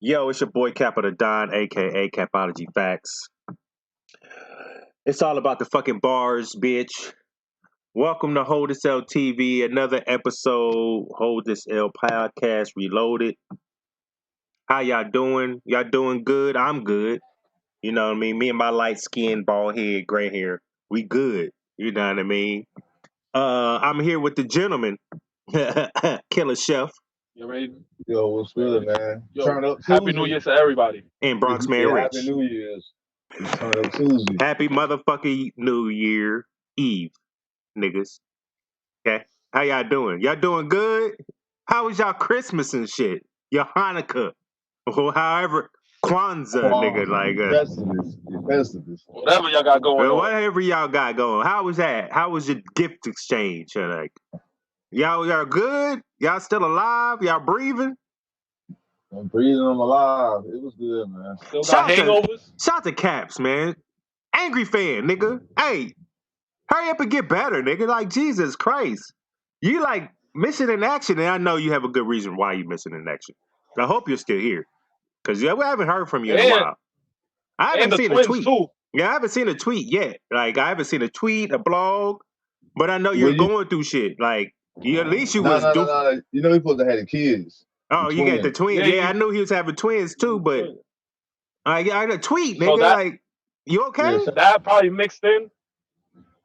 Yo, it's your boy Capital Don, aka Capology Facts. It's all about the fucking bars, bitch. Welcome to Hold This L TV, another episode, Hold This L Podcast Reloaded. How y'all doing? Y'all doing good? I'm good. You know what I mean? Me and my light skin, bald head, gray hair, we good. You know what I mean? I'm here with the gentleman, Killer Chef, You ready? Yo, what's good, man? Yo, Turn up Happy New Year to everybody. and Bronx Man Yeah, Rich. Happy New Year's. Turn up Tuesday. Happy motherfucking New Year Eve, niggas. Okay? How y'all doing? Y'all doing good? How was y'all Christmas and shit? Your Hanukkah? Or however, Kwanzaa, nigga, like... Festivus. Whatever y'all got going on. Whatever y'all got going. How was that? How was your gift exchange? Like, y'all good? Y'all still alive? Y'all breathing? I'm breathing, I'm alive. It was good, man. Still got hangovers? Shout to Caps, man. Angry fan, nigga. Hey, hurry up and get better, nigga. Like, Jesus Christ. You, like, missing in action, and I know you have a good reason why you missing in action. I hope you're still here. Because we haven't heard from you in a while. I haven't seen a tweet. Too. Yeah, I haven't seen a tweet yet. Like, I haven't seen a tweet, a blog, but I know you're going through shit. Like, at least you was... No. You know, we supposed to have the kids. Oh, you got the twins. Yeah, I knew he was having twins, too, but... I got a tweet, nigga. So like, you okay? Yeah, that probably mixed in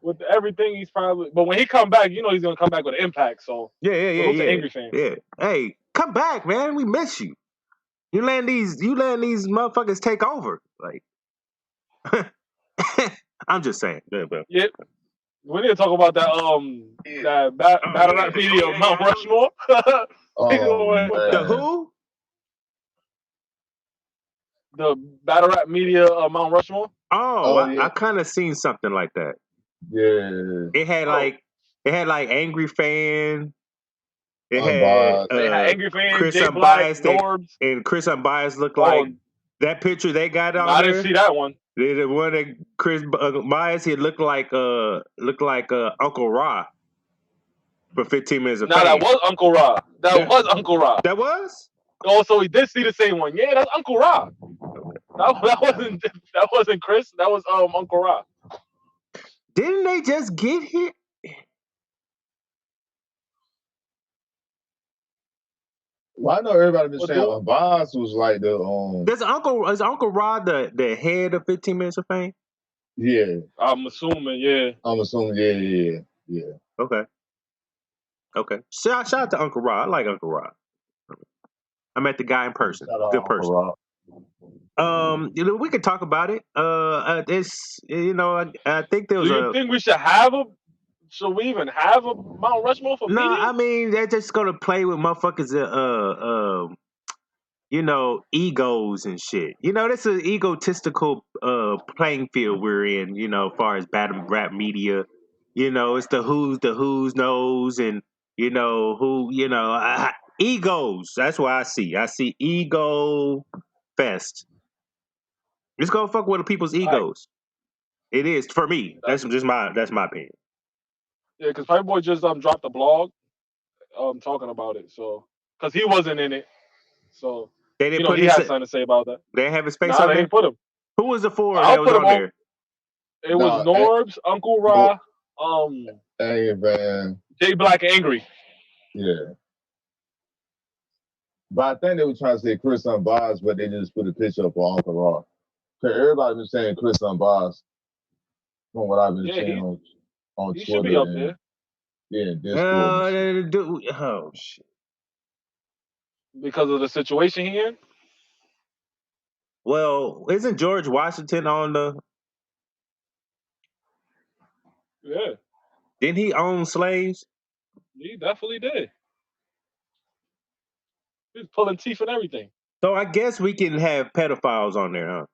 with everything. He's probably... But when he come back, you know he's going to come back with an impact, so... Yeah. Angry fan. Yeah. Hey, come back, man. We miss you. You letting these motherfuckers take over. Like... I'm just saying. Yeah. We need to talk about that battle rap media of Mount Rushmore. The who? The battle rap media of Mount Rushmore. I kind of seen something like that. Yeah. It had like Angry Fan. It had Angry Fan, Chris Jay Unbiased, Black, Norbs. and Chris Unbiased looked like that picture they got on there. I didn't see that one. The one that Chris Myers, he looked like Uncle Ra for 15 minutes of fame. That was Uncle Ra. That was Uncle Ra. That was? Oh, so he did see the same one. Yeah, that's Uncle Ra. That wasn't Chris. That was Uncle Ra. Didn't they just get hit? Well, I know everybody been saying Boss was like the Is Uncle Rod the head of 15 Minutes of Fame? Yeah. I'm assuming, yeah. Yeah. Okay. Shout out to Uncle Rod. I like Uncle Rod. I met the guy in person. Good person. We could talk about it. I think there was Do you think we should have a... Should we even have a Mount Rushmore for media? No, I mean, they're just going to play with motherfuckers, egos and shit. You know, that's an egotistical playing field we're in, as far as battle rap media. You know, it's the who's knows, and, egos. That's what I see. I see ego fest. Let's go fuck with the people's egos. Right. It is, for me. That's my opinion. Yeah, because Pipe Boy just dropped a blog talking about it. So, because he wasn't in it. So, they didn't put he had something to say about that. They didn't have his face on there? They didn't put him. Who was the four that was on there? It was Norbs, Uncle Ra, Hey, man. Jay Black Angry. Yeah. But I think they were trying to say Chris Unbiased, but they just put a picture up for Uncle Ra. Because everybody been saying Chris Unbiased from what I've been seeing on Twitter. He should be up there. Yeah, Discord. Oh, shit. Because of the situation he in? Well, isn't George Washington on the... Yeah. Didn't he own slaves? He definitely did. He was pulling teeth and everything. So I guess we can have pedophiles on there,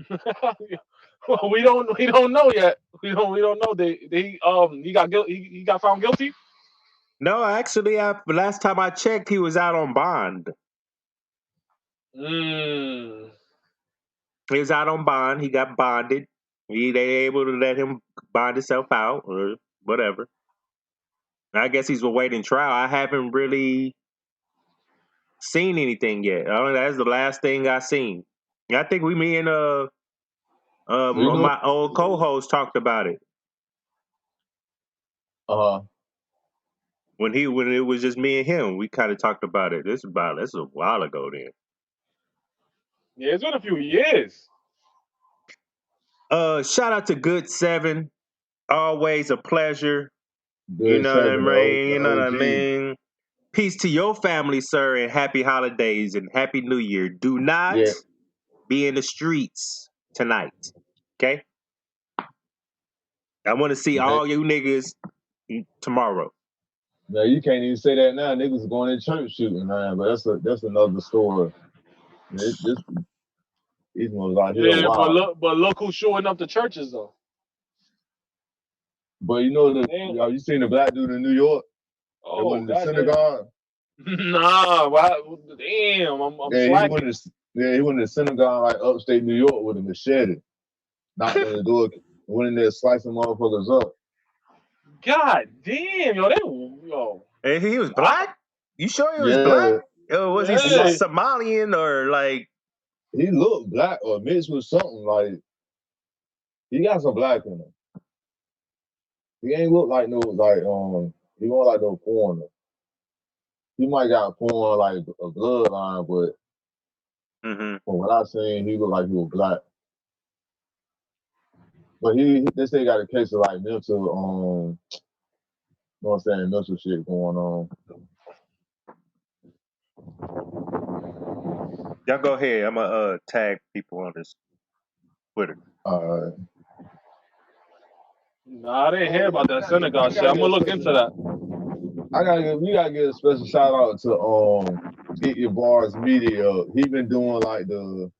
huh? Well, we don't know yet. We don't know. He got found guilty? No, actually, last time I checked, he was out on bond. He was out on bond. He got bonded. They able to let him bond himself out or whatever. I guess he's awaiting trial. I haven't really seen anything yet. That's the last thing I seen. I think me and my old co-host talked about it. When it was just me and him, we kind of talked about it. This is a while ago then. Yeah, it's been a few years. Shout out to Good Seven. Always a pleasure. Good you know Seven, what I mean? You know what I OG. mean? Peace to your family, sir, and happy holidays and happy New Year. Do not be in the streets tonight. Okay? I want to see all you niggas tomorrow. No, you can't even say that now. Niggas going in church shooting, man. But that's another story. These ones out here wild. But look who's showing up to churches though. But you know you seen the black dude in New York? Oh, that went in the synagogue. Nah, damn, I'm slacking. He went in the synagogue like upstate New York with a machete. Knocked on the door, went in there slicing motherfuckers up. God damn, yo. And he was black? You sure he was black? Or was he Somalian or like? He looked black or mixed with something like. He got some black in him. He ain't look like he won't like no foreigner. He might got foreign like a bloodline, but from what I seen, he looked like he was black. But they say he got a case of like mental, you know what I'm saying, mental shit going on. Y'all go ahead. I'm gonna tag people on this Twitter. All right. Nah, I didn't hear about that synagogue shit. I'm gonna look into that. We gotta give a special shout out to Get Your Bars Media. He been doing like the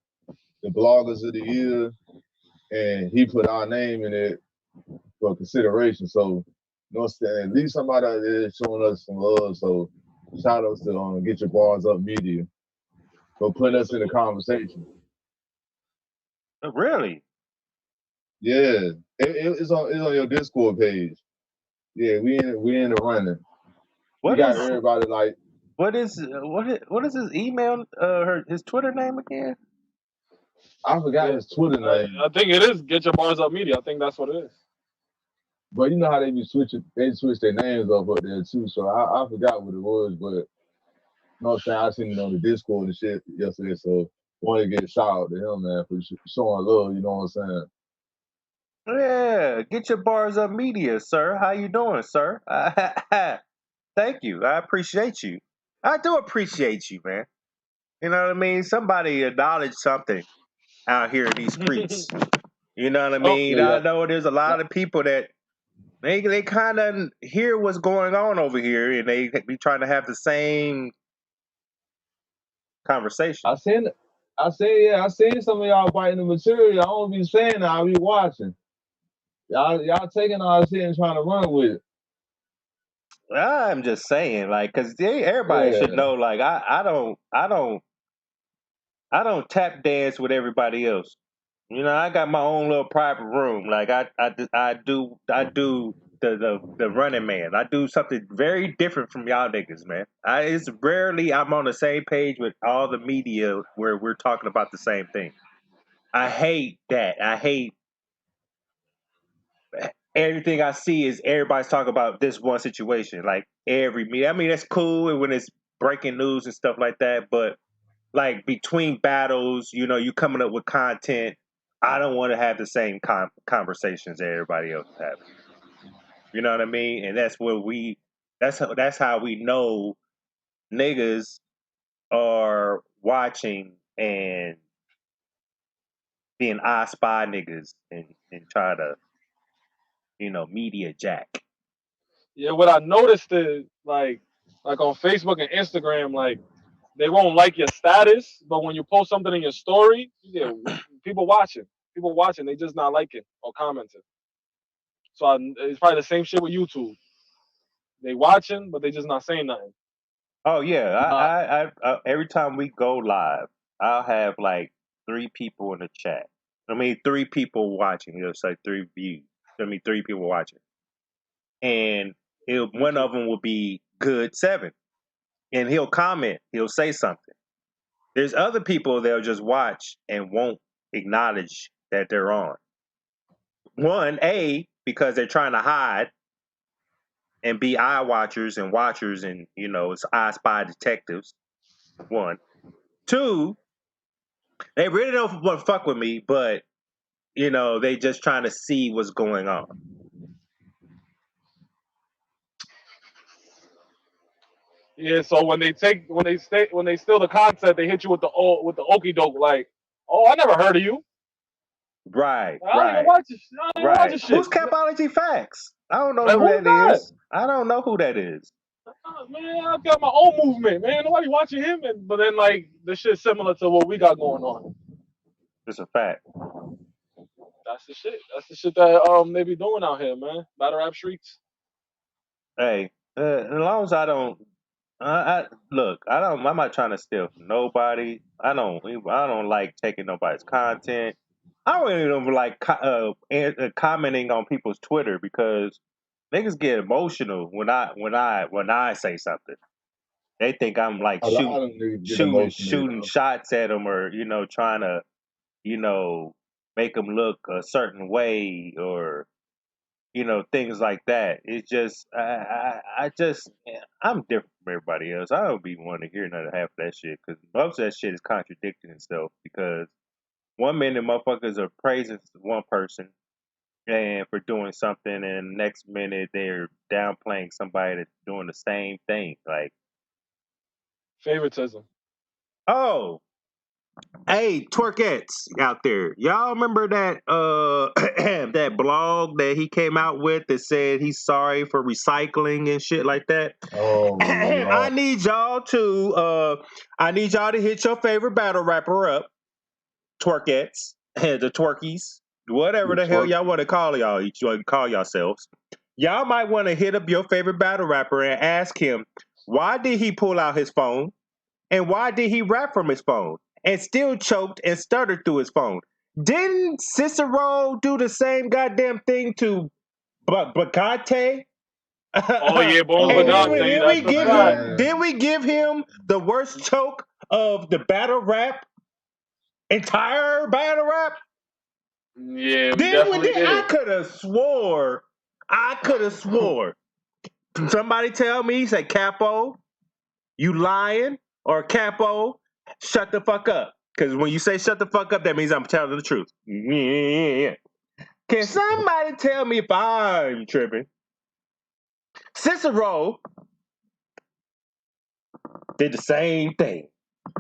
bloggers of the year, and he put our name in it for consideration. So, you know what I'm saying? At least somebody out there showing us some love. So, shout outs to Get Your Bars Up Media for putting us in the conversation. Really? Yeah, it's on your Discord page. Yeah, we in the running. We got everybody like. What is his email? His Twitter name again? I forgot his Twitter name. I think it is Get Your Bars Up Media. I think that's what it is. But you know how they switch their names up there too. So I forgot what it was, but you know what I'm saying? I seen it on the Discord and shit yesterday. So want to get a shout out to him, man, for showing love. You know what I'm saying? Yeah, Get Your Bars Up Media, sir. How you doing, sir? Thank you. I appreciate you. I do appreciate you, man. You know what I mean? Somebody acknowledge something out here in these streets. You know what I mean? I know there's a lot of people that they kind of hear what's going on over here, and they be trying to have the same conversation. I seen some of y'all biting the material. I don't be saying that. I be watching. Y'all taking our shit and trying to run with it. I'm just saying, like, because everybody should know, like, I don't tap dance with everybody else. You know, I got my own little private room. Like, I do the running man. I do something very different from y'all niggas, man. It's rarely I'm on the same page with all the media where we're talking about the same thing. I hate that. I hate everything I see is everybody's talking about this one situation. Like every media. I mean, that's cool when it's breaking news and stuff like that. But like between battles, you know, you coming up with content. I don't want to have the same conversations that everybody else is having. You know what I mean? And that's where that's how we know niggas are watching and being I spy niggas and try to, you know, media jack. Yeah, what I noticed is like on Facebook and Instagram, like they won't like your status, but when you post something in your story, yeah, people watching, they just not liking or commenting. So it's probably the same shit with YouTube. They watching, but they just not saying nothing. Oh yeah, I every time we go live, I'll have like 3 people in the chat. I mean, 3 people watching. It'll say 3 views. I mean, 3 people watching, and one of them will be Good 7. and he'll comment, he'll say something. There's other people they'll just watch and won't acknowledge that they're on. One, because they're trying to hide and be eye watchers and it's I spy detectives. One. Two, they really don't want to fuck with me, but they just trying to see what's going on. Yeah, so when they steal the content, they hit you with the okey doke, like, oh, I never heard of you. Right, I don't even watch this. I don't even watch this shit. Who's Capology Facts? I don't know Like, who who's that that? is. I don't know who that is. Man, I got my own movement, man. Nobody watching him, but then like the shit's similar to what we got going on. It's a fact. That's the shit. That's the shit that they be doing out here, man. Battle rap streets. Hey, as long as I don't, look. I'm not trying to steal from nobody. I don't like taking nobody's content. I don't even like commenting on people's Twitter because niggas get emotional when I say something. They think I'm like A lot of them niggas get emotional. shooting shots at them, or trying to make them look a certain way, or things like that. It's just I'm different from everybody else. I don't be wanting to hear none of half of that shit because most of that shit is contradicting itself. Because 1 minute motherfuckers are praising one person and for doing something, and the next minute they're downplaying somebody that's doing the same thing. Like, Favoritism. oh, hey, twerkettes out there, y'all remember that that blog that he came out with that said he's sorry for recycling and shit like that? Oh, I need y'all to hit your favorite battle rapper up, twerkettes, the twerkies, whatever the hell y'all want to call yourselves. Y'all might want to hit up your favorite battle rapper and ask him, why did he pull out his phone? And why did he rap from his phone and still choked and stuttered through his phone? Didn't Cicero do the same goddamn thing to Bacate? Oh yeah, Boom And Bagante. That's the fact. did we give him the worst choke of the entire battle rap? Yeah, we definitely did. I could have swore. Somebody tell me, he said, Capo, you lying? Or Capo, shut the fuck up. Because when you say shut the fuck up, that means I'm telling the truth. Yeah. Can somebody tell me if I'm tripping? Cicero did the same thing.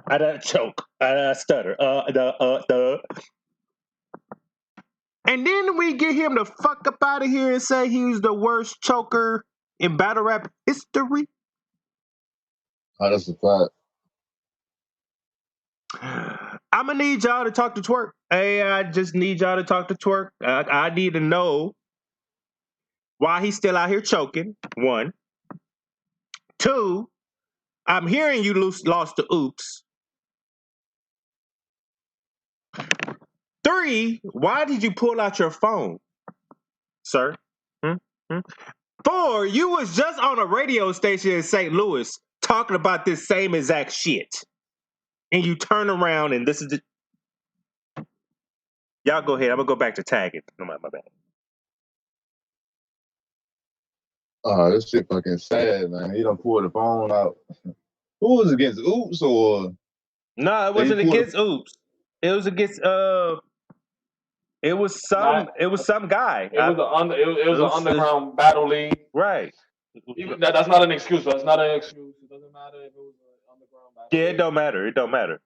I done choke. I done stutter. And then we get him the fuck up out of here and say he's the worst choker in battle rap history. Oh, that's a fact. I'm gonna need y'all to talk to Twerk. Hey, I just need y'all to talk to Twerk. I need to know why he's still out here choking. 1. 2, I'm hearing you lost to Oops. 3, why did you pull out your phone, sir? 4, you was just on a radio station in St. Louis talking about this same exact shit. And you turn around and this is the... Y'all go ahead. I'm going to go back to tagging. No, my bad. This shit fucking sad, man. He done pulled the phone out. Who was against Oops or? No, it wasn't against Oops. It was against it was some guy. It was an underground battle league. Right. That's not an excuse. That's not an excuse. It doesn't matter if it was an underground battle. Yeah, it don't matter. It don't matter.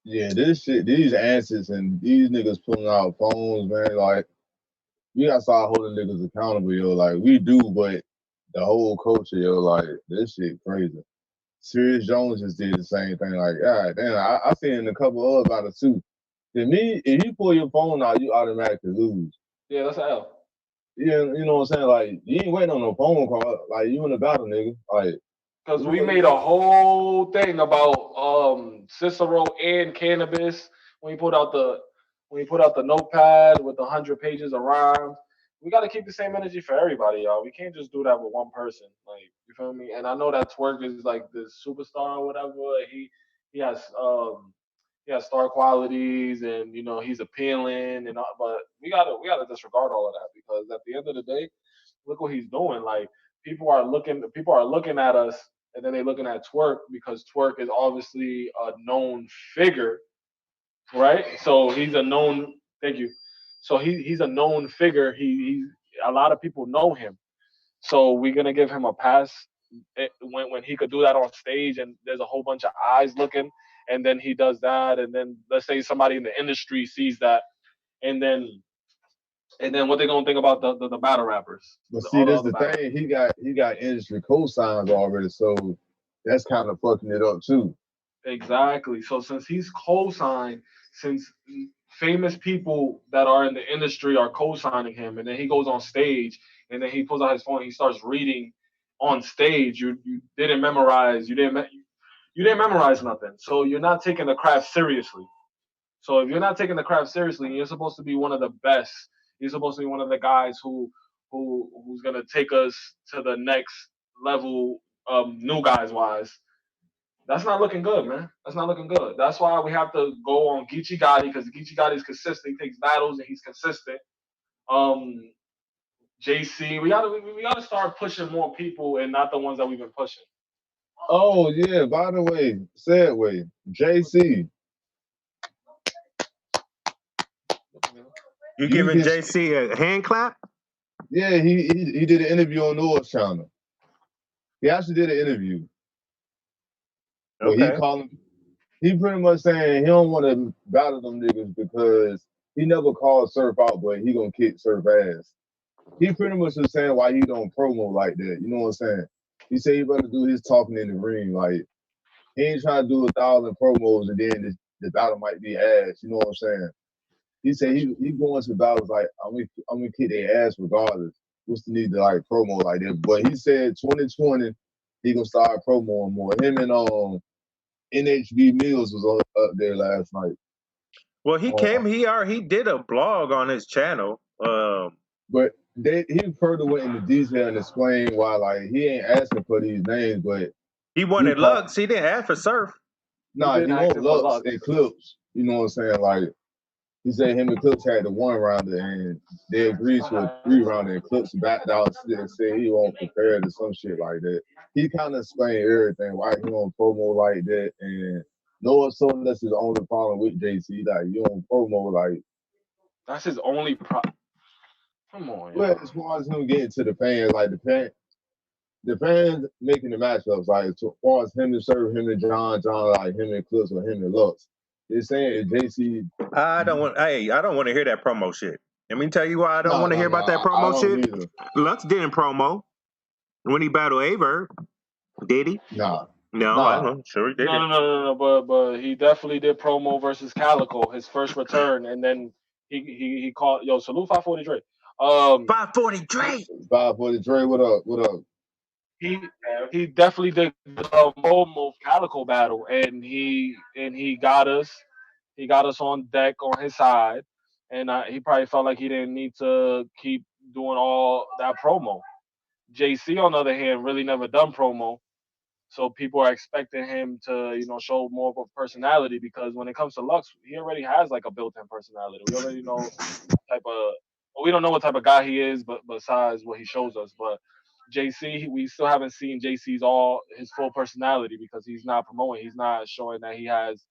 Yeah, this shit, these answers and these niggas pulling out phones, man. Like, we gotta start holding niggas accountable, yo. Like, we do, but the whole culture, yo, like, this shit crazy. Serious Jones just did the same thing. Like, God damn, I seen a couple others out of too. To me, if you pull your phone out, you automatically lose. Yeah, that's an L. Yeah, you know what I'm saying? Like, you ain't waiting on no phone call. Like, you in the battle, nigga. Like, because we made a whole thing about Cicero and cannabis when he put out the notepad with 100 pages of rhymes. we got to keep the same energy for everybody, y'all. We can't just do that with one person. Like, you feel me? And I know that Twerk is like the superstar or whatever. He has he has star qualities, and he's appealing and all, but we gotta disregard all of that because at the end of the day, look what he's doing. Like people are looking at us, and then they looking at Twerk because Twerk is obviously a known figure, right? So he's a known. Thank you. So he's a known figure. He a lot of people know him. So we're gonna give him a pass when he could do that on stage, and there's a whole bunch of eyes looking, and then he does that, and then let's say somebody in the industry sees that, and then what they gonna think about the battle rappers? But see, All the this other the battle. thing. He got industry cosigns already, so that's kind of fucking it up too. Exactly. So since he's co-signed, since famous people that are in the industry are co-signing him, and then he goes on stage, and then he pulls out his phone, and he starts reading on stage. You didn't memorize. You didn't memorize nothing. So you're not taking the craft seriously. So if you're not taking the craft seriously, and you're supposed to be one of the best. You're supposed to be one of the guys who's gonna take us to the next level, new guys wise. That's not looking good, man. That's not looking good. That's why we have to go on Geechee Gotti because Geechee Gotti is consistent. He takes battles and he's consistent. Um, JC, we gotta start pushing more people and not the ones that we've been pushing. Oh yeah, by the way, Segway, JC, You you giving can. JC a hand clap? Yeah, he did an interview on Noah's channel. He actually did an interview. But Okay. he pretty much saying he don't want to battle them niggas because he never called Surf out, but he gonna kick Surf ass. He pretty much was saying why he don't promo like that. You know what I'm saying? He said he better do his talking in the ring. Like he ain't trying to do 1,000 promos and then the battle might be ass. You know what I'm saying? He said he going to battles like I'm gonna kick their ass regardless. What's the need to like promo like that? But he said 2020 he gonna start promoting more. Him and NHB Mills was up there last night. Well, he did a blog on his channel. But he further went into detail and explained why like he ain't asking for these names, but He wanted Lux. He didn't ask for Surf. he want Lux and Clips. You know what I'm saying? Like he said him and Clips had the one rounder and they agreed to a 3 rounder and Clips backed out and said he won't prepare to some shit like that. He kind of explained everything why he don't promo like that and Noah told us his only problem with JC. Like you don't promo like That's his only problem. Come on, but as far as him getting to the fans, like the fans making the matchups, like as far as him and Surf, him and John, like him and Clips or him and Lux. They're saying JC. I don't want to hear that promo shit. Let me tell you why I don't want to hear about that I promo don't shit. either. Lux didn't promo when he battled Aver. Did he? Nah. No, I don't know. Sure he did. No. But he definitely did promo versus Calico, his first return, and then he called salute 540 Dre. 540 Dre. 540 Dre, what up? What up? He definitely did the Momo Calico battle, and he got us. He got us on deck on his side, and he probably felt like he didn't need to keep doing all that promo. JC, on the other hand, really never done promo, so people are expecting him to, show more of a personality because when it comes to Lux, he already has like a built-in personality. We already know we don't know what type of guy he is, but besides what he shows us, but JC, we still haven't seen JC's his full personality because he's not promoting. He's not showing that he has,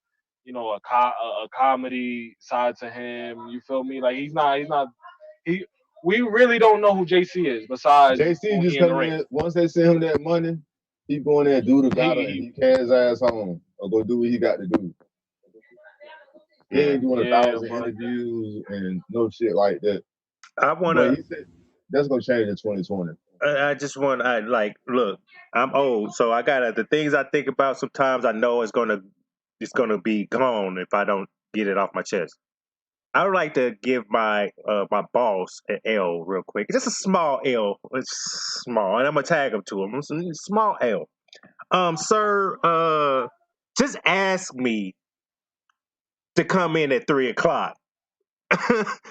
a comedy side to him. You feel me? Like he's not. He. We really don't know who JC is besides JC when just he in the coming ring. in. Once they send him that money, he going there do the battle and he carry his ass home or go do what he got to do. He ain't doing 1,000 interviews and no shit like that. But he said that's gonna change in 2020. I just want look, I'm old, so I gotta the things I think about sometimes I know it's gonna be gone if I don't get it off my chest. I would like to give my boss an L real quick. Just a small L. It's small, and I'm gonna tag him to him. It's a small L. Sir, just ask me to come in at 3:00.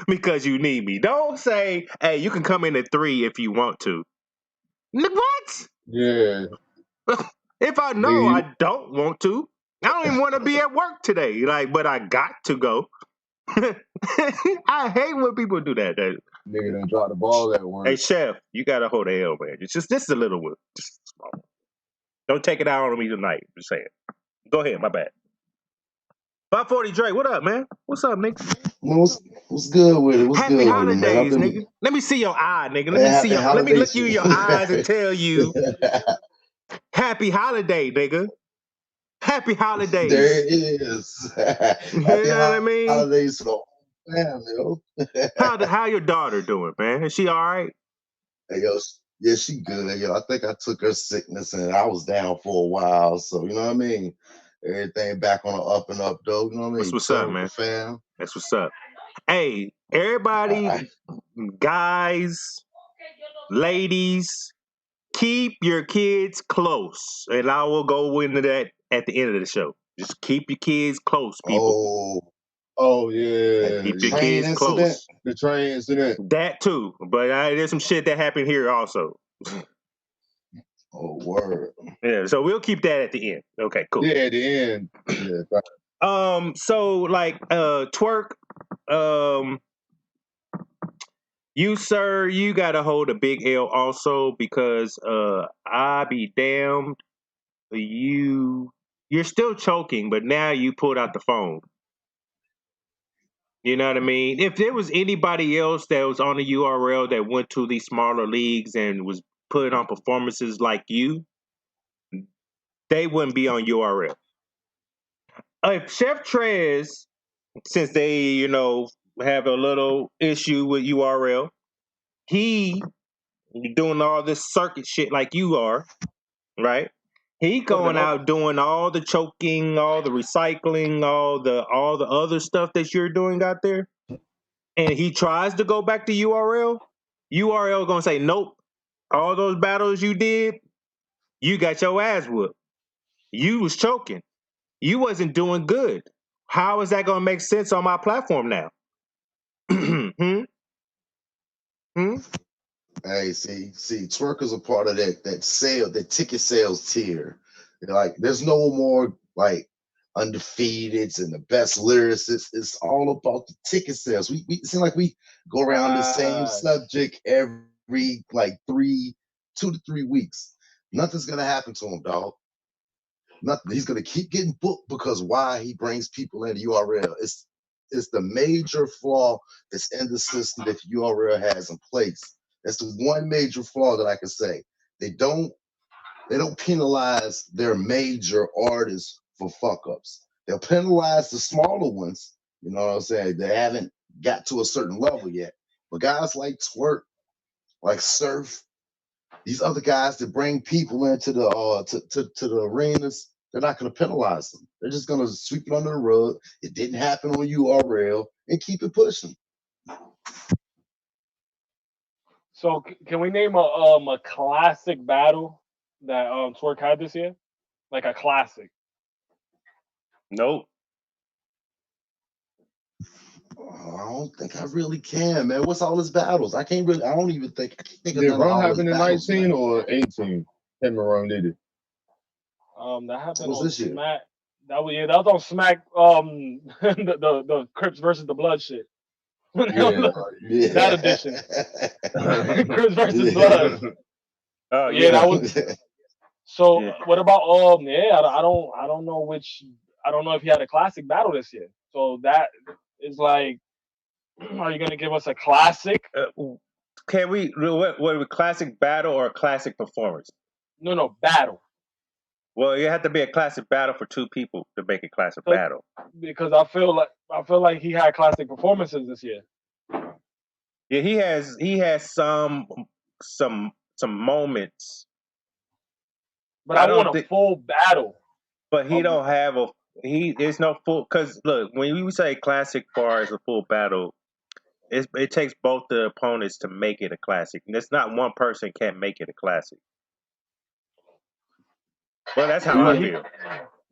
because you need me. Don't say, hey, you can come in at 3 if you want to. What? Yeah, If I know nigga, I don't want to, I don't even want to be at work today. Like, but I got to go. I hate when people do that. nigga done dropped the ball at Hey, work. chef, you got to hold the L, man. It's just this is a little one, just small. Don't take it out on me tonight. Just saying. Go ahead, my bad. 540 Dre, what up, man? What's up, nigga? Man, what's good with it? What's Happy good with it, man? I've holidays, been nigga. Let me see your eye, nigga. Let hey, me see happy your. Let me look holidays. you in your eyes and tell you, happy holiday, nigga. Happy There holidays. it is. You Happy know what I mean? holidays to the whole family, yo. How your daughter doing, man? Is she all right? Hey, yo, yeah, she good. Yo, I think I took her sickness and I was down for a while. So, you know what I mean? Everything back on the up and up, though. You know what I That's mean? what's up, Chilling with man. the fam. That's what's up. Hey, everybody, I, guys, ladies, keep your kids close. And I will go into that at the end of the show. Just keep your kids close, people. Oh like yeah, the Keep your train kids incident. close. the train incident. That too. But there's some shit that happened here also. Oh, word. Yeah, so we'll keep that at the end. Okay, cool. Yeah, at the end. Yeah, So like twerk, you sir, you gotta hold a big L also because I be damned, you're still choking, but now you pulled out the phone. You know what I mean? If there was anybody else that was on the URL that went to these smaller leagues and was putting on performances like you, they wouldn't be on URL. If Chef Trez, since they, have a little issue with URL, he doing all this circuit shit like you are, right? He Put it in going order. out doing all the choking, all the recycling, all the other stuff that you're doing out there, and he tries to go back to URL. URL gonna say nope. All those battles you did, you got your ass whooped. You was choking. You wasn't doing good. How is that gonna make sense on my platform now? Hmm? Hmm? Hey, see, twerk is a part of that ticket sales tier. Like, there's no more like undefeateds and the best lyricists. It's all about the ticket sales. We it seem like we go around the same Right. subject every like 2 to 3 weeks. Nothing's gonna happen to him, dog. Nothing. He's gonna keep getting booked because why? He brings people into URL. It's the major flaw that's in the system that URL has in place. That's the one major flaw that I can say. They don't penalize their major artists for fuck ups. They'll penalize the smaller ones. You know what I'm saying? They haven't got to a certain level yet. But guys like Twerk, like Surf, these other guys that bring people into the to the arenas, they're not going to penalize them. They're just going to sweep it under the rug. It didn't happen on URL and keep it pushing. So can we name a classic battle that Twerk had this year? Like a classic. Nope. I don't think I really can, man. What's all his battles? I can't really. I don't even think. I can't think of Did none of Run all his happen in battles, 19 man. or 18? Him and Run did it. That What happened was on this year? Smack. That was on Smack. The Crips versus the Blood shit. Yeah. That Yeah. edition. Crips versus Blood. Oh Yeah, that was. yeah. So Yeah. what about yeah? I don't know which. I don't know if he had a classic battle this year. So that is like, are you gonna give us a classic? Can we what classic battle or a classic performance? No, battle. Well, you have to be a classic battle for two people to make a classic battle. Because I feel like he had classic performances this year. Yeah, he has some moments. But I I want don't a think, full battle. but he Of, don't have a he. There's no full because look, when you say classic far as a full battle, it takes both the opponents to make it a classic. And it's not one person can't make it a classic. Well, that's how I he, feel.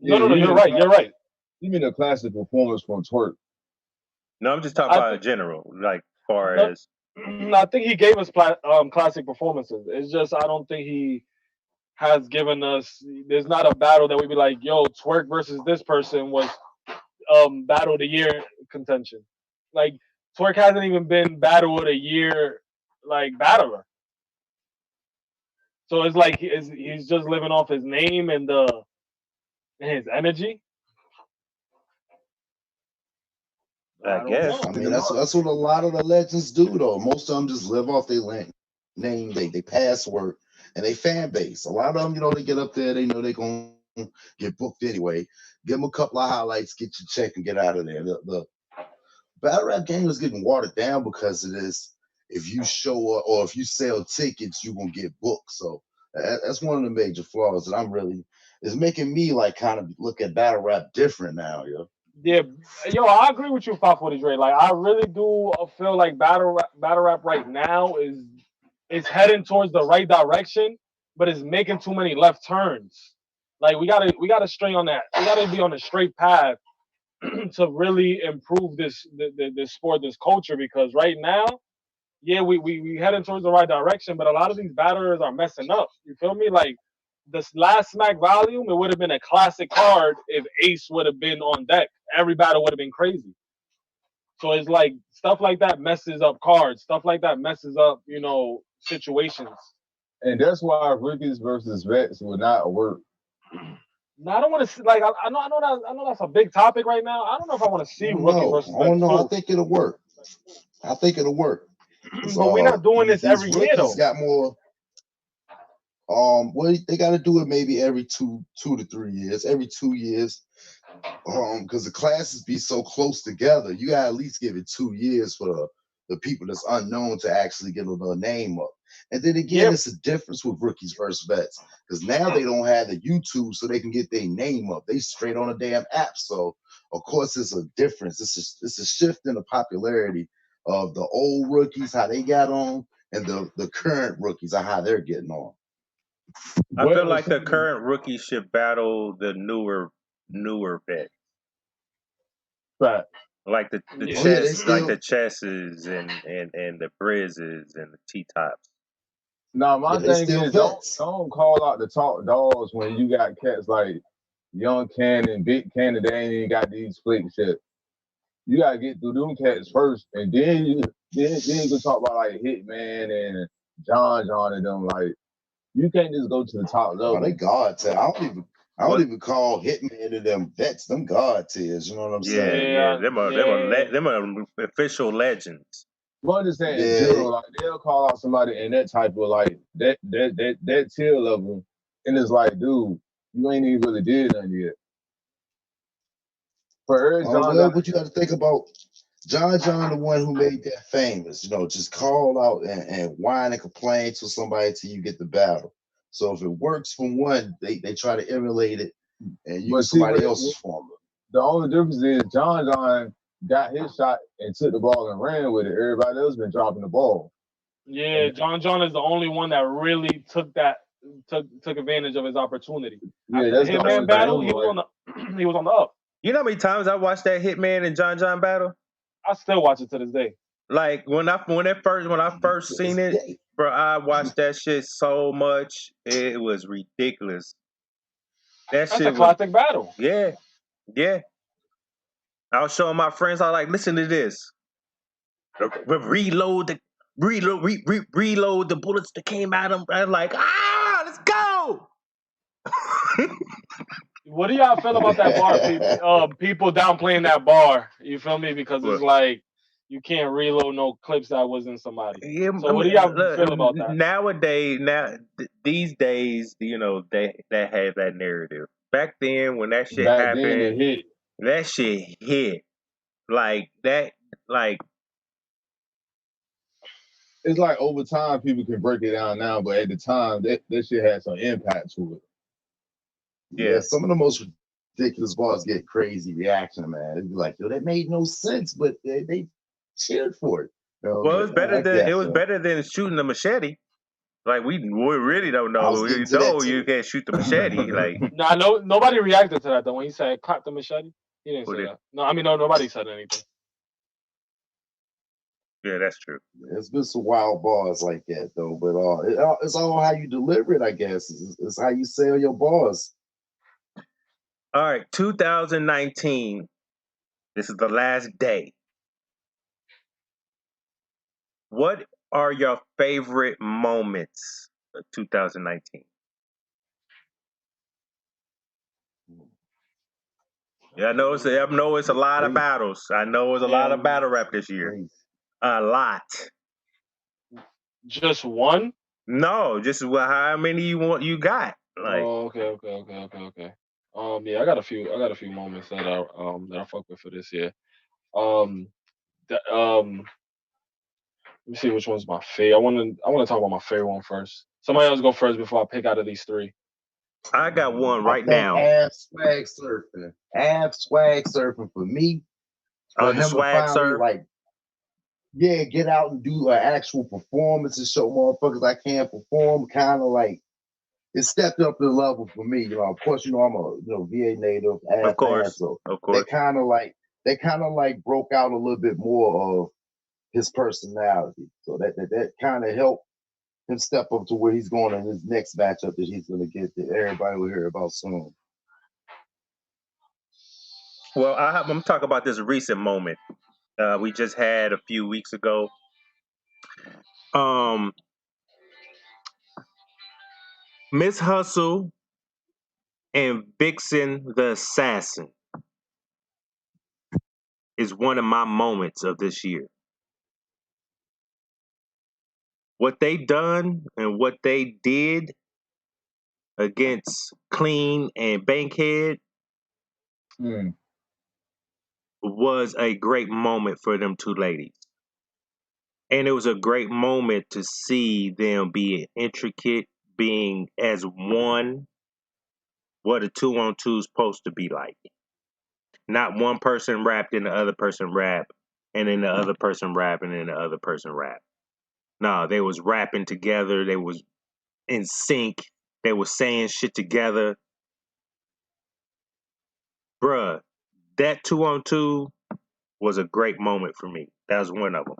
no, Yeah, you're right. You're right. you mean a classic performance from Twerk. No, I'm just talking I about in think general, like far no, as I think he gave us classic performances. It's just I don't think he has given us. There's not a battle that we'd be like, yo, Twerk versus this person was battle of the year contention. Like Twerk hasn't even been battle of the year like battler. So it's like he's just living off his name and his energy. I I don't guess. I know. mean, That's what a lot of the legends do, though. Most of them just live off their name, they password, and they fan base. A lot of them, they get up there, they know they're gonna get booked anyway. Give them a couple of highlights, get your check, and get out of there. The battle rap game is getting watered down because of this. If you show up or if you sell tickets, you're gonna get booked. So that's one of the major flaws that I'm really is making me like kind of look at battle rap different now, yo. Yeah, yo, I agree with you, 540 Dre. Like, I really do feel like battle rap right now is heading towards the right direction, but it's making too many left turns. Like, we gotta stray on that. We gotta be on a straight path to really improve this sport, this culture. Because right now, yeah, we heading towards the right direction, but a lot of these battlers are messing up. You feel me? Like this last Smack volume, it would have been a classic card if Ace would have been on deck. Every battle would have been crazy. So it's like stuff like that messes up cards. Stuff like that messes up, situations. and that's why rookies versus vets will not work. Now I don't want to see like I know that's a big topic right now. I don't know if I want to I see don't rookies know. versus I don't vets know. I too. think it'll work. I think it'll work. 'Cause, But we're not doing this these every year rookies though. got more. Well, they got to do it maybe every 2 to 3 years, every 2 years. Because the classes be so close together, you gotta at least give it 2 years for the people that's unknown to actually get their name up. And then again, Yep. it's a difference with rookies versus vets because now they don't have the YouTube, so they can get their name up. They straight on a damn app. So of course, it's a difference. It's a shift in the popularity of the old rookies, how they got on, and the current rookies, how they're getting on. I But feel at the like the same, current rookie should battle the newer vet, fact. like the Yeah. Oh yeah, they chess, like still the chesses and the brizzes and the T tops. Now yeah, my they thing still is don't vets. don't call out the top dogs when you got cats like Young Cannon, Big Cannon. They ain't even got these flicks yet. You gotta get through them cats first, and then you can talk about like Hitman and John and them. Like you can't just go to the top Oh, they level. God tier. I don't Well, even call Hitman to them vets. Them God tiers. You know what I'm yeah, saying? yeah, Yeah, yeah. them are official legends. But I'm just saying in Yeah. general, like they'll call out somebody in that type of like that tier level, and it's like, dude, you ain't even really did nothing yet. For every Well, John, what you got to think about John, the one who made that famous. Just call out and whine and complain to somebody till you get the battle. So if it works for one, they try to emulate it and but use see, somebody else's formula. the only difference is John got his shot and took the ball and ran with it. Everybody else been dropping the ball. Yeah, And John is the only one that really took advantage of his opportunity. yeah, After the that's the Hitman only battle, thing. he was Like, on the he was on the up. You know how many times I watched that Hitman and John battle? I still watch it to this day. Like when I first It's seen it, they. bro, I watched that shit so much. It was ridiculous. That That's a shit was classic battle. yeah, yeah. I was showing my friends. I was like, listen to this. Reload the reload the bullets that came at him. I'm like, let's go. What do y'all feel about that bar? People downplaying that bar. You feel me? Because it's But like you can't reload no clips that wasn't somebody. yeah, So I what mean, do y'all feel look, about that? nowadays, these days, they have that narrative. Back then, when that shit back then, happened, it hit. that shit hit like that. Like, It's like over time, people can break it down now, but at the time, that shit had some impact to it. Yeah, yeah. some of the most ridiculous bars get crazy reaction, man. It'd be like, yo, that made no sense, but they cheered for it. Well, I it guess. was better than shooting a machete. Like we really don't I know. was getting You to that know you too. can't shoot the machete. Like Nah, no, nobody reacted to that though. When he said "clap the machete," he didn't what say it, that. No, I mean no, nobody said anything. Yeah, that's true. It's been some wild bars like that though, but it's all how you deliver it, I guess. It's how you sell your bars. All right, 2019. This is the last day. What are your favorite moments of 2019? Yeah, I know it's a lot of battles. I know it's a lot of battle rap this year. A lot. Just one? No, just how many you got? Like, Oh, okay. Yeah, I got a few moments that I fuck with for this year. Um, let me see which one's my favorite. I want to talk about my favorite one first. Somebody else go first before I pick out of these three. I got one I right think now. Av swag surfing for me. For The him to swag finally surf. get out and do an actual performance and show motherfuckers I can perform. Kind of like it stepped up the level for me. Of course, I'm a VA native, Of course, so of course. they kind of like broke out a little bit more of his personality. So that kind of helped him step up to where he's going in his next matchup that he's going to get that everybody will hear about soon. Well, I'm going to talk about this recent moment we just had a few weeks ago. Miss Hustle and Vixen the Assassin is one of my moments of this year. What they done and what they did against Clean and Bankhead was a great moment for them two ladies. And it was a great moment to see them being intricate, being as one, what a 2-on-2 is supposed to be like. Not one person rapped and the other person rap, and then the other person rap and then the other person rap. No, they was rapping together. They was in sync. They was saying shit together. Bruh, that 2-on-2 was a great moment for me. That was one of them.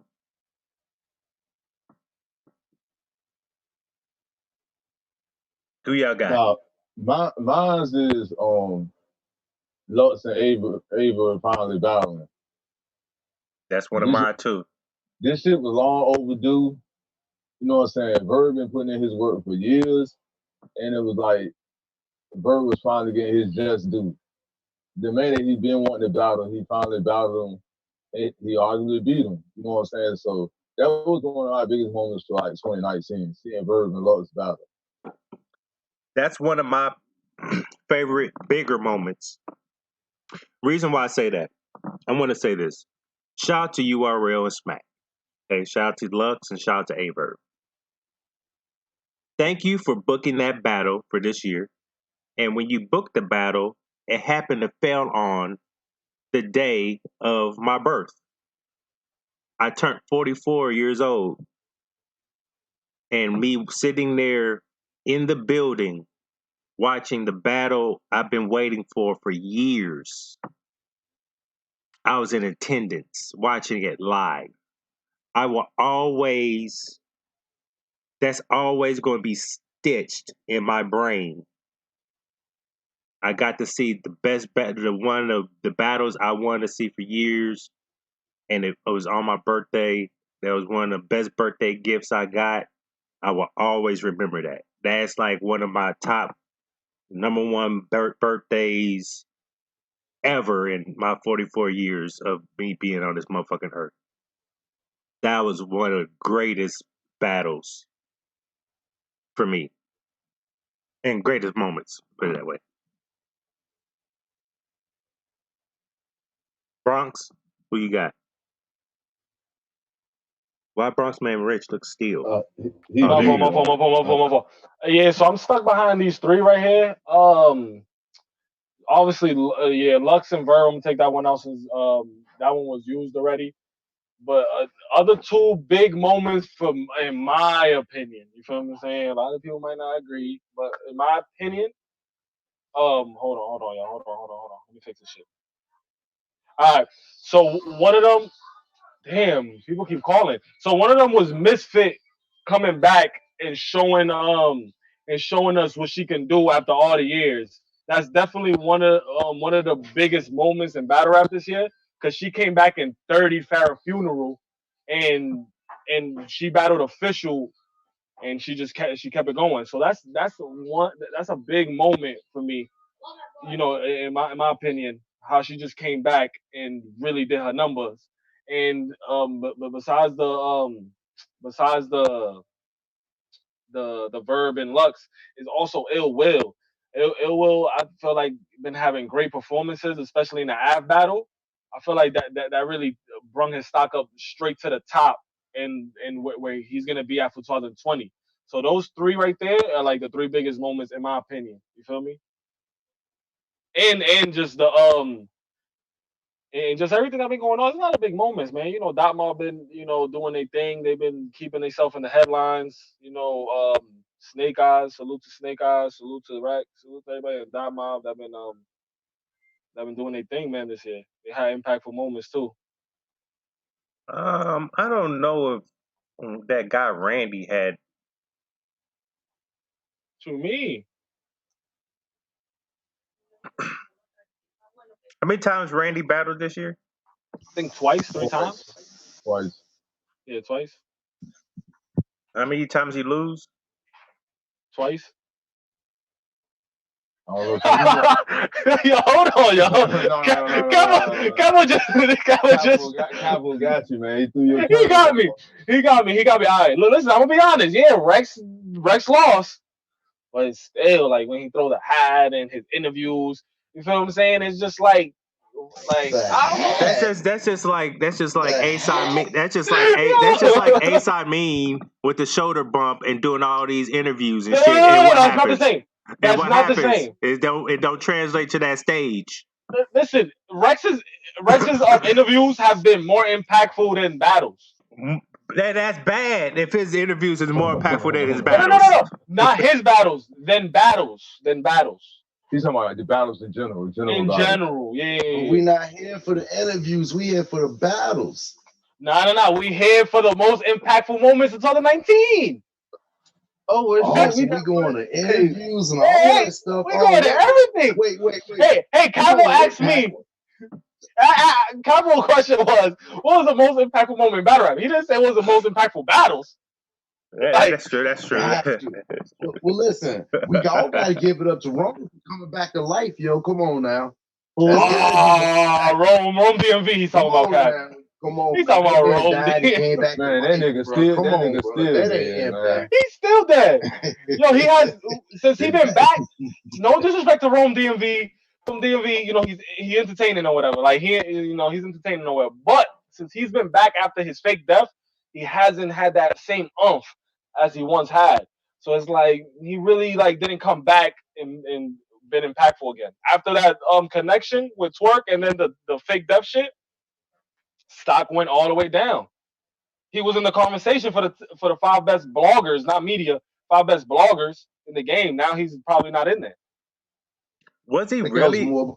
Who y'all got? Mine's is Lux and Ava finally battling. That's one of mine too. This shit was long overdue. You know what I'm saying? Verb been putting in his work for years, and it was like Verb was finally getting his just due. The man that he's been wanting to battle, he finally battled him. And he arguably beat him. You know what I'm saying? So that was one of my biggest moments for like 2019, seeing Verb and Lux battle. That's one of my favorite bigger moments. Reason why I say that, I want to say this. Shout out to URL and Smack. Okay, shout out to Lux and shout out to Averb. Thank you for booking that battle for this year. And when you booked the battle, it happened to fell on the day of my birth. I turned 44 years old. And me sitting there in the building watching the battle I've been waiting for years. I was in attendance watching it live. I will always, that's always going to be stitched in my brain. I got to see the best one of the battles I wanted to see for years, and it was on my birthday. That was one of the best birthday gifts I got. I will always remember that. That's like one of my top number one birthdays ever in my 44 years of me being on this motherfucking earth. That was one of the greatest battles for me. And greatest moments, put it that way. Bronx, who you got? Why Bronx Man Rich looks still? My fault. Yeah, so I'm stuck behind these three right here. Obviously, Lux and Verb, take that one out since that one was used already. But other two big moments, in my opinion, you feel what I'm saying? A lot of people might not agree, but in my opinion, hold on, y'all, hold on. Let me fix this shit. All right, so one of them, Damn, people keep calling. So one of them was Misfit coming back and showing us what she can do after all the years. That's definitely one of the biggest moments in battle rap this year because she came back in 30 Farrah Funeral and she battled Official and she kept it going. So that's a big moment for me. You know, in my opinion, how she just came back and really did her numbers. And but besides the Verb and Lux is also Ill Will. Ill Will, I feel like been having great performances, especially in the Av battle. I feel like that really brung his stock up straight to the top, and where he's gonna be at for 2020. So those three right there are like the three biggest moments in my opinion. You feel me? And just the and just everything that been going on. It's not a big moments, man. You know, Dotmar been, doing their thing. They've been keeping themselves in the headlines. Snake Eyes, salute to Snake Eyes, salute to Rack, salute to everybody and Dotmar that been doing their thing, man, this year. They had impactful moments too. I don't know if that guy Randy had. To me, How many times Randy battled this year? I think twice, three times. Twice. Yeah, twice. How many times he lose? Twice. I don't know. Yo, hold on, yo. No. Capo just Capo got you, man. He threw your He got me. All right, look, listen, I'm gonna be honest. Yeah, Rex lost, but still, like when he throw the hat and his interviews, you feel what I'm saying? It's just like I don't know. That's just like A-side mean. That's just like A-side mean with the shoulder bump and doing all these interviews and shit. And what That's happens? not the same. That's what not happens the same. It don't translate to that stage. Listen, Rex's interviews have been more impactful than battles. That's bad. If his interviews is more impactful than his battles. No. Not his battles. Then battles. He's talking about like the battles in general. In general, yeah. But we not here for the interviews. We here for the battles. No. We here for the most impactful moments of 2019. So we going to interviews and all that stuff. We going to everything. Wait. Hey, Cabo asked me. Cabo's question was, what was the most impactful moment in battle rap? He didn't say what was the most impactful battles. Yeah, that's true. Well, listen, we all got to give it up to Rome coming back to life, yo. Come on now. Rome DMV. He's talking about Cap. Come on, he's talking about Rome. Man, that nigga still. Man. He's still dead. Yo, he has since he been back. No disrespect to Rome DMV. Rome DMV, he's entertaining or whatever. Like he's entertaining or whatever. But since he's been back after his fake death, he hasn't had that same oomph as he once had. So it's like he really didn't come back and been impactful again. After that connection with Twerk and then the fake death shit, stock went all the way down. He was in the conversation for the 5 best bloggers, not media, 5 best bloggers in the game. Now he's probably not in there. Was he really? He was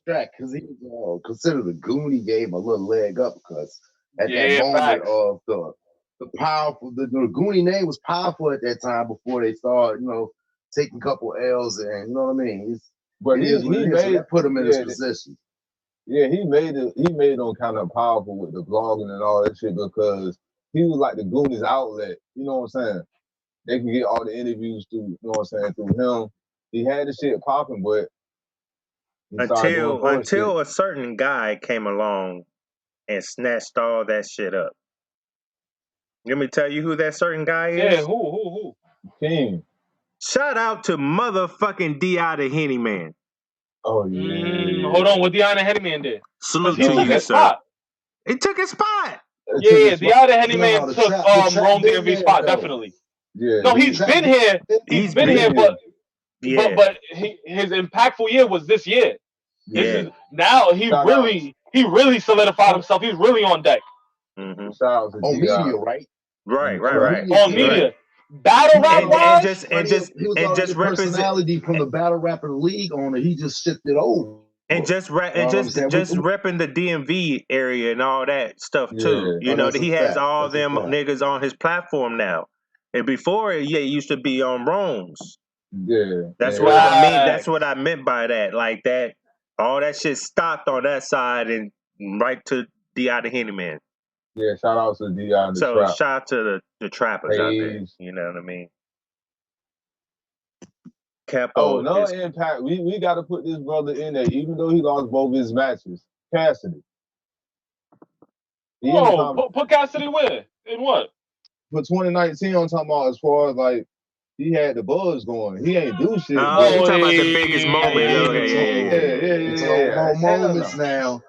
track because he was considered the Goonie gave him a little leg up because at that moment of the powerful, the Goonie name was powerful at that time before they started, taking a couple L's and you know what I mean. He put him in his position. Yeah, he made them kind of powerful with the blogging and all that shit because he was like the Goonies outlet. You know what I'm saying? They can get all the interviews through. You know what I'm saying? Through him. He had the shit popping, but until a certain guy came along and snatched all that shit up. Let me tell you who that certain guy is. Yeah, who? King. Shout out to motherfucking D.I. the Henny Man. Oh yeah. Hold on, what D.I. the Henny Man did? Salute to you, sir. He took his spot. Yeah, D.I. the Henny Man took Rome DMV spot, definitely. Yeah. No, he's been here. He's been here, but his impactful year was this year. Yeah. Now he really solidified himself. He's really on deck. Mm-hmm. On media, right? Right. On media. Battle rap and just personality from the battle rapper league owner. He just shifted over. And just You know what I'm saying? just repping the DMV area and all that stuff too. Yeah. You know, That's a he has fact. all That's a them fact. niggas on his platform now. And before, yeah, it used to be on Rome's. Yeah. That's And what I mean. That's Facts. what I meant by that. Like that, all that shit stopped on that side and right to D.I. the Henny Man. yeah, shout out to D.I. and the So Trap shout out to the trappers out there. page. You know what I mean? Oh, Capo no is impact. We got to put this brother in there, even though he lost both his matches. Cassidy. He in the Whoa, conversation put Cassidy where? In what? for 2019. I'm talking about as far as like he had the buzz going. He ain't do shit, oh, you but Oh, talking about the biggest moment? yeah, Okay, yeah. We talking about hell no. moments now.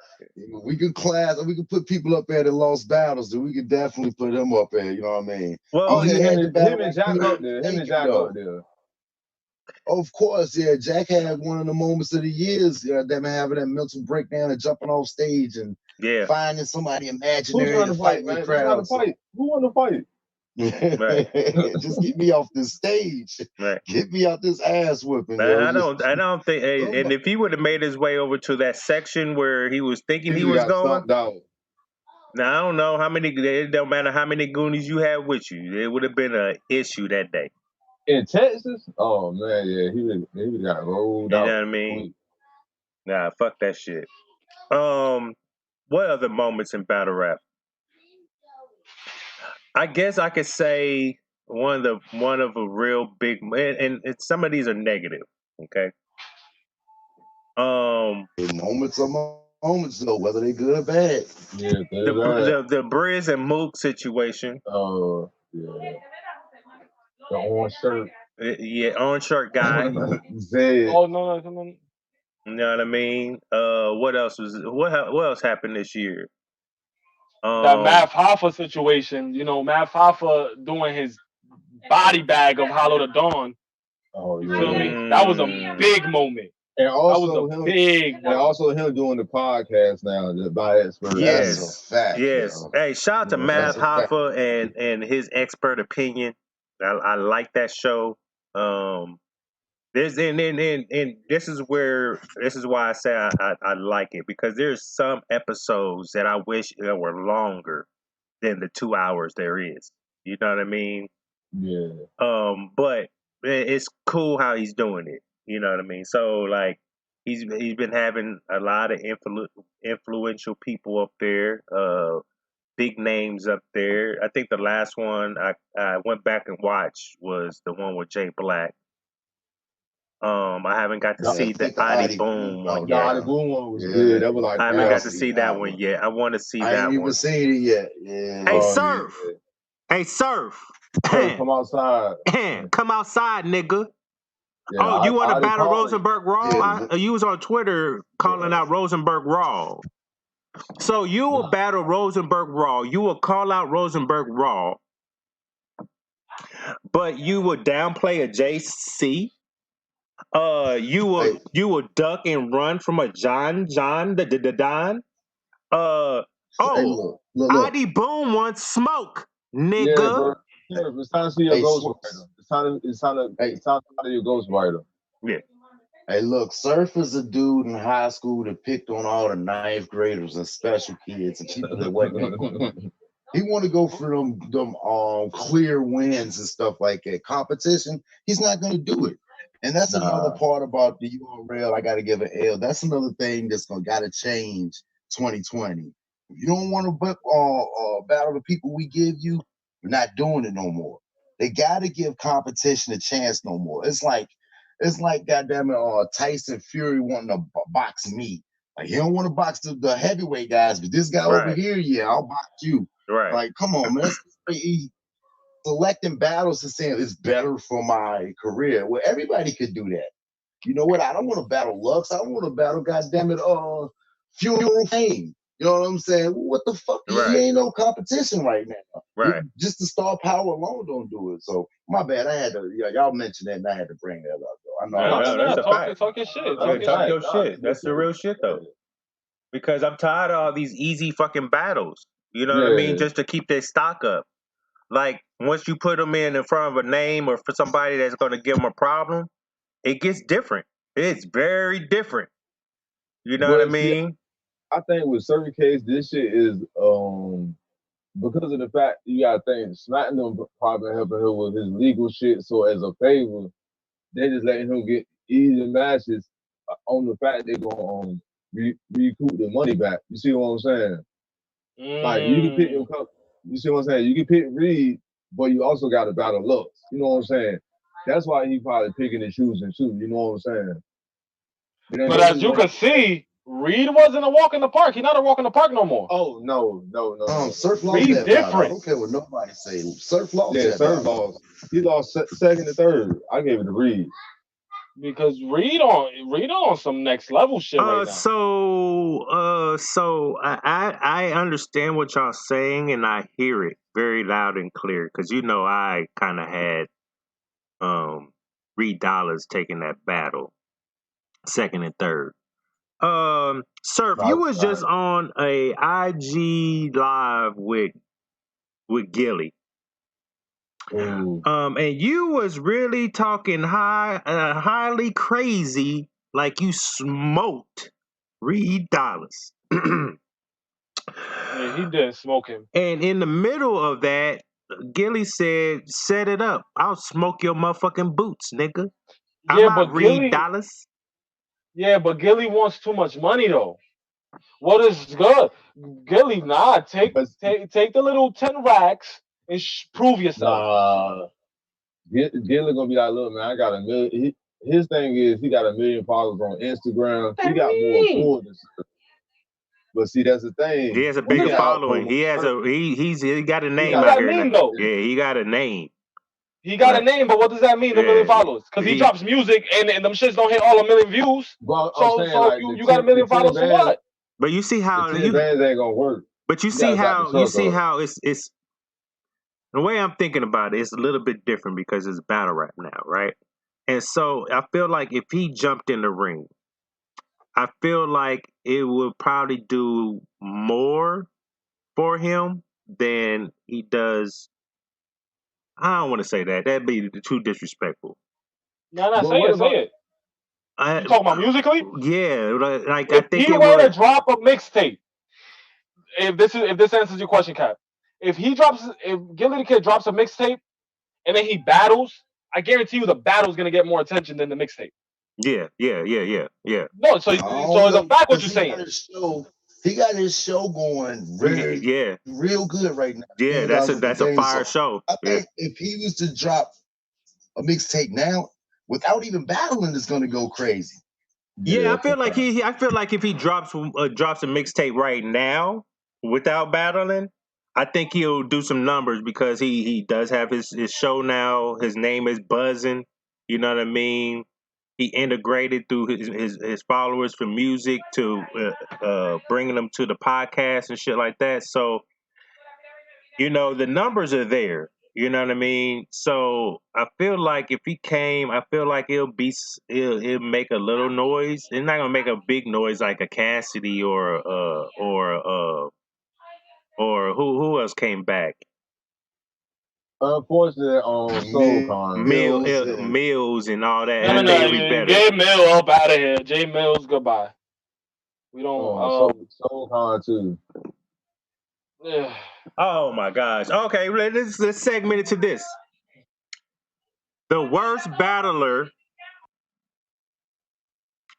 We can put people up there that lost battles. So we could definitely put him up there. You know what I mean? Well, Oh He yeah, had the battle him and like Jack you up ain't there. Him and thinking Jack though. up there. Of course, yeah. Jack had one of the moments of the years. Them having that mental breakdown and jumping off stage and yeah, finding somebody Who's imaginary trying to to fight fight, with man? Who's trying to crowd. So fight? Who want to fight? right, just get me off this stage. right. Get me out this ass whipping, yo. I don't think. And if he would have made his way over to that section where he was thinking He he would was have got going, stomped out. now I don't know how many. It don't matter how many Goonies you have with you. It would have been an issue that day. In Texas? Oh man, yeah, he would got rolled You know out. what I mean? Nah, fuck that shit. What other moments in battle rap? I guess I could say one of a real big, and some of these are negative. Okay. Moments are moments though, whether they good or bad. Yeah, that. The Briz and Mook situation. Yeah, the orange shirt. Yeah, on shirt guy. Zed. Oh no. You know what I mean? What else happened this year? That Math Hoffa situation, Math Hoffa doing his body bag of Hollow the Dawn. Oh You yeah. feel me? That was a big moment. And That was also a him. big And moment. also him doing the podcast now, the by expert. That's a Yes, fact, yes. yo. Hey, shout out to Yeah. Math That's a fact. Hoffa and his expert opinion. I like that show. There's and this is why I say I like it, because there's some episodes that I wish that were longer than the 2 hours there is. You know what I mean? Yeah. But it's cool how he's doing it. You know what I mean? So like he's been having a lot of influential people up there, big names up there. I think the last one I went back and watched was the one with Jay Black. I haven't got to Yeah, I see the think the Adi Adi Boom one The yet. Adi Boom one was Yeah, good. That was like I haven't got to definitely see that one yet. I want to see I that ain't even one. seen it yet. Yeah. Hey, Oh Surf. yeah. Hey, Surf. Sir, come outside. Come outside, nigga. Yeah, Oh, you want to Adi battle called you. Rosenberg Raw? Yeah. You was on Twitter calling out Rosenberg Raw. So you will battle Rosenberg Raw. You will call out Rosenberg Raw, but you would downplay a JC. You would duck and run from a John the Don. Hey, Oh, look. Adi Boom wants smoke, Yeah, nigga. bro. Sir, it's time to see your Hey, ghostwriter. It's time to hey, see your ghostwriter. Yeah. hey, look, Surf is a dude in high school that picked on all the ninth graders and special kids and people that wasn't going. He want to go for them clear wins and stuff like that. Competition, he's not going to do it. And that's another part about the URL. I got to give an L. That's another thing that's going to got to change 2020. If you don't want to battle the people we give you, we're not doing it no more. They got to give competition a chance no more. It's like goddamn it, Tyson Fury wanting to box me. Like he don't want to box the heavyweight guys, but this guy over here, yeah, I'll box you. Right. Like, come on, man. He selecting battles and saying it's better for my career. Well, everybody could do that. You know what? I don't want to battle Lux. I don't want to battle, goddamn it, Funeral Fame. You know what I'm saying? What the fuck? He ain't no competition right now. Right. Just the star power alone don't do it. So my bad. I had to. Y'all mentioned that, and I had to bring that up. Though. I know. That's a fact. Talk your shit. Talk your shit. That's the real shit, though. Because I'm tired of all these easy fucking battles. You know what I mean? Just to keep their stock up. Like, once you put them in front of a name or for somebody that's going to give them a problem, it gets different. It's very different. You know what I But see, mean? I think with certain cases, this shit is because of the fact you gotta think Snotting them probably helping her with his legal shit. So as a favor, they just letting him get easy matches on the fact they're gonna recoup the money back. You see what I'm saying? Like you can pick your cup. You see what I'm saying? You can pick Reed, but you also got to battle Lux. You know what I'm saying? That's why he probably picking and choosing too. You know what I'm saying? But as you can see, Reed wasn't a walk in the park. He's not a walk in the park no more. Oh no. Surf lost Reed's that battle. I different. don't care what nobody say. Surf lost Yeah, that Surf battle. lost. He lost second and third. I gave it to Reed. Because Reed on some next level shit right now. So I understand what y'all saying, and I hear it very loud and clear because I kind of had Reed Dollars taking that battle, second and third. Surf, you was just on a IG live with Gilly. Ooh. And you was really talking highly crazy, like you smoked Reed Dollars. Yeah, he didn't smoke him. And in the middle of that, Gilly said, "Set it up. I'll smoke your motherfucking boots, nigga. I'm not Reed Dollars." Yeah, but Gilly wants too much money though. What is good? Gilly, take the little 10 racks and prove yourself. Nah, Gilly gonna be like, look, man, I got a million. His thing is he got 1 million followers on Instagram. He got more pull than Surf. But see, that's the thing. He has a bigger following. He has he got a name out here now. Yeah, he got a name. He got a name, but what does that mean? The 1 million followers? Because he drops music and them shits don't hit all 1 million views. But so you got 1 million followers for what? But you see how the 10 bands ain't gonna work. But you see how it's the way I'm thinking about it. It's a little bit different because it's battle rap now, right? And so I feel like if he jumped in the ring, I feel like it would probably do more for him than he does. I don't want to say that. That'd be too disrespectful. No, say it. You talking about musically? Yeah, like if I think he were to drop a mixtape, if this answers your question, Cap, if Gilly the Kid drops a mixtape and then he battles, I guarantee you the battle's gonna get more attention than the mixtape. Yeah. No, so it's a fact what you're saying. He got his show going real good right now. Yeah, that's a fire show. I think if he was to drop a mixtape now, without even battling, it's gonna go crazy. Yeah, I feel like if he drops a mixtape right now without battling, I think he'll do some numbers because he does have his show now. His name is buzzing. You know what I mean? He integrated through his followers from music to bringing them to the podcast and shit like that. So, the numbers are there. You know what I mean? So I feel like if he came, I feel like he'll make a little noise. He's not gonna make a big noise like a Cassidy or who else came back? Unfortunately, Mills and all that. No, get Mill up out of here. Jay Mills, goodbye. We don't. Soulcon too. Yeah. Oh my gosh. Okay, let's segment it to this. The worst battler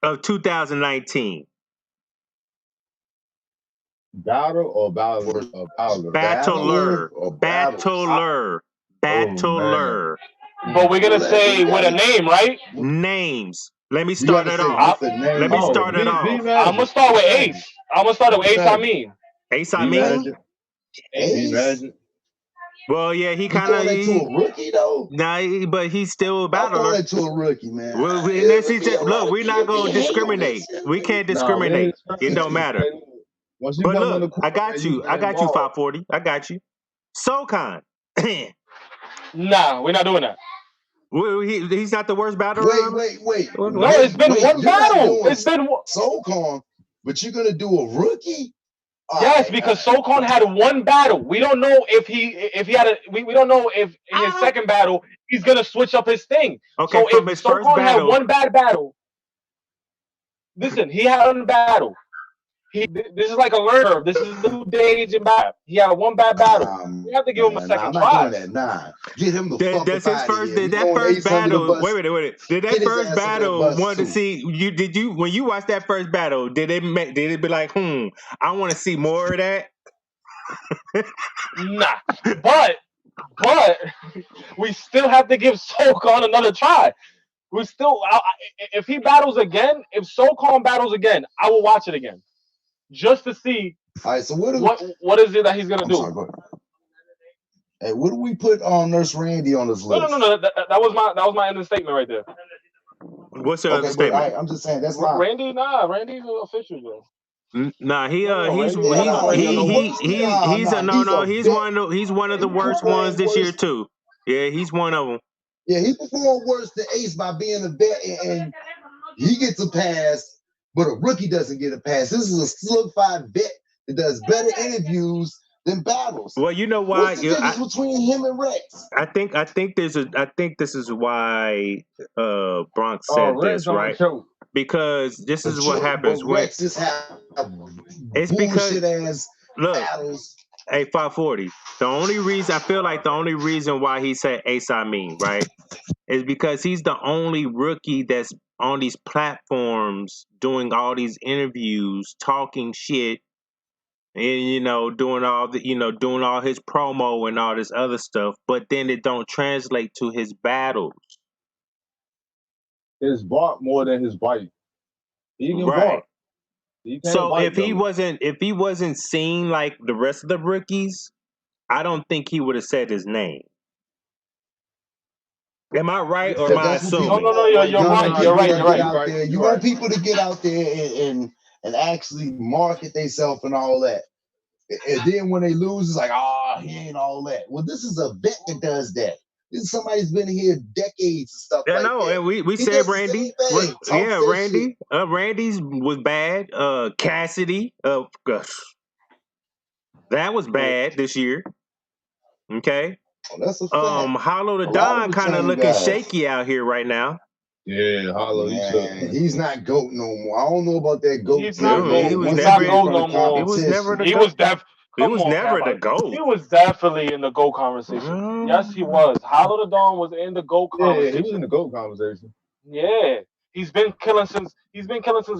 of 2019. Battler or battler? Battler. But we're gonna say with a name, right? Names. Let me start it off. I'm gonna start with Ace. Ace Amin? Ace? Well, yeah, he kind of to a rookie though. Nah, but he's still a battler. I'm to a rookie, man. Well, look, we're not gonna discriminate. We can't discriminate. It don't matter. But look, I got you. 540. I got you. SoCon. Nah, we're not doing that. Well, he's not the worst battler. Wait. No, it's been one battle. It's been SoCon, but you're gonna do a rookie? Yes, because SoCon had one battle. We don't know if he had we don't know if in his second battle he's gonna switch up his thing. Okay, so from if his first SoCon battle, had one bad battle. Listen, he had one battle. This is like a learner curve. This is the new stage in battle. He had one bad battle. We have to give him a Man, second I'm not try. doing that. Nah, get him the fuck That's up his out of first. here. We That going first Ace under the battle. bus. Wait a minute. Did that Get his first ass under that battle bus want to too. see you? Did you when you watched that first battle? Did it be like, I want to see more of that? Nah, but we still have to give SoCon another try. We still, if he battles again, if SoCon battles again, I will watch it again, just to see. All right, so what is it that he's gonna I'm do? sorry, go ahead. Hey, what do we put on Nurse Randy on this list? No. That was my ending statement right there. What's your other Okay, but statement? I'm just saying that's my Randy's official though. Nah, he's one of the worst ones this year too. Yeah, he's one of them. Yeah, he performed worse than Ace by being a vet, and he gets a pass, but a rookie doesn't get a pass. This is a solidified vet that does better interviews than battles. Well, you know why? What's the difference between him and Rex? I think this is why Bronx said this, right? Because this is what happens when Rex just have it's because bullshit ass battles. Hey, 540. The only reason why he said Ace Amin, right, is because he's the only rookie that's on these platforms doing all these interviews, talking shit, and doing all his promo and all this other stuff, but then it don't translate to his battles. His bark more than his bite. He can Right. bark. So if he wasn't seen like the rest of the rookies, I don't think he would have said his name. Am I right or am I assuming? No, you're right. You're right. You want people to get out there and actually market themselves and all that. And then when they lose, it's like, he ain't all that. Well, this is a vet that does that. This is somebody who's been here decades and stuff like that. And we said Randy. Yeah, Randy. Randy's was bad. Cassidy. That was bad this year. Okay. That's a fact. Hollow the Don kind of looking shaky out here right now. Yeah, Hollow. He's not GOAT no more. I don't know about that GOAT. He's not GOAT. He's not GOAT no more. It was never the GOAT. It was never the GOAT. He was definitely in the GOAT conversation. Yes, he was. Hollow the Dawn was in the GOAT conversation. Yeah, he was in the GOAT conversation. Yeah, he's been killing since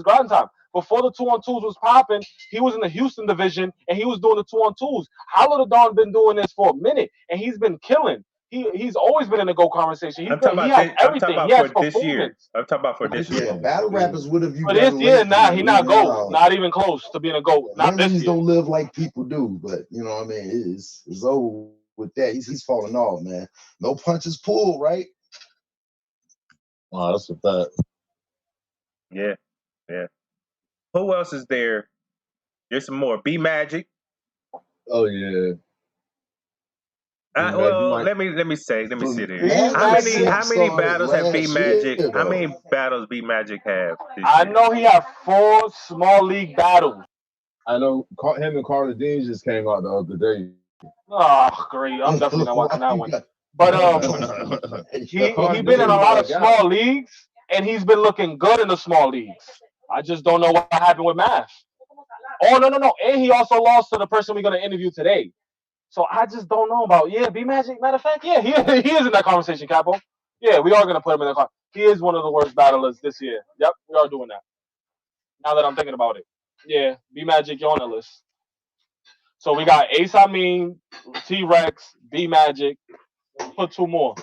Garden time. Before the 2-on-2s was popping, he was in the Houston division and he was doing the 2-on-2s. Hollow the Dawn been doing this for a minute and he's been killing. He's always been in the GOAT conversation. He has everything. He has performance. I'm talking about for this year. Battle rappers would have you. For this year, he not GOAT. Not even close to being a GOAT. Not this year. Don't live like people do, but you know what I mean. It's over with that. He's falling off, man. No punches pulled, right? Oh, that's a fact. Yeah. Who else is there? There's some more. B Magic. Oh yeah. Let me see there. How many battles have B Magic? How many battles B Magic have? I know he had 4 small league battles. I know him and Carter Dean just came out the other day. Oh, great! I'm definitely not watching that one. But he been in a lot of small leagues, and he's been looking good in the small leagues. I just don't know what happened with Math. Oh no! And he also lost to the person we're gonna interview today. So I just don't know about B Magic. Matter of fact, he is in that conversation, Capo. Yeah, we are gonna put him in that. He is one of the worst battlers this year. Yep, we are doing that. Now that I'm thinking about it, yeah, B Magic, you're on the list. So we got Ace Amin, T-Rex, B Magic. Put 2 more.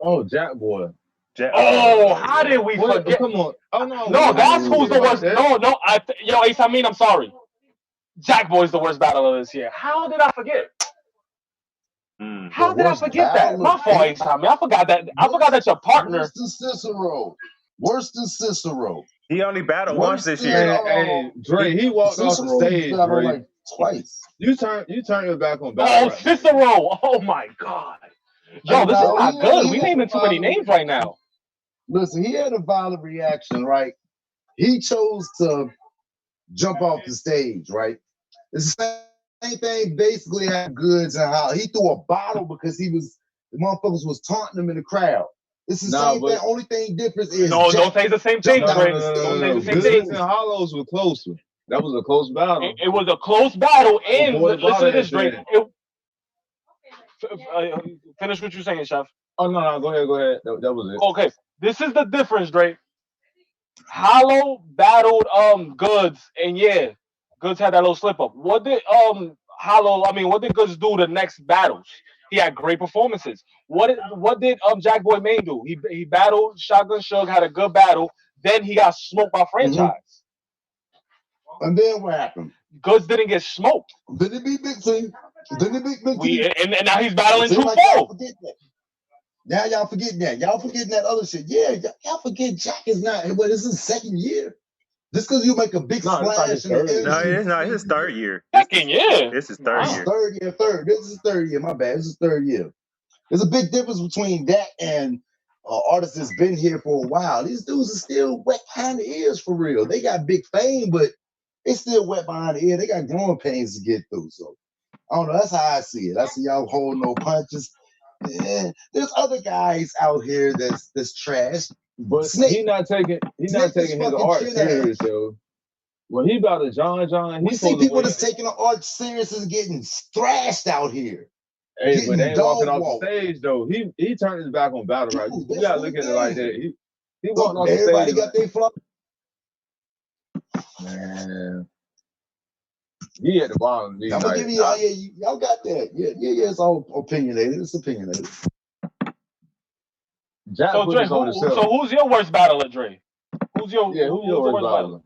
Oh, Jack Boy. How did we forget? Come on. Oh no. No, that's who's the worst. No. Ace Amin, I'm sorry. Jack Boy's the worst battler this year. How did I forget? How did I forget that? My fault, Ace Amin. I forgot that your partner. Worse than Cicero. He only battled once this year. Hey, Dre, he walked off the stage, Dre. Like twice. You turn your back on battle. Oh, Cicero! Oh my God! Yo, this is not good. We naming too many names right now. Listen, he had a violent reaction, right? He chose to jump off the stage, right? It's the same thing. Basically, had goods and how he threw a bottle because the motherfuckers was taunting him in the crowd. It's the Nah, same thing. but Only thing difference is No, Jack don't say the same jumped thing, no, out no, Dre. no, the no, no, Don't no, say no. the stage. same Goods thing. and Hollows were closer. That was a close battle. It was a close battle. And Before the listen to bottom this, Dre. said, Finish what you're saying, Chef. "Oh no, go ahead. That was it." Okay, this is the difference, Dre. Hollow battled Goods, and yeah, Goods had that little slip up. What did what did Goods do the next battles? He had great performances. What did Jack Boy Main do? He battled Shotgun Shug, had a good battle. Then he got smoked by Franchise. And then what happened? Goods didn't get smoked. Then it beat Big T. Then it beat Big T. And now he's battling It seems True like y'all Foe. forget that. Now y'all forgetting that. Y'all forgetting that other shit. Yeah, y'all forget Jack is not. But it's his second year. Just because you make a big No, it's like his splash in the third. No, industry. it's not. It's his third year. Second year. This is Wow. third This is year. third year. This is third year. My bad. This is third year. There's a big difference between that and artists that's been here for a while. These dudes are still wet behind the ears for real. They got big fame, but they still wet behind the ear. They got growing pains to get through. So I don't know. That's how I see it. I see y'all holding no punches. Yeah, there's other guys out here that's trash. But Snake. he's not taking Snake is his fucking art Trinidad. serious, yo. When he about to John, We he's see supposed to people win. that's taking the art serious and getting thrashed out here. Hey, but they ain't walking off the Dog stage though. He turned his back on battle rap. You that's gotta one look at it like thing. that. He walked off the Everybody stage. got their flaw. Man, he at the bottom of these I'm gonna nights. give you y'all. Yeah, y'all got that. Yeah. It's all opinionated. It's opinionated. Jack So put Dre, this on himself. who's your worst battler, Dre? Who's your worst battler?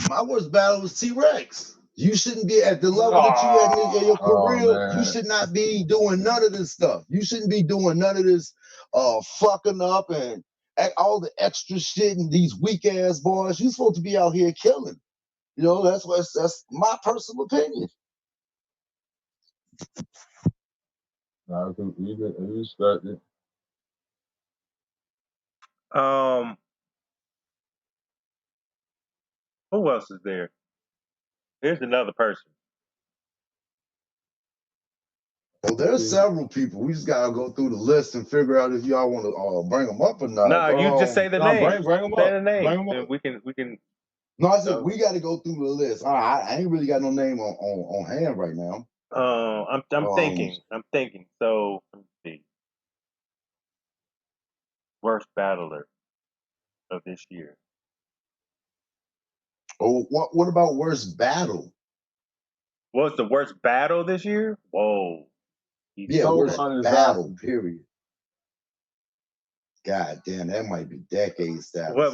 My worst battle was T-Rex. You shouldn't be at the level that you at in your career. You should not be doing none of this stuff. You shouldn't be doing none of this fucking up and all the extra shit and these weak ass boys. You're supposed to be out here killing. You know, that's my personal opinion. Nah, you respect it. Who else is there? Here's another person. Well, there's several people. We just gotta go through the list and figure out if y'all want to bring them up or not. No, you just say the name. Bring them say up. the name. Bring them Then up. we can. No, I said we got to go through the list. I ain't really got no name on hand right now. I'm thinking. So let me see. Worst battler of this year. Oh, what about worst battle? What's the worst battle this year? Whoa. Yeah, So worst battle. Period. God damn, that might be decades status. Worst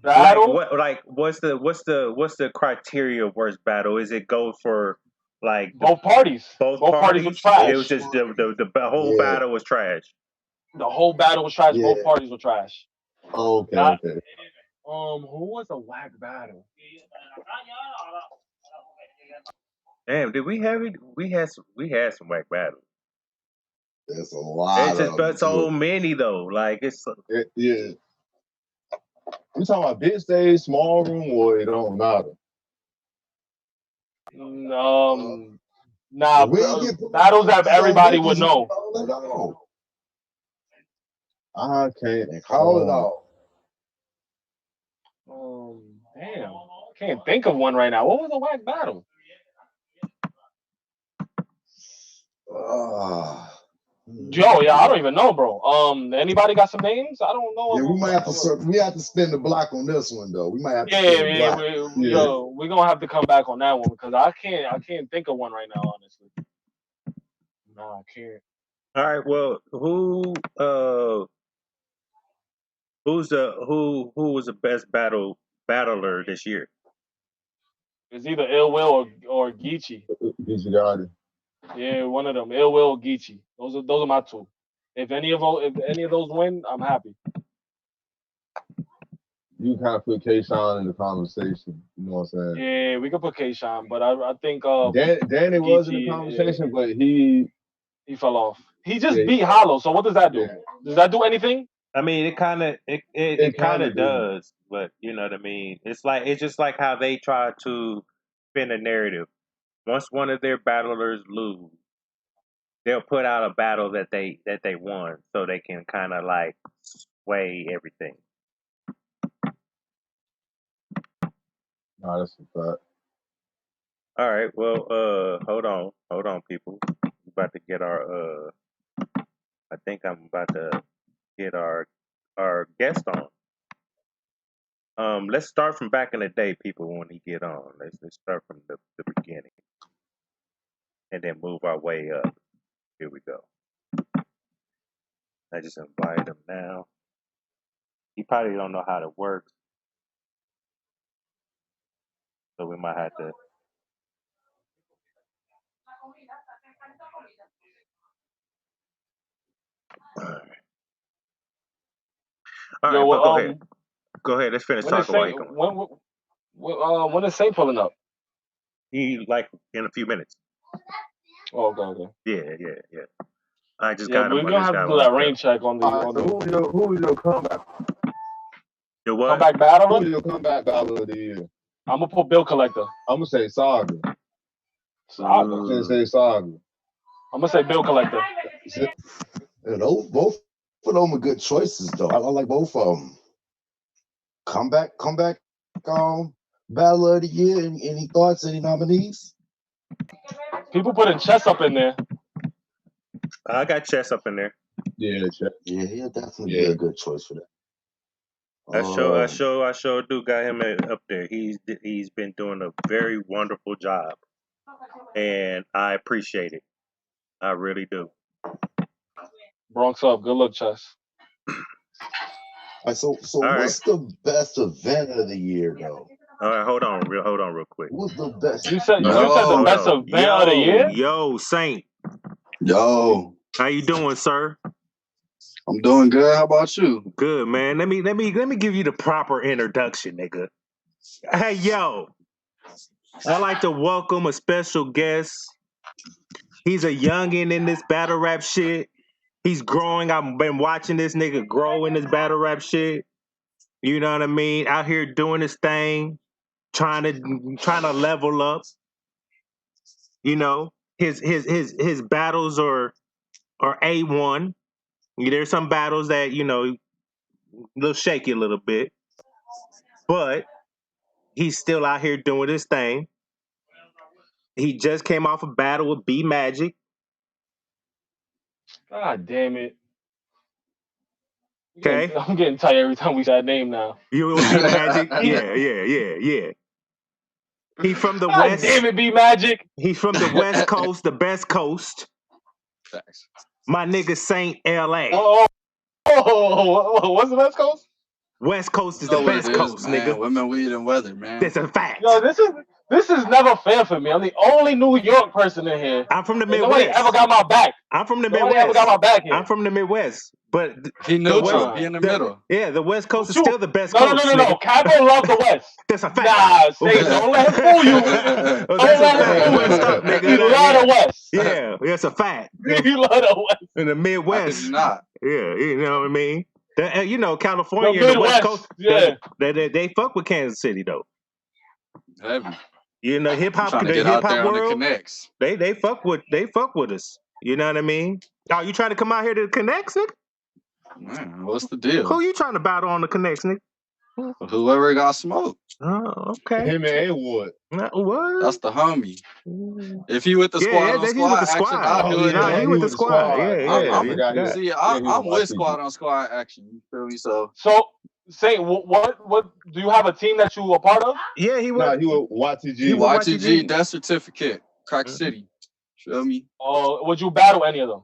battle? What's the criteria of worst battle? Is it go for like both parties? Both parties were trash. It was just the whole battle was trash. The whole battle was trash. Both parties were trash. Oh, okay. Who was a whack battle? Damn, did we have it? We had some whack battles. There's a lot. It's just but so many though. Like yeah. We talking about big stage, small room, or it don't matter. Nah, battles that everybody would know. I can't call it out. Damn, I can't think of one right now. What was a whack battle? Yeah, I don't even know, bro. Anybody got some names? I don't know. Yeah, we might have to. We have to spin the block on this one though. We might have to. We're gonna have to come back on that one because I can't think of one right now, honestly. No, I can't. All right. Well, who was the best battler this year? It's either Ill Will or Geechee. Geechee got it. Yeah, one of them. Ill Will or Geechee. Those are my two. If any of those win, I'm happy. You kind of put K-Shine in the conversation. You know what I'm saying? Yeah, we could put K-Shine, but I think Danny was in the conversation, but he fell off. He just beat Hollow. So what does that do? Yeah. Does that do anything? I mean, it kind of does, but you know what I mean. It's just like how they try to spin a narrative. Once one of their battlers lose, they'll put out a battle that they won, so they can kind of like sway everything. Nah, that's a fact. All right, well, hold on, people. We're about to get our I think I'm about to get our guest on. Let's start from back in the day, people. When he get on, let's start from the beginning, and then move our way up. Here we go. I just invite him now. He probably don't know how to work, so we might have to. All Yo, right, but go ahead. Go ahead. Let's finish when is talking while he Saint comes. when is Saint pulling up? He like in a few minutes. Oh, okay. Yeah. I just Yeah, got but him. we're I gonna just have to got do him that hooked rain up. check on the All right, so who is your comeback? The what? comeback Who battler. is your comeback battle of the year? I'm gonna put Bill Collector. I'm gonna say Saga. Saga. I'm gonna say Saga. I'm gonna say Bill Collector. You know, both of them are good choices, though. I like both of them. Comeback, battle of the year. Any thoughts? Any nominees? People putting chess up in there. I got Chess up in there. Yeah, check. Yeah, he'll definitely be a good choice for that. I sure do got him up there. He's been doing a very wonderful job, and I appreciate it. I really do. Bronx up. Good luck, chess. All right, so All right. what's the best event of the year, though? All right, hold on real quick. What's the best? You said the Hold best on. event of the year. Yo, Saint, Yo, how you doing, sir? I'm doing good. How about you? Good, man. Let me give you the proper introduction, nigga. Hey, yo, I'd like to welcome a special guest. He's a youngin' in this battle rap shit. He's growing. I've been watching this nigga grow in this battle rap shit. You know what I mean? Out here doing his thing, trying to level up. You know, his battles are A1. There's some battles that, you know, a little shaky a little bit, but he's still out here doing his thing. He just came off a battle with B Magic. God damn it. Okay, I'm getting tired every time we say that name now. you with B Magic? Yeah. He from the God West. damn it, B Magic. He's from the West Coast, the best coast. Facts. My nigga Saint LA. What's the West Coast? West Coast is You know the what best it is, coast, man. nigga. Women, weed, and weather, man. That's a fact. Yo, this is never fair for me. I'm the only New York person in here. I'm from the And Midwest. nobody ever got my back. I'm from the Nobody Midwest. ever got my back here. I'm from the Midwest, but He neutral. West- He in the middle. yeah, the West Coast is You- still the best No, coast. no. Capo loves the West. That's a fact. Nah, say don't let him fool you. Oh, Don't that's a let him fact. fool West you. up, nigga. He love the West. Yeah, that's a fact. He love the West. In the How could Midwest, you not? yeah, you know what I mean. You know, The California and the West Midwest. Coast, Yeah. they fuck with Kansas City though. Heavy. You know, hip I'm hop, trying to the get hip out there hop on the world, connects. they fuck with us. You know what I mean? Oh, you trying to come out here to the Connects, nigga? Man, what's the deal? Who you trying to battle on the Connects, nigga? Whoever got smoked. Oh, okay. Him and A-Wood. What? That's the homie. If he with the squad on he's squad with the action, squad. I'll do it. Nah, then. he with the squad. Yeah. I'm, Yeah. see, he I'm was with YTG. squad on squad action. You feel me? So Say what do you have a team that you a part of? Yeah, he Nah, was. he was YTG. He was YTG death certificate, Crack Mhm. City. Feel me? Would you battle any of them?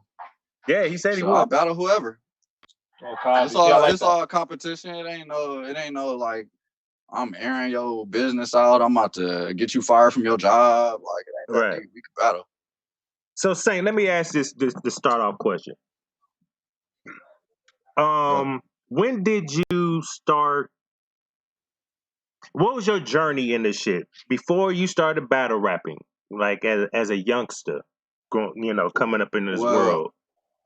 Yeah, he said he So I'll would. battle whoever. Oh, copy. It's See, I all like it's that. all competition. It ain't no like I'm airing your business out. I'm about to get you fired from your job. Like it ain't that Right. deep. We can battle. So, Saint, let me ask this the start off question. When did you start? What was your journey in this shit before you started battle rapping? Like as a youngster, coming up in this world.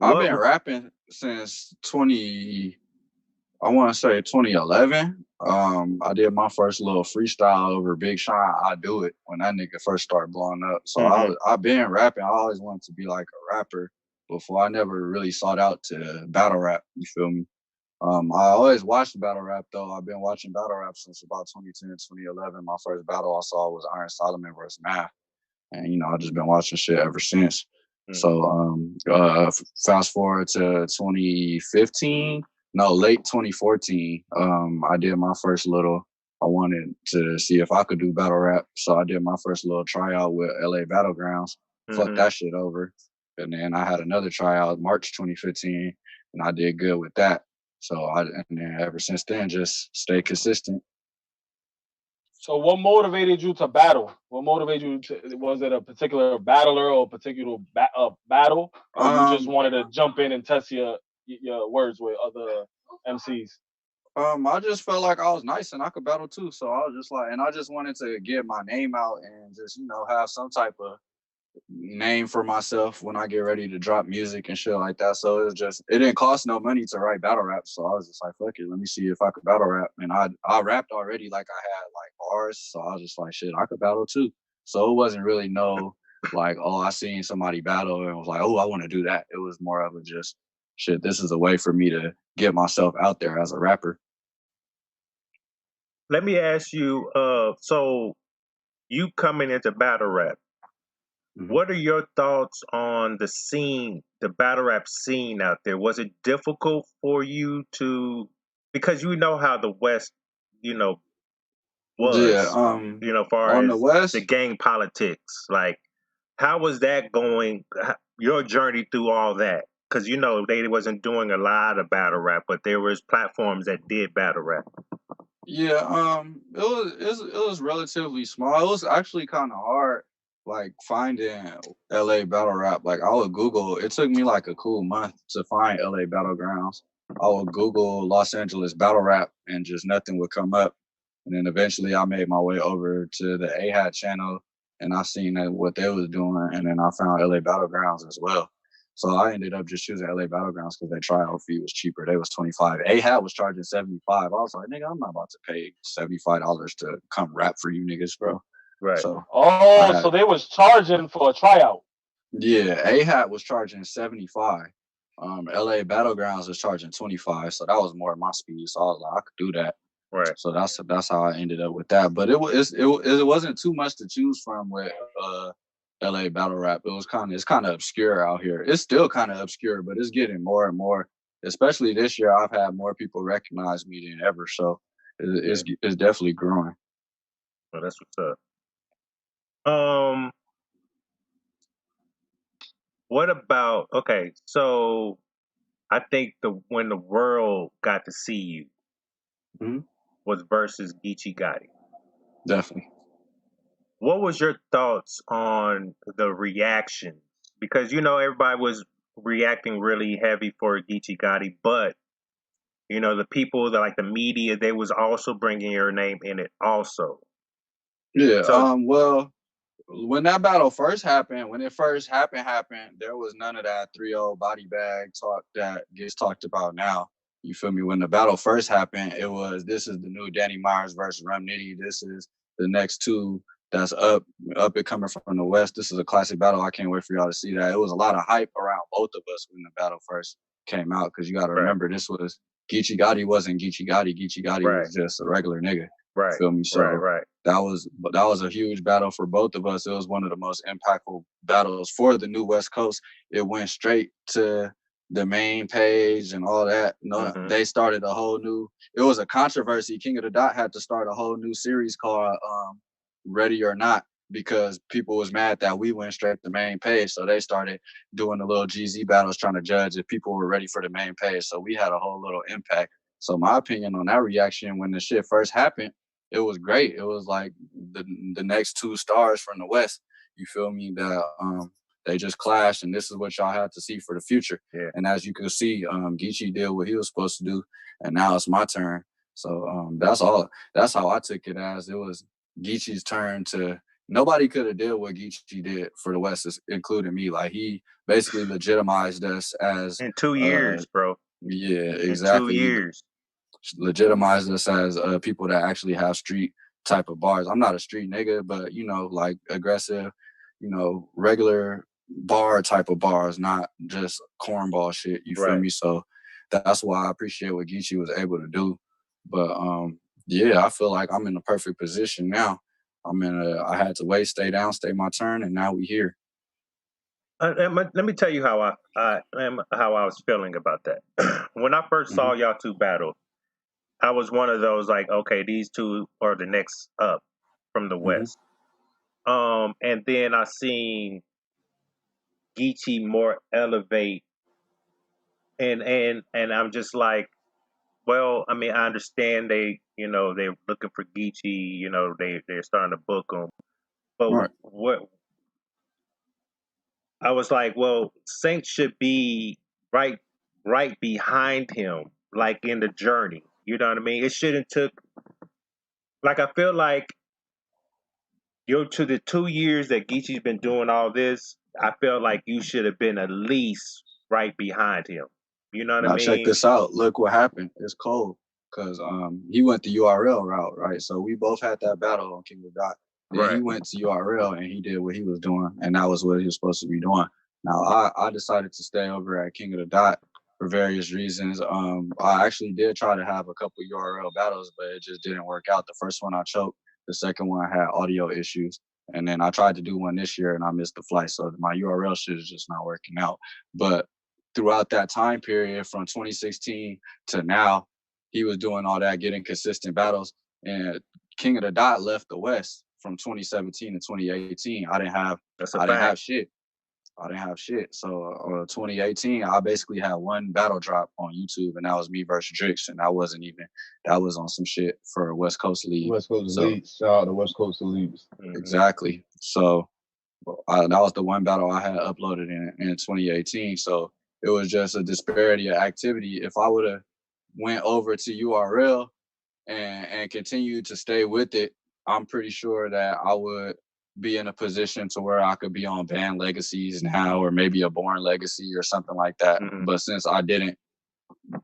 I've been rapping since 2011. I did my first little freestyle over Big Sean. I Do It when that nigga first started blowing up. So I've been rapping. I always wanted to be like a rapper. before. I never really sought out to battle rap. You feel me? I always watched battle rap though. I've been watching battle rap since about 2010, 2011. My first battle I saw was Iron Solomon versus Math, and I've just been watching shit ever since. So fast forward to 2015, no, late 2014. I did my first little. I wanted to see if I could do battle rap, so I did my first little tryout with LA Battlegrounds. Fucked that shit over, and then I had another tryout March 2015, and I did good with that. So and then ever since then, just stay consistent. So what motivated you to battle? What motivated you to, was it a particular battler or a particular battle? Or you just wanted to jump in and test your words with other MCs? I just felt like I was nice and I could battle too. So I was just like, and I just wanted to get my name out and just, have some type of name for myself when I get ready to drop music and shit like that. So it didn't cost no money to write battle rap. So I was just like, fuck it, let me see if I could battle rap. And I rapped already, like I had like bars. So I was just like, shit, I could battle too. So it wasn't really no like, oh, I seen somebody battle and was like, oh, I want to do that. It was more of a just shit, this is a way for me to get myself out there as a rapper. Let me ask you, so you coming into battle rap, what are your thoughts on the scene, the battle rap scene out there? Was it difficult for you to, because you know how the West, was, Yeah, far on as the West, the gang politics, like, how was that going, your journey through all that? Because, they wasn't doing a lot of battle rap, but there was platforms that did battle rap. Yeah, it was relatively small. It was actually kind of hard, like finding LA battle rap. Like I would Google. It took me like a cool month to find LA battlegrounds. I would Google Los Angeles battle rap, and just nothing would come up. And then eventually, I made my way over to the AHAT channel, and I seen what they was doing, and then I found LA battlegrounds as well. So I ended up just choosing LA Battlegrounds because their tryout fee was cheaper. They was $25. AHAT was charging $75. I was like, nigga, I'm not about to pay $75 to come rap for you niggas, bro. Right. So so they was charging for a tryout. Yeah, AHAT was charging 75. LA Battlegrounds was charging 25. So that was more my speed. So I was like, I could do that. Right. So that's how I ended up with that. But it wasn't too much to choose from with LA battle rap. It's kind of obscure out here. It's still kind of obscure, but it's getting more and more. Especially this year, I've had more people recognize me than ever. So it's definitely growing. Well, that's what's up. What about, okay, so I think when the world got to see you was versus Geechee Gotti. Definitely. What was your thoughts on the reaction? Because everybody was reacting really heavy for Geechee Gotti, but the people that like the media, they was also bringing your name in it also. Yeah. So, well, when that battle first happened, there was none of that 3-0 body bag talk that gets talked about now. You feel me? When the battle first happened, it was, this is the new Danny Myers versus Rum Nitty. This is the next two that's up and coming from the West. This is a classic battle. I can't wait for y'all to see that. It was a lot of hype around both of us when the battle first came out, because you got to remember, this was Geechee Gotti wasn't Geechee Gotti. Geechee Gotti was just a regular nigga. right. Feel me? So that was a huge battle for both of us. It was one of the most impactful battles for the new West Coast. It went straight to the main page and all that. They started a whole new. It was a controversy. King of the Dot had to start a whole new series called Ready or Not, because people was mad that we went straight to the main page. So they started doing the little GZ battles, trying to judge if people were ready for the main page. So we had a whole little impact. So my opinion on that reaction when the shit first happened, it was great. It was like the next two stars from the West. You feel me? That they just clashed, and this is what y'all had to see for the future. Yeah. And as you can see, Geechee did what he was supposed to do, and now it's my turn. So that's all. That's how I took it, as it was Geechee's turn to. Nobody could have did what Geechee did for the West, including me. Like, he basically legitimized us as in 2 years, bro. Yeah, exactly. In 2 years. Legitimized us as people that actually have street type of bars. I'm not a street nigga, but like aggressive, regular bar type of bars, not just cornball shit. You feel me? So that's why I appreciate what Geechee was able to do. But yeah, I feel like I'm in the perfect position now. I had to wait, stay down, stay my turn, and now we here. Let me tell you how I was feeling about that. When I first saw y'all two battle, I was one of those like, okay, these two are the next up from the West. And then I seen Geechee more elevate, and I'm just like, well, I mean, I understand they're looking for Geechee, they're starting to book him, but what I was like, well, Saynt should be right behind him, like in the journey. You know what I mean? It shouldn't took like I feel like to the 2 years that Geechee's been doing all this, I felt like you should have been at least right behind him. You know what I Now check mean? this out. Look what happened. It's cold because he went the URL route, right? So we both had that battle on King of the Dot. Then he went to URL and he did what he was doing, and that was what he was supposed to be doing. Now I decided to stay over at King of the Dot for various reasons. I actually did try to have a couple URL battles, but it just didn't work out. The first one I choked. The second one I had audio issues. And then I tried to do one this year and I missed the flight. So my URL shit is just not working out. But throughout that time period from 2016 to now, he was doing all that, getting consistent battles. And King of the Dot left the West from 2017 to 2018. I didn't have shit. I didn't have shit. So 2018, I basically had one battle drop on YouTube, and that was me versus Drix, and that was on some shit for West Coast League. West Coast Elites. Shout out to West Coast Elites. Exactly. So that was the one battle I had uploaded in 2018. So it was just a disparity of activity. If I would have went over to URL and continued to stay with it, I'm pretty sure that I would be in a position to where I could be on band legacies now, or maybe a born legacy or something like that. But since I didn't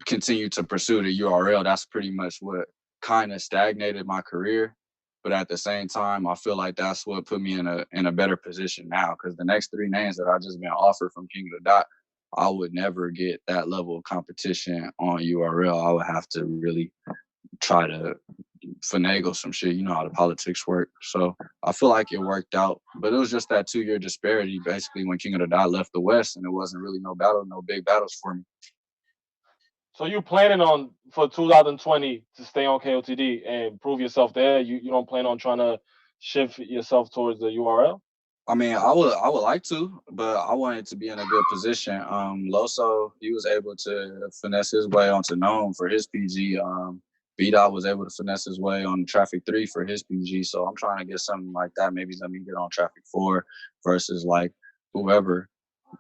continue to pursue the URL, that's pretty much what kind of stagnated my career. But at the same time, I feel like that's what put me in a better position now, because the next three names that I just been offered from King of the Dot, I would never get that level of competition on URL. I would have to really try to finagle some shit. You know how the politics work. So I feel like it worked out. But it was just that 2-year disparity, basically, when King of the Dot left the West, and it wasn't really no big battles for me. So you planning on for 2020 to stay on KOTD and prove yourself there? You don't plan on trying to shift yourself towards the URL? I mean, I would like to, but I wanted to be in a good position. Loso, he was able to finesse his way onto Gnome for his PG. B-Dot was able to finesse his way on Traffic 3 for his PG. So I'm trying to get something like that. Maybe let me get on Traffic 4 versus like whoever,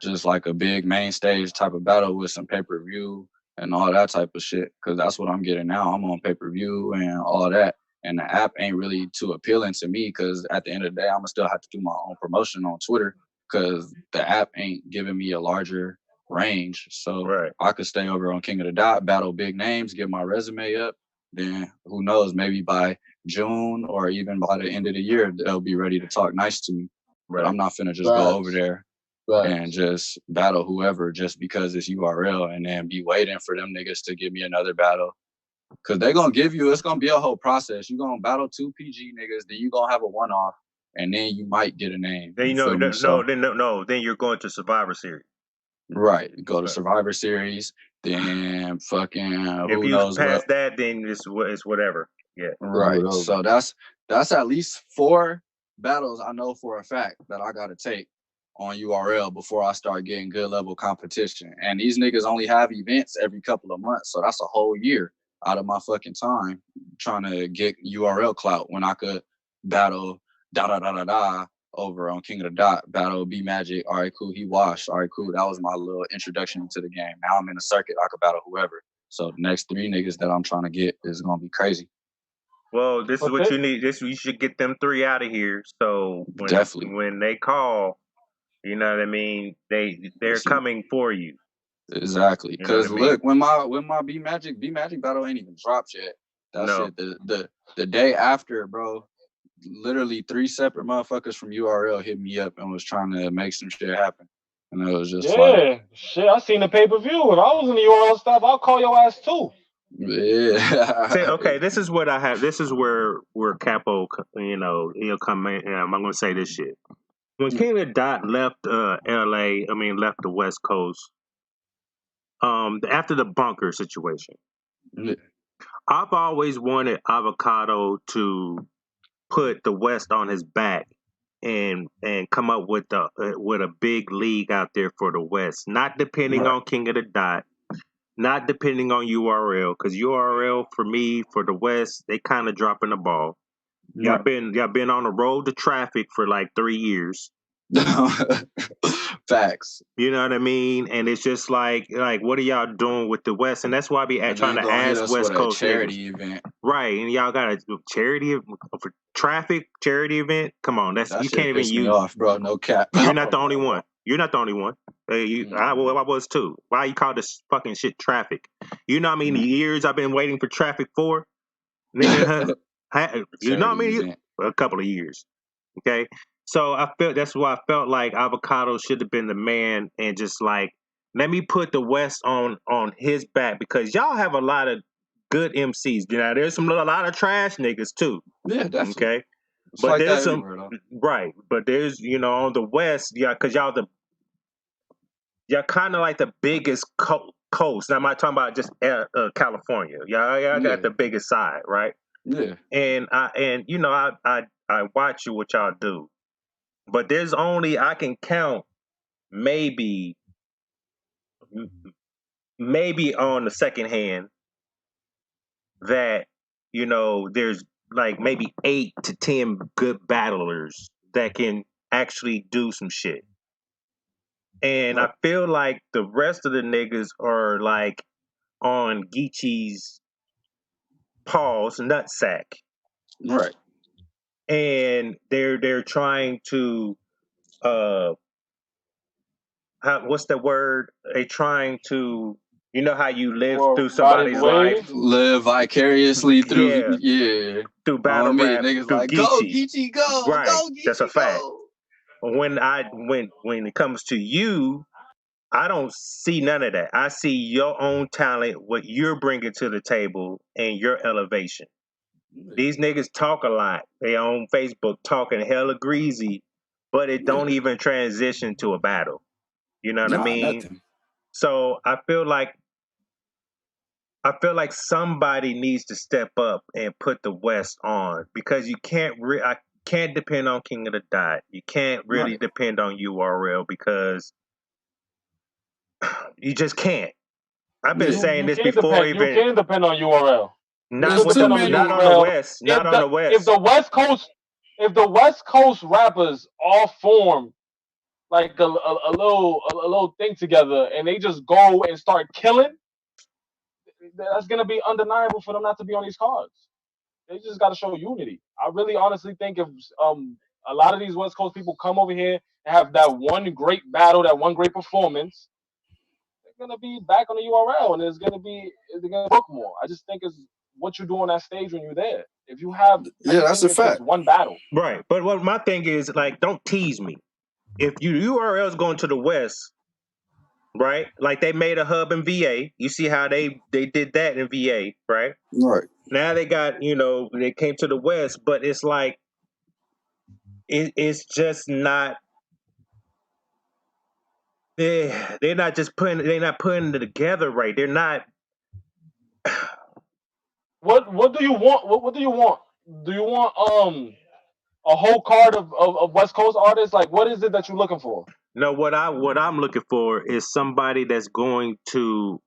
just like a big main stage type of battle with some pay-per-view and all that type of shit. Because that's what I'm getting now. I'm on pay-per-view and all that. And the app ain't really too appealing to me, because at the end of the day, I'm going to still have to do my own promotion on Twitter, because the app ain't giving me a larger range. So I could stay over on King of the Dot, battle big names, get my resume up. Then who knows, maybe by June or even by the end of the year, they'll be ready to talk nice to me. But I'm not finna just go over there and just battle whoever just because it's URL and then be waiting for them niggas to give me another battle. Because they're going to give you, it's going to be a whole process. You're going to battle 2 PG niggas, then you're going to have a one-off, and then you might get a name. Then then you're going to Survivor Series. Right. Go to Survivor Series, then fucking if you pass that, then it's whatever. Yeah. Right. So that's at least 4 battles I know for a fact that I got to take on URL before I start getting good level competition. And these niggas only have events every couple of months. So that's a whole year out of my fucking time trying to get URL clout when I could battle over on King of the Dot, battle B Magic. All right, cool. He washed. All right, cool. That was my little introduction to the game. Now I'm in a circuit. I could battle whoever. So the next 3 niggas that I'm trying to get is going to be crazy. Well, this is what you need. You should get them 3 out of here. So when they call, you know what I mean, they're coming for you. Exactly. Because look, when my B Magic battle ain't even dropped yet. That shit the day after, bro. literally 3 separate motherfuckers from URL hit me up and was trying to make some shit happen. And it was just like, shit, I seen the pay-per-view. If I was in the URL stuff, I'll call your ass too. yeah. Say, okay, this is what I have. This is where Capo, he'll come in. I'm going to say this shit. When King of the Dot left left the West Coast, after the bunker situation, Yeah. I've always wanted Avocado to put the West on his back and come up with a big league out there for the West, not depending on King of the Dot, not depending on URL, because URL for me for the West they kind of dropping the ball. Y'all been on the road to traffic for like 3 years. Facts. You know what I mean? And it's just like what are y'all doing with the West? And that's why I be trying to ask West Coast charity niggas. Event. Right, and y'all got a charity for traffic charity event. Come on, that you can't even use. Me off, bro. No cap. You're not the only one. You're not the only one. I was too. Why you call this fucking shit traffic? You know how many years I've been waiting for traffic for? Nigga, you know what I mean? A couple of years. Okay, so that's why I felt like Avocado should have been the man and just like let me put the West on his back because y'all have a lot of good MCs. You know, there's a lot of trash niggas too. Yeah, definitely. Okay, it's but like there's some right. But there's on the West, because y'all kind of like the biggest coast. Now, I'm not talking about just California. Y'all got the biggest side, right? Yeah. And I watch what y'all do, but there's only I can count maybe on the second hand that there's like maybe 8 to 10 good battlers that can actually do some shit. And I feel like the rest of the niggas are like on Geechee's Paul's nutsack. Right. And they're trying to what's the word? They're trying to how you live through somebody's life. Live vicariously through through battle rap, niggas through like Geechee. go Geechee, go, right. Go Geechee, that's a fact. Go. When it comes to you, I don't see none of that. I see your own talent, what you're bringing to the table, and your elevation. These niggas talk a lot. They on Facebook talking hella greasy, but it don't even transition to a battle. You know what I mean? Nothing. So I feel like somebody needs to step up and put the West on because you can't. I can't depend on King of the Dot. You can't really depend on URL because you just can't. I've been saying this before. You can depend on URL. Not on the West. Not on the West. If the West Coast rappers all form like a little thing together and they just go and start killing, that's gonna be undeniable for them not to be on these cards. They just got to show unity. I really honestly think if a lot of these West Coast people come over here and have that one great battle, that one great performance, they're gonna be back on the URL and they're gonna book more. I just think it's what you do on that stage when you're there. If you have that's a fact. One battle. Right. But what my thing is, like, don't tease me. If URL is going to the West, right? Like they made a hub in VA. You see how they did that in VA, right? Right. Now they got, they came to the West, but it's like it's just not they're not putting it together right. They're not. What do you want? What do you want? Do you want a whole card of West Coast artists? Like, what is it that you're looking for? No, what I'm looking for is somebody that's going to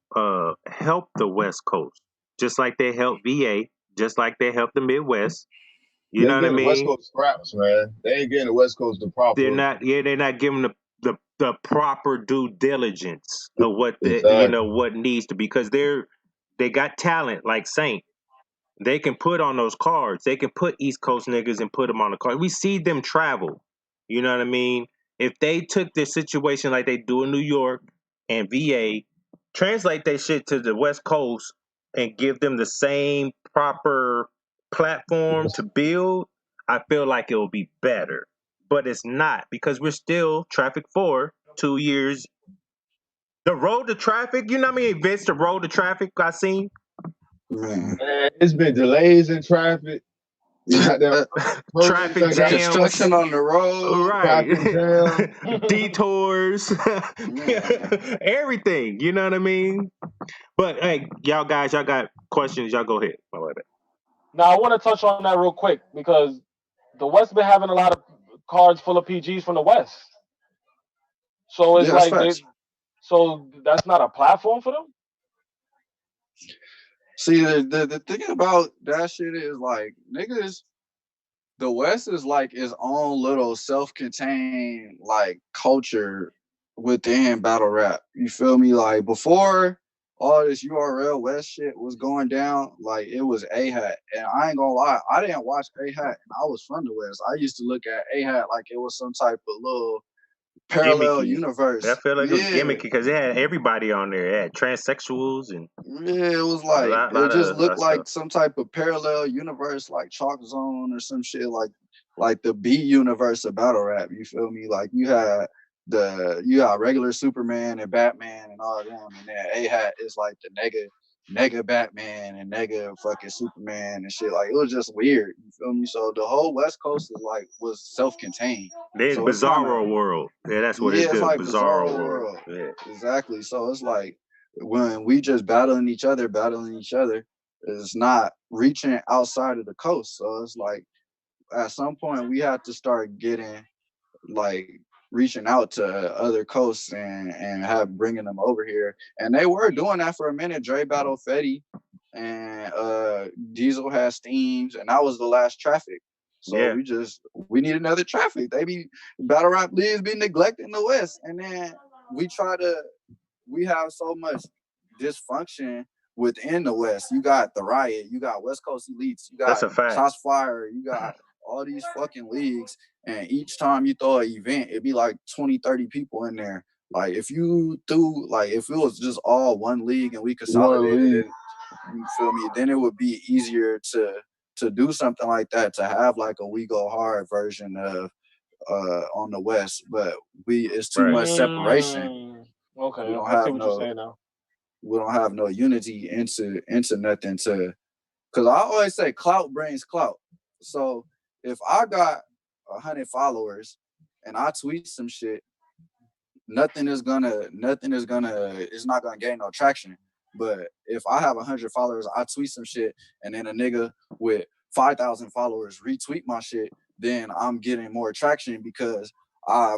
help the West Coast, just like they help VA, just like they help the Midwest. You know what I mean? West Coast scraps, man. They ain't getting the West Coast the proper. They're not. Yeah, they're not giving the proper due diligence of what what needs to be because they got talent like Saynt. They can put on those cards. They can put East Coast niggas and put them on the card. We see them travel. You know what I mean? If they took their situation like they do in New York and VA, translate their shit to the West Coast and give them the same proper platform to build, I feel like it will be better, but it's not because we're still traffic 2 years. The road to traffic, you know how many events the road to traffic I seen? Man. Man, it's been delays in traffic. Goddamn police Traffic done got jams. Construction on the road. traffic jam. Right. Detours. Man. Everything. You know what I mean? But hey, y'all guys, y'all got questions, y'all go ahead. Now I want to touch on that real quick because the West been having a lot of cards full of PGs from the West. So it's Yeah, that's like facts. so that's not a platform for them. See, the thing about that shit is like niggas. The West is like its own little self-contained like culture within battle rap. You feel me? Like before all this URL West shit was going down, like it was A-Hat. And I ain't gonna lie, I didn't watch A-Hat and I was from the West. I used to look at A-Hat like it was some type of little parallel Gimmicky. universe. I feel like it was Yeah. gimmicky because it had everybody on there. It had transsexuals and Yeah, it was like lot it just of looked like stuff. some type of parallel universe, like Chalk Zone or some shit, like the B universe of battle rap. You feel me? Like you had regular Superman and Batman and all of them, and then A-Hat is like the nega Batman and nega fucking Superman and shit. Like it was just weird. You feel me? So the whole West Coast was self-contained. Then So it's kind Bizarro of World. Yeah, that's what it's it's good. like Bizarro Bizarro World. World. Yeah. Exactly. So it's like when we just battling each other, it's not reaching outside of the coast. So it's like at some point we have to start getting like reaching out to other coasts and have bringing them over here. And they were doing that for a minute. Dre battled Fetty and Diesel has Steams, and that was the last Traffic. So Yeah. we need another Traffic. They be battle rap leagues be neglecting the West, and then we have so much dysfunction within the West. You got the Riot, you got West Coast Elites, you That's got a fact. Shots Fire, you got all these fucking leagues, and each time you throw an event, it'd be like 20, 30 people in there. Like if it was just all one league and we consolidated it, you feel me? Then it would be easier to do something like that, to have like a We Go Hard version of on the West, but it's too much separation. Okay, We don't I see have what you're saying now. we don't have no unity into nothing because I always say clout brings clout. So if I got 100 followers and I tweet some shit, it's not gonna gain no traction. But if I have 100 followers, I tweet some shit, and then a nigga with 5,000 followers retweet my shit, then I'm getting more traction because I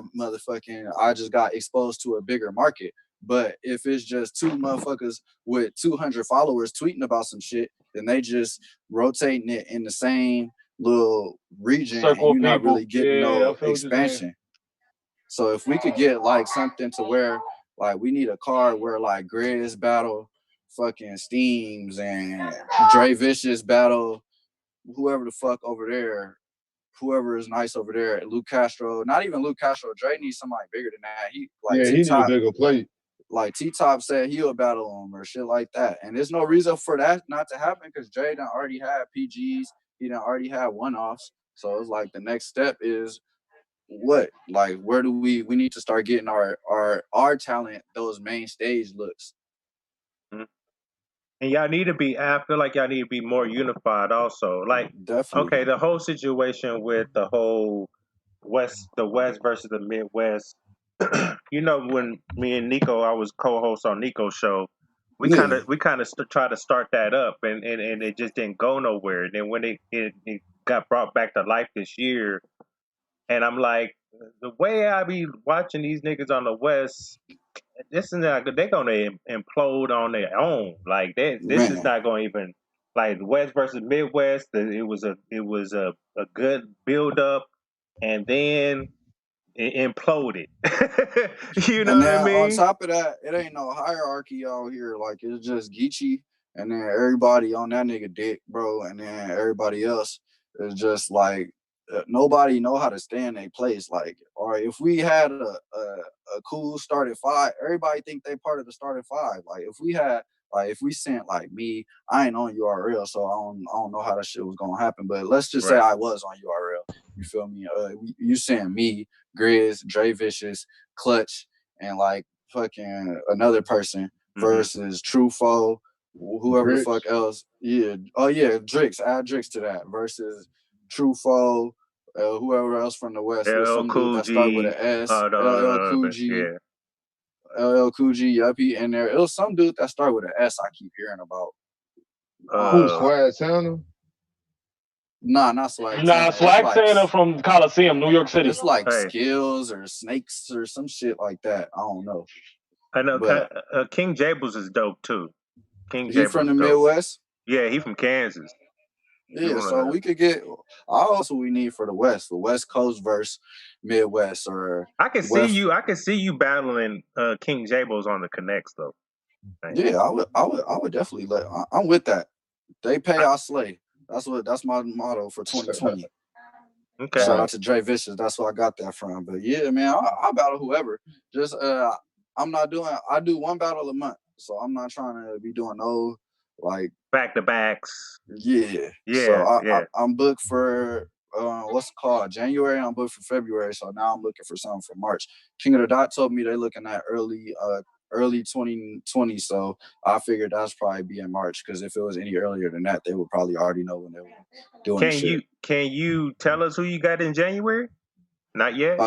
just got exposed to a bigger market. But if it's just two motherfuckers with 200 followers tweeting about some shit, then they just rotating it in the same little region, Circle and you're not people. really getting Yeah, I no feel what you're saying. expansion. So if we could get like something to where like we need a card where like Grizz battle fucking Steams and Dre Vicious battle whoever the fuck over there, whoever is nice over there, Luke Castro, not even Luke Castro, Dre needs somebody bigger than that. He need a bigger plate. Like T-Top said he'll battle him or shit like that. And there's no reason for that not to happen because Dre done already had PGs, he done already had one-offs. So it's like the next step is what, like where do we need to start getting our talent those main stage looks. And y'all need to be, I feel like y'all need to be more unified also. Like, Definitely. okay, the whole situation with the whole the West versus the Midwest. You know, when me and Nico, I was co-host on Nico's show, we kind of tried to start that up, and it just didn't go nowhere. And then when it got brought back to life this year, and I'm like, the way I be watching these niggas on the West, this is not, they're gonna implode on their own. Like this is not going to even, like West versus Midwest. It was a good build up, and then it imploded. You know And what I then on mean? top of that, it ain't no hierarchy out here. Like it's just Geechee, and then everybody on that nigga dick, bro, and then everybody else is just like nobody know how to stay in their place. Like, all right, if we had a cool starting five, everybody think they part of the starting five. Like if we had Like if we sent like me, I ain't on URL, so I don't know how that shit was gonna happen. But let's just say I was on URL. You feel me? You sent me, Grizz, Dre Vicious, Clutch, and like fucking another person versus True Foe, whoever the fuck else. Yeah. Oh yeah, Drix. Add Drix to that versus True Foe, whoever else from the West. It was some dude that started with an S. LL Cool G. LL Cool G, Yuppie, and there. It was some dude that started with an S. I keep hearing about. Who's Swag Santa? Nah, not Swag. Nah, Swag Santa from Coliseum, New York City. It's like Skills or Snakes or some shit like that. I don't know. I know. But King Jables is dope too. King Jables from the Midwest. Yeah, he from Kansas. Yeah, so we could get all else we need for the West Coast versus Midwest, or I can see you. I can see you battling King Jables on the Connects though. Yeah, I would definitely I'm with that. They pay, I slay. That's my motto for 2020. Okay. Shout out to Dre Vicious. That's where I got that from. But yeah, man, I'll battle whoever. Just I'm not doing. I do one battle a month, so I'm not trying to be doing no like back to backs. Yeah. So I'm booked for what's it called? January. I'm booked for February. So now I'm looking for something for March. King of the Dot told me they're looking at early 2020. So I figured that's probably be in March, because if it was any earlier than that, they would probably already know when they were doing Can you tell us who you got in January? Not yet.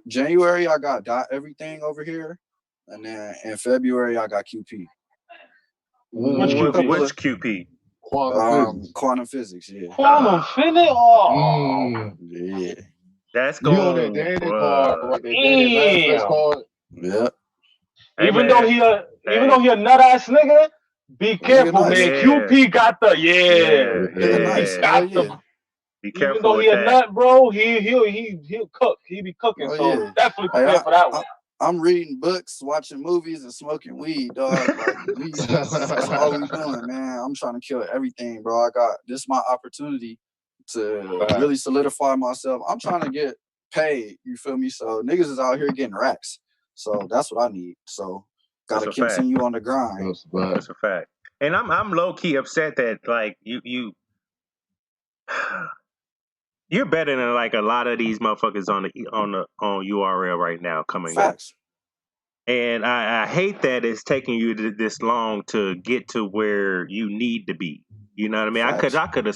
January I got Dot Everything over here, and then in February I got QP. Which QP? Quantum physics, yeah. Quantum physics? Oh. Yeah. That's going on that Danny card, right? That Danny card. Yeah. Even though he a nut ass nigga, be careful, man. Yeah. QP got the got the. Be careful. Even though he a nut, bro, he'll cook. He be cooking, so definitely prepare for that one. I'm reading books, watching movies, and smoking weed, dog. Like that's all we doing, man. I'm trying to kill everything, bro. This is my opportunity to really solidify myself. I'm trying to get paid. You feel me? So niggas is out here getting racks. So that's what I need. So gotta continue on the grind. That's a fact. And I'm low key upset that like you. You're better than like a lot of these motherfuckers on URL right now coming up. And I hate that it's taking you this long to get to where you need to be. You know what I mean? I could have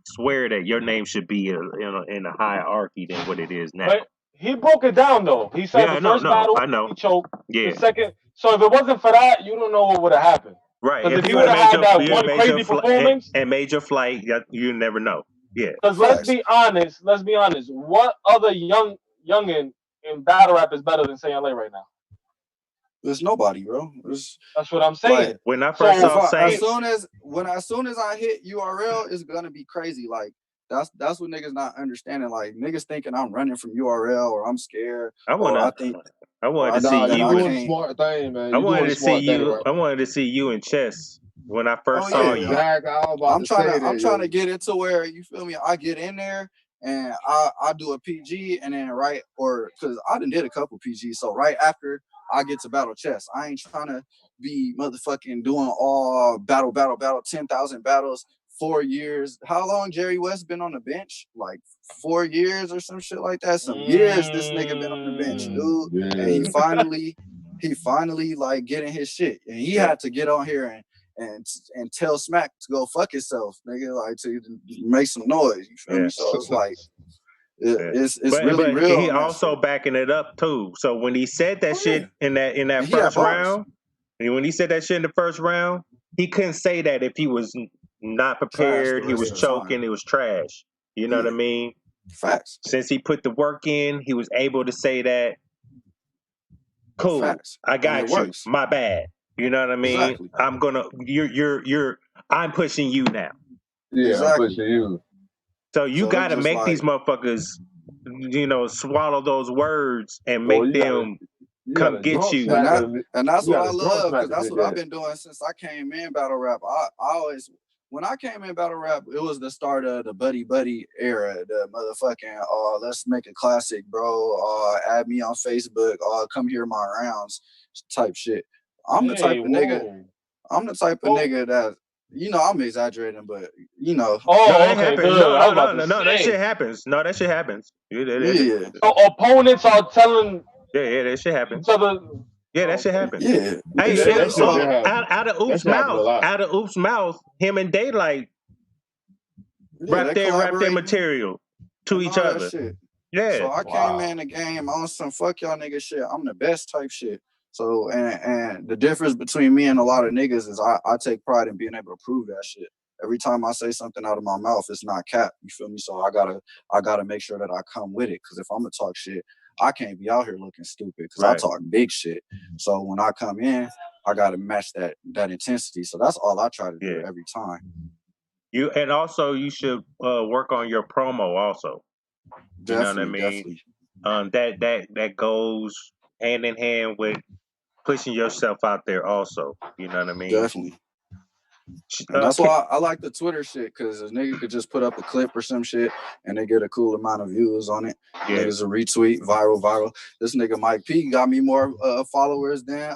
swear that your name should be in a hierarchy than what it is now. But he broke it down though. He said the first battle he choked. Yeah. The second. So if it wasn't for that, you don't know what would have happened. Right. Because if you would have had that one crazy performance and made your flight, you never know. Yeah. Because let's be honest. What other youngin in battle rap is better than Saynt right now? There's nobody, bro. That's what I'm saying. Like, when I first saw Saynt, as soon as I hit URL, it's gonna be crazy. Like that's what niggas not understanding. Like niggas thinking I'm running from URL or I'm scared. I wanted to see you doing a smart thing, man. I wanted to see you in chess. When I first saw you, I'm trying to get into where, you feel me, I get in there and I do a PG, and then because I done did a couple PGs, so right after I get to battle chess, I ain't trying to be motherfucking doing all battle 10,000 battles 4 years. How long Jerry West been on the bench? Like 4 years or some shit like that. Some years this nigga been on the bench, dude. Yeah. And he finally like getting his shit, and he had to get on here and tell Smack to go fuck himself, nigga, like to make some noise. You feel me? So it's like it's really real. He also backing it up too. So when he said that shit in that first round, and when he said that shit in the first round, he couldn't say that if he was not prepared. He was choking. It was trash. You know what I mean? Facts. Since he put the work in, he was able to say that. Cool. Facts. I got you. Works. My bad. You know what I mean? Exactly. I'm pushing you now. Yeah, exactly. I'm pushing you. So you gotta make these motherfuckers, swallow those words and make them come get you. And that's what I love, because that's what I've been doing since I came in battle rap. I always, when I came in battle rap, it was the start of the buddy era, the motherfucking let's make a classic, bro. Add me on Facebook, come hear my rounds type shit. I'm the type of nigga. I'm the type of nigga that, you know, I'm exaggerating, but you know. Oh, No, it okay, happens. good. I was about to No, that say. shit happens. No, that shit happens. Yeah. So opponents are telling Yeah, that shit happens. each other. Yeah, that shit Okay. happens. Yeah. Hey, Yeah, that shit so- been happening. out of That Oop's shit happen a mouth, lot. him and Daylight Yeah, rap they their collaborating material to and each all that other. shit. Yeah. So I Wow. came in the game on some fuck y'all nigga shit. I'm the best type shit. So and the difference between me and a lot of niggas is I take pride in being able to prove that shit. Every time I say something out of my mouth, it's not cap. You feel me? So I gotta make sure that I come with it. Cause if I'm gonna talk shit, I can't be out here looking stupid because I talk big shit. So when I come in, I gotta match that intensity. So that's all I try to do every time. And also you should work on your promo also. You know what I mean? Definitely. That goes hand in hand with pushing yourself out there also. You know what I mean? Definitely. And that's why I like the Twitter shit, because a nigga could just put up a clip or some shit and they get a cool amount of views on it. Yeah. Niggas a retweet, viral. This nigga Mike P got me more followers than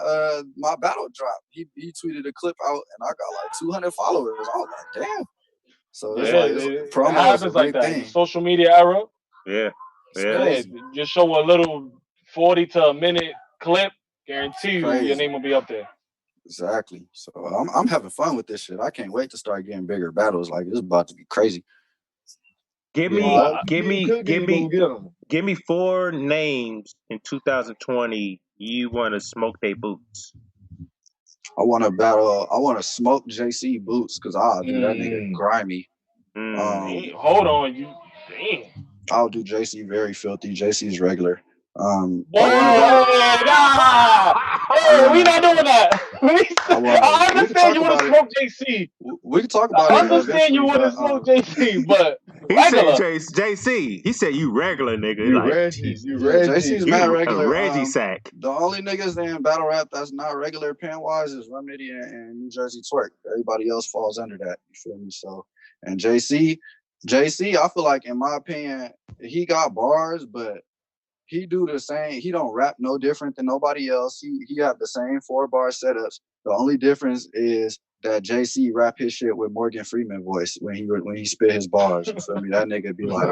my battle drop. He tweeted a clip out and I got like 200 followers. I was like, damn. So it's promo it happens like that. thing. Social media era. Yeah. Just show a little 40 to a minute clip. Guarantee you your name will be up there. Exactly. So I'm having fun with this shit. I can't wait to start getting bigger battles. Like, it's about to be crazy. Give me 4 names in 2020 you want to smoke their boots. I want to smoke JC Boots because I'll do that nigga grimy. Hold on, you damn. I'll do JC very filthy. JC's regular. Hey, we not doing that. I understand you want to smoke JC. We can talk about it. I understand you want to smoke JC, but regular. He said JC. He said you regular nigga. You like, Reggie. JC's mad regular. Reggie sack. The only niggas in battle rap that's not regular pen wise is Remedy and New Jersey Twerk. Everybody else falls under that. You feel me? So, and JC, I feel like, in my opinion, he got bars, but he do the same. He don't rap no different than nobody else. He have the same 4-bar setups. The only difference is that JC rap his shit with Morgan Freeman voice when he spit his bars. You feel me? That nigga be like,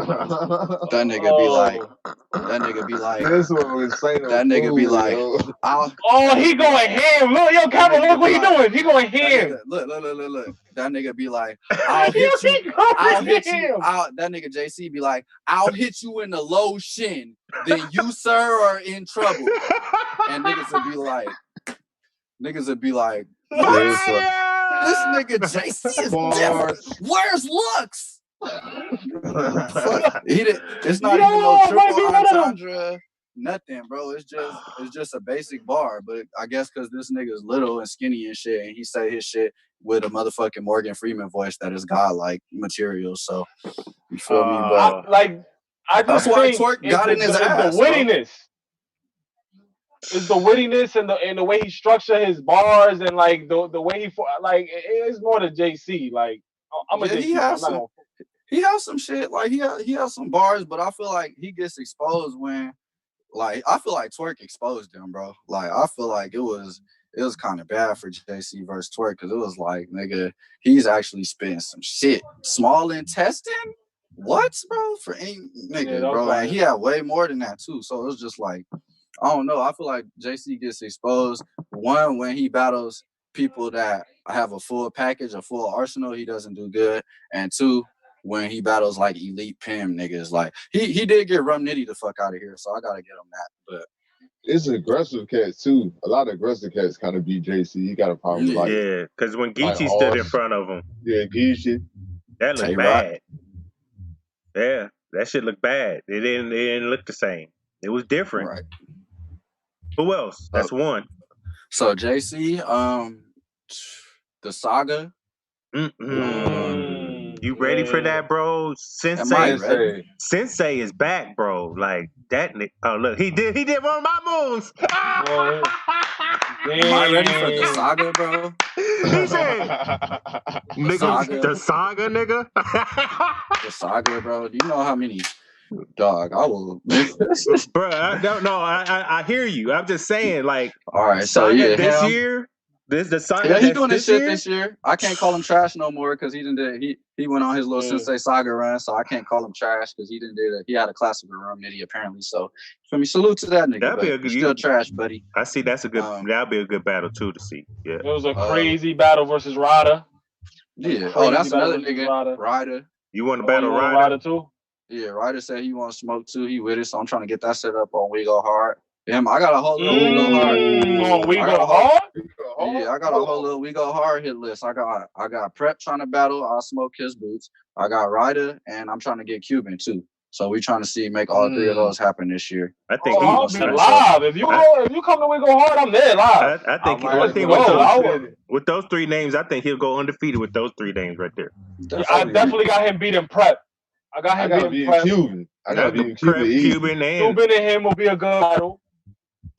This one was Saynt. That nigga be like, he going ham. Look, yo, Kevin, look what he doing. He going ham. Look. That nigga be like, I'll hit you. That nigga JC be like, I'll hit you in the low shin. Then you, sir, are in trouble. And niggas would be like, what? This nigga JC is different. Where's Lux? It's not even no triple entendre, nothing, bro. It's just a basic bar. But I guess because this nigga's little and skinny and shit, and he say his shit with a motherfucking Morgan Freeman voice that is godlike material. So you feel me? But that's why Twerk got in his ass. The wittiness. It's the wittiness and the way he structure his bars and like the way he it's more than JC. Like I'm a JC. He has some shit, like he has some bars, but I feel like he gets exposed when, like, I feel like Twerk exposed him, bro. Like, I feel like it was kind of bad for JC versus Twerk, because it was like, nigga, he's actually spitting some shit. Small intestine? What, bro? For any nigga, bro. And he had way more than that too. So it was just like, I don't know. I feel like JC gets exposed, one, when he battles people that have a full package, a full arsenal, he doesn't do good. And two, when he battles like elite Pim niggas, like he did get Rum Nitty the fuck out of here, so I gotta get him that. But it's aggressive cats too. A lot of aggressive cats kind of beat JC. He got a problem with because when Geechee stood in front of him, Geechee, that looked bad. Yeah, that shit looked bad. It didn't look the same. It was different. Right. Who else? That's one. So JC, the Saga. You ready for that, bro? Sensei is back, bro. Like that. Oh, look, he did one of my moves. Am I ready for the Saga, bro? He said, the Saga, nigga. The Saga, bro. Do you know how many? Dog, I will. Bro, I don't know. I hear you. I'm just saying, like, all right. Saga this year. This the Saga Yeah, he that's doing his this shit year? this year. I can't call him trash no more because he went on his little Sensei Saga run, so I can't call him trash because he had a classical run midi apparently. So for me, salute to that nigga. That'd be a But good. you're still trash, buddy. I see. That's a good. That'd be a good battle too to see. Yeah. It was a crazy battle versus Ryder. Yeah. Oh, that's another nigga. Ryder. Ryder. You want to Oh, battle you want Ryder? Ryder too? Yeah, Ryder said he want to smoke too. He with it, so I'm trying to get that set up on We Go Hard. Damn, I got a whole little We Go Hard. On We Go Hard? Yeah, I got a whole little We Go Hard hit list. I got Prep trying to battle. I'll smoke his boots. I got Ryder, and I'm trying to get Cuban too. So we trying to make all three of those happen this year. I think I'll be live. If you come to We Go Hard, I'm there live. I think one thing with those three names, I think he'll go undefeated with those three names right there. I definitely got him beating Prep. I got him beating Prep. Cuban. I got beating Cuban. Cuban and him will be a good battle.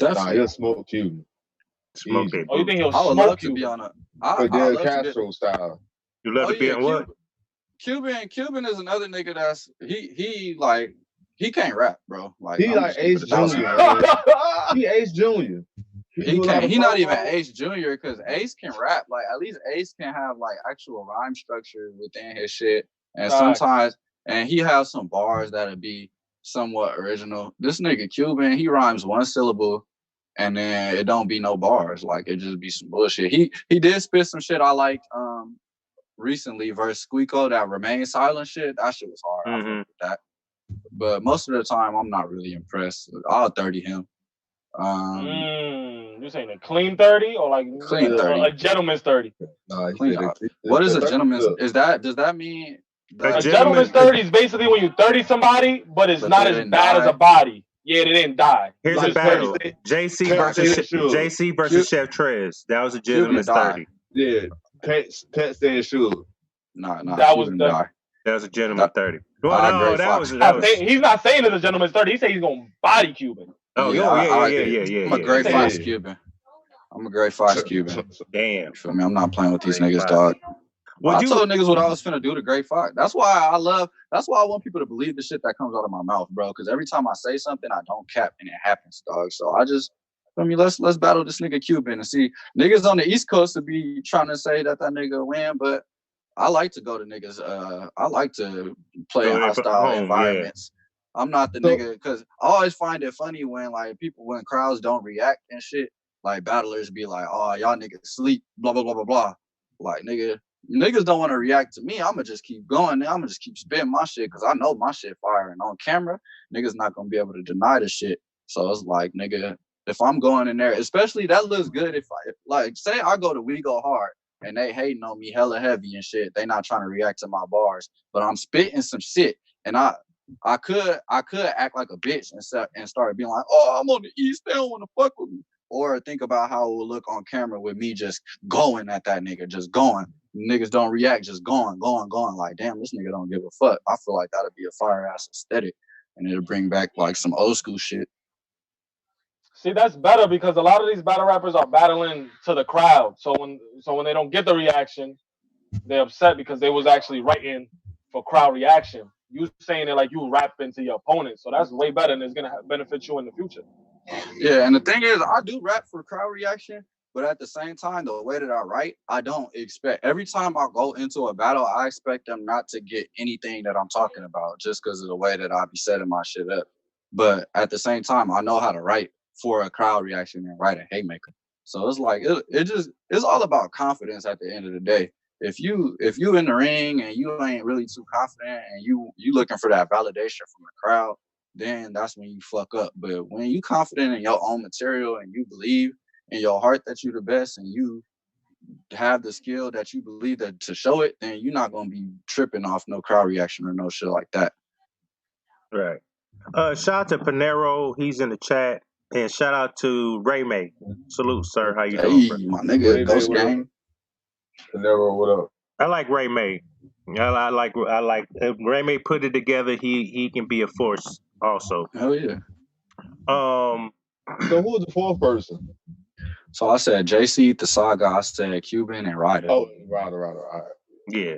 Nah, he'll smoke Cuban. Smoke it. Oh, you think he'll I would smoke love to be on a Fidel Castro style. You love to be on what? Cuban is another nigga that's he can't rap, bro. Like he like Ace Junior. He Ace Junior. He can't. He not even Ace Junior because Ace can rap. Like at least Ace can have like actual rhyme structure within his shit, and sometimes he has some bars that'll be somewhat original. This nigga Cuban, he rhymes one syllable, and then it don't be no bars. Like it just be some bullshit. He did spit some shit I liked recently versus Squeako, that Remain Silent shit. That shit was hard. I fuck with that. But most of the time, I'm not really impressed. I'll 30 him. You saying a clean 30 or like clean 30? A gentleman's 30. No, what is a gentleman's? Does that mean a gentleman's 30 is basically when you 30 somebody, but it's not as bad as a body. Yeah, they didn't die. Here's a battle: JC versus Chef Trez. That was a gentleman's 30. Yeah, Pet saying sure. Nah, that was a gentleman 30. Well, he's not saying it's a gentleman's 30. He said he's gonna body Cuban. Oh yeah. I'm a great Fox Cuban. I'm a great Fox Cuban. Damn. Feel me? I'm not playing with these niggas, dog. I told niggas what I was finna do to Great Fox. That's why I want people to believe the shit that comes out of my mouth, bro. Because every time I say something, I don't cap and it happens, dog. So I just, let's battle this nigga Cuban and see. Niggas on the East Coast to be trying to say that nigga win, but I like to go to niggas. I like to play in hostile environments. Yeah. I'm not the nigga because I always find it funny when when crowds don't react and shit. Like battlers be like, "Oh, y'all niggas sleep," blah blah blah blah blah. Like niggas don't want to react to me. I'ma just keep going. I'ma just keep spitting my shit because I know my shit firing on camera. Niggas not gonna be able to deny the shit. So it's like, nigga, if I'm going in there, especially that looks good. If say I go to We Go Hard and they hating on me hella heavy and shit, they not trying to react to my bars, but I'm spitting some shit, and I could act like a bitch and start being like, oh, I'm on the East, they don't want to fuck with me. Or think about how it will look on camera with me just going at that nigga, just going. Niggas don't react, just going. Like, damn, this nigga don't give a fuck. I feel like that'd be a fire ass aesthetic, and it'll bring back like some old school shit. See, that's better because a lot of these battle rappers are battling to the crowd. So when they don't get the reaction, they're upset because they was actually writing for crowd reaction. You saying it like you rapping to your opponent, so that's way better and it's gonna benefit you in the future. Yeah, and the thing is, I do rap for crowd reaction, but at the same time, the way that I write, I don't expect. Every time I go into a battle, I expect them not to get anything that I'm talking about just because of the way that I be setting my shit up. But at the same time, I know how to write for a crowd reaction and write a haymaker. So it's like it's all about confidence at the end of the day. If you in the ring and you ain't really too confident and you looking for that validation from the crowd, then that's when you fuck up. But when you confident in your own material and you believe in your heart that you're the best and you have the skill that you believe that to show it, then you're not gonna be tripping off no crowd reaction or no shit like that. Right. Shout out to Panero, he's in the chat, and shout out to Ray May. Salute, sir. How you doing, bro? My nigga, Ghost Gang. Panero, what up? I like Ray May. I like if Ray May put it together, he can be a force also. Hell yeah. So who was the fourth person? So I said JC, the Saga, I said Cuban and Ryder. Oh, Ryder. All right. Yeah.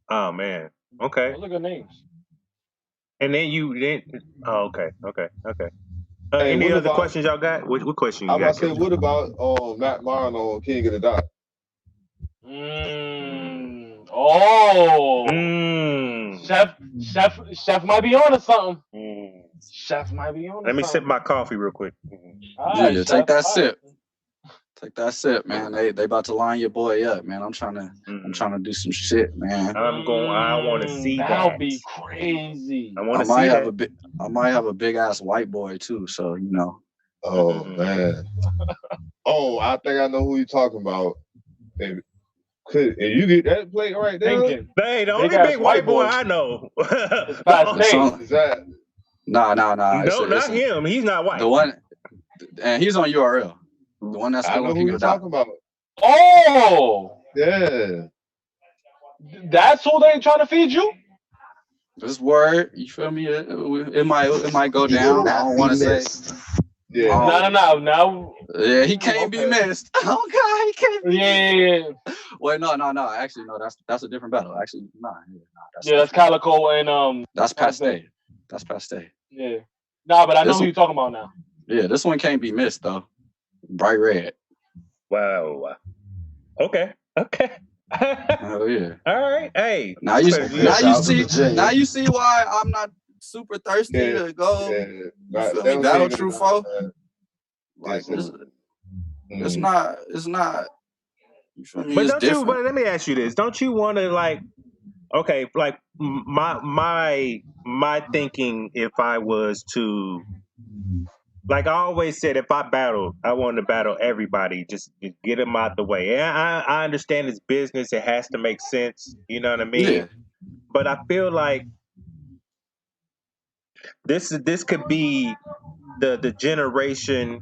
Oh man. Okay. Those are good names. And then okay. Hey, Any what other about? questions y'all got? What question I you was got? about to say, what about Matt Martin on King of the Dot? Oh, Mm. Chef might be on to something. Mm. Chef might be on to Let me something. sip my coffee real quick. All right, Yeah, Chef. take that All sip. right. Take that sip, man. They about to line your boy up, man. I'm trying to do some shit, man. I want to see That'll that. be crazy. I want to see that. I might have a big ass white boy too, so you know. Oh man. Oh, I think I know who you're talking about. And you get that plate right there? Thinking. Hey, the only Big-ass big white boy boy. I know. It's past Saynt. Is that? Nah. No, not him. He's not white. The one, and he's on URL. The one that's I still know on who King you're of the Dot. talking about. Oh, Yeah. that's who they trying to feed you? This word, you feel me? It might go He down. will I don't not want be to say. missed. Yeah. No. Now. Yeah, he can't be missed. Oh God, he can't be Yeah. Wait, no. Actually, no. That's a different battle. Actually, nah. That's Calico and That's Paste. That's Paste. Yeah. Nah, but I know who you're talking about now. Yeah, this one can't be missed though. Bright red. Wow. Okay. Oh yeah. All right. Hey. Now you see why I'm not super thirsty to go. Yeah. You feel me? Battle True Foe. Like it's not. You feel me? But It's don't different. you? But let me ask you this: don't you want to like? Okay, like my thinking. If I was to, like I always said, if I battled, I wanted to battle everybody. Just get them out the way. And I understand it's business; it has to make sense. You know what I mean? Yeah. But I feel like this could be the generation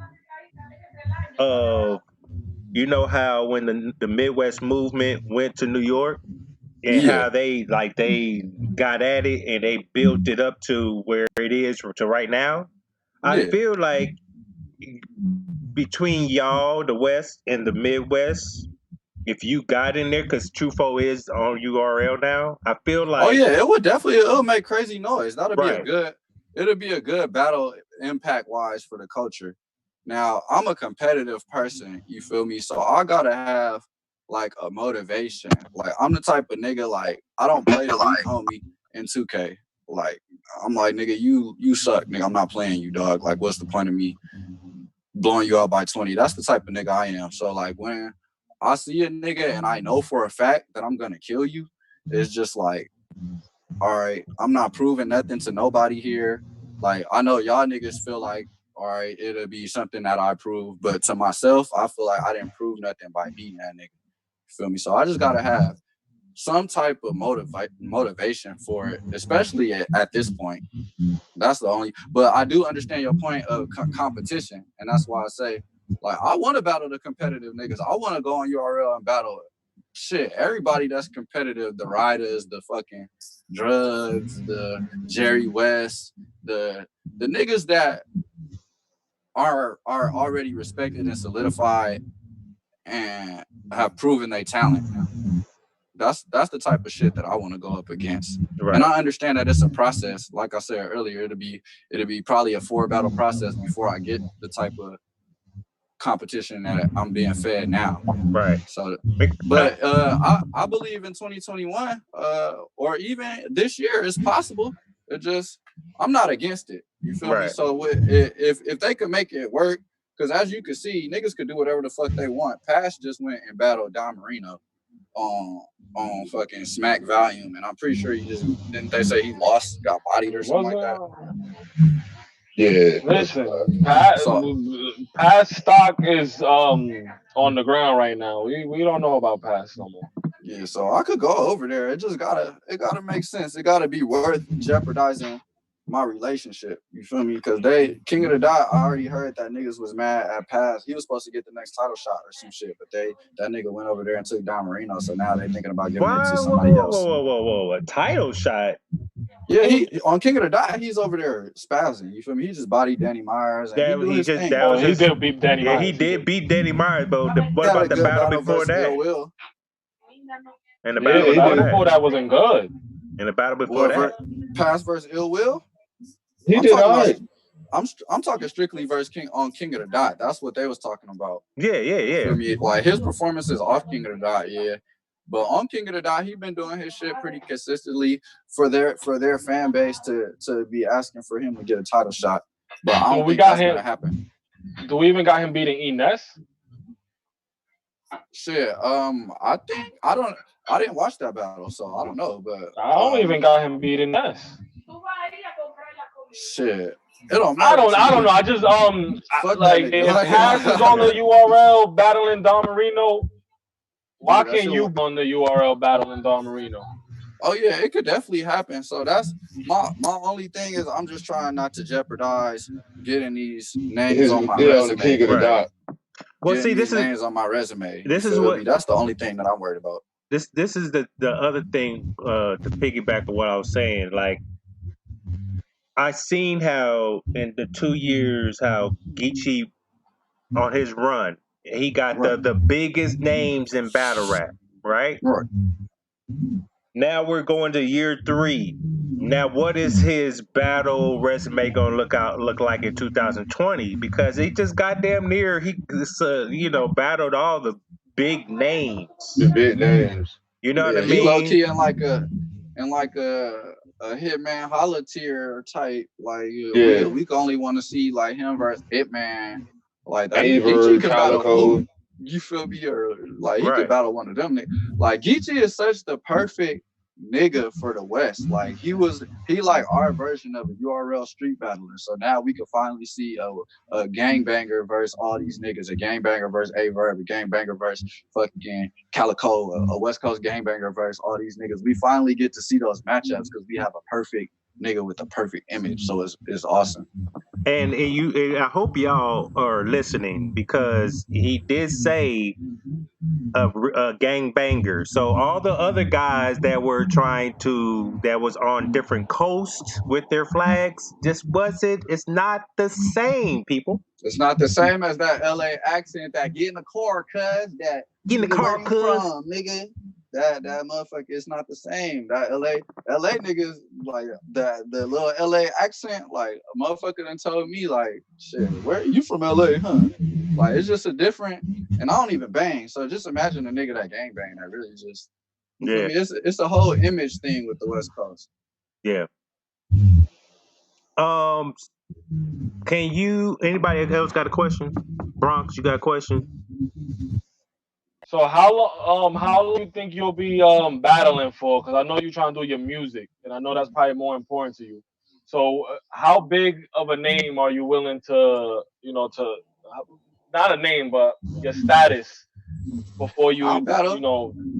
of, you know, how when the Midwest movement went to New York and how they got at it and they built it up to where it is to right now. I feel like between y'all, the West and the Midwest, if you got in there, because Trufo is on URL now, I feel like it would definitely it'll make crazy noise. That'll be right. it'll be a good battle impact wise for the culture. Now I'm a competitive person, you feel me? So I gotta have like a motivation. Like I'm the type of nigga, like I don't play the weak homie in 2K. Like I'm like, nigga, you suck, nigga. I'm not playing you, dog. Like what's the point of me blowing you out by 20? That's the type of nigga I am. So like when I see a nigga and I know for a fact that I'm gonna kill you, it's just like, all right, I'm not proving nothing to nobody here. Like I know y'all niggas feel like, all right, it'll be something that I prove, but to myself, I feel like I didn't prove nothing by beating that nigga. You feel me? So I just gotta have some type of motivation for it, especially at this point. That's the only. But I do understand your point of competition, and that's why I say, like, I want to battle the competitive niggas. I want to go on URL and battle shit. Everybody that's competitive, the Riders, the fucking Drugs, the Jerry West, the niggas that are already respected and solidified and have proven their talent. That's the type of shit that I want to go up against. Right. And I understand that it's a process. Like I said earlier, it'll be probably a 4 battle process before I get the type of competition that I'm being fed now. Right. So, but I believe in 2021 or even this year it's possible. It just I'm not against it. You feel me? So if they could make it work, because as you can see, niggas could do whatever the fuck they want. Pass just went and battled Don Marino on fucking Smack Volume, and I'm pretty sure he just didn't they say he got bodied or something like that. Yeah. Listen, past stock is on the ground right now. We don't know about past no more. Yeah, so I could go over there. It just gotta make sense. It gotta be worth jeopardizing my relationship. You feel me? Because King of the Dot, I already heard that niggas was mad at Pass. He was supposed to get the next title shot or some shit, but that nigga went over there and took Don Marino. So now they thinking about giving it to somebody else. Whoa! A title shot? Yeah, he on King of the Dot, he's over there spazzing. You feel me? He just bodied Danny Myers and he did beat Danny Myers. He did beat Danny Myers, but what about the battle before that? And the battle before that wasn't good. And the battle before that, Pass versus Ill Will. He did all right. I'm talking strictly versus King of the Dot. That's what they was talking about. Yeah. For me, like his performances off King of the Dot, yeah. But on King of the Dot, he been doing his shit pretty consistently for their fan base to be asking for him to get a title shot. But I don't think that's gonna happen. Do we even got him beating Ines? Shit. I think I didn't watch that battle, so I don't know. But I don't even got him beating Ines. Shit. It don't matter. I don't know. I just like if Cass is on the URL battling Don Marino, why can't you be on the URL battling Don Marino? Oh yeah, it could definitely happen. So that's my only thing is I'm just trying not to jeopardize getting these names on my resume. On the King of the Dot. Well, see, this is names on my resume. This is what that's the only thing that I'm worried about. This is the other thing to piggyback on what I was saying. Like, I seen how in the 2 years how Geechee on his run, he got the biggest names in battle rap, right? Right. Now we're going to year 3. Now, what is his battle resume gonna look like in 2020? Because he just goddamn near battled all the big names. The big names. You know what I mean? He low key in like a Hitman Holla tier type. Like we can only want to see like him versus Hitman. Like that. Geechee could battle. You feel me? Or like he could battle one of them. Like Geechee is such the perfect nigga for the West. Like he like our version of a URL street battler. So now we can finally see a gangbanger versus all these niggas, a gangbanger versus A-Verb, a gangbanger versus fucking Calico, a West Coast gangbanger versus all these niggas. We finally get to see those matchups because we have a perfect nigga with a perfect image. So it's awesome. And I hope y'all are listening because he did say a gang banger. So all the other guys that was on different coasts with their flags, it's not the same, people. It's not the same as that LA accent that get in the car, cuz that get in the car, cuz nigga. That motherfucker, it's not the same. That LA niggas like the little LA accent, like a motherfucker done told me like, shit, where you from LA, huh? Like it's just a different, and I don't even bang. So just imagine a nigga that gang bang that really just it's a whole image thing with the West Coast. Yeah. Anybody else got a question? Bronx, you got a question? So how long do you think you'll be battling for? Because I know you're trying to do your music, and I know that's probably more important to you. So how big of a name are you willing to, not a name, but your status before you,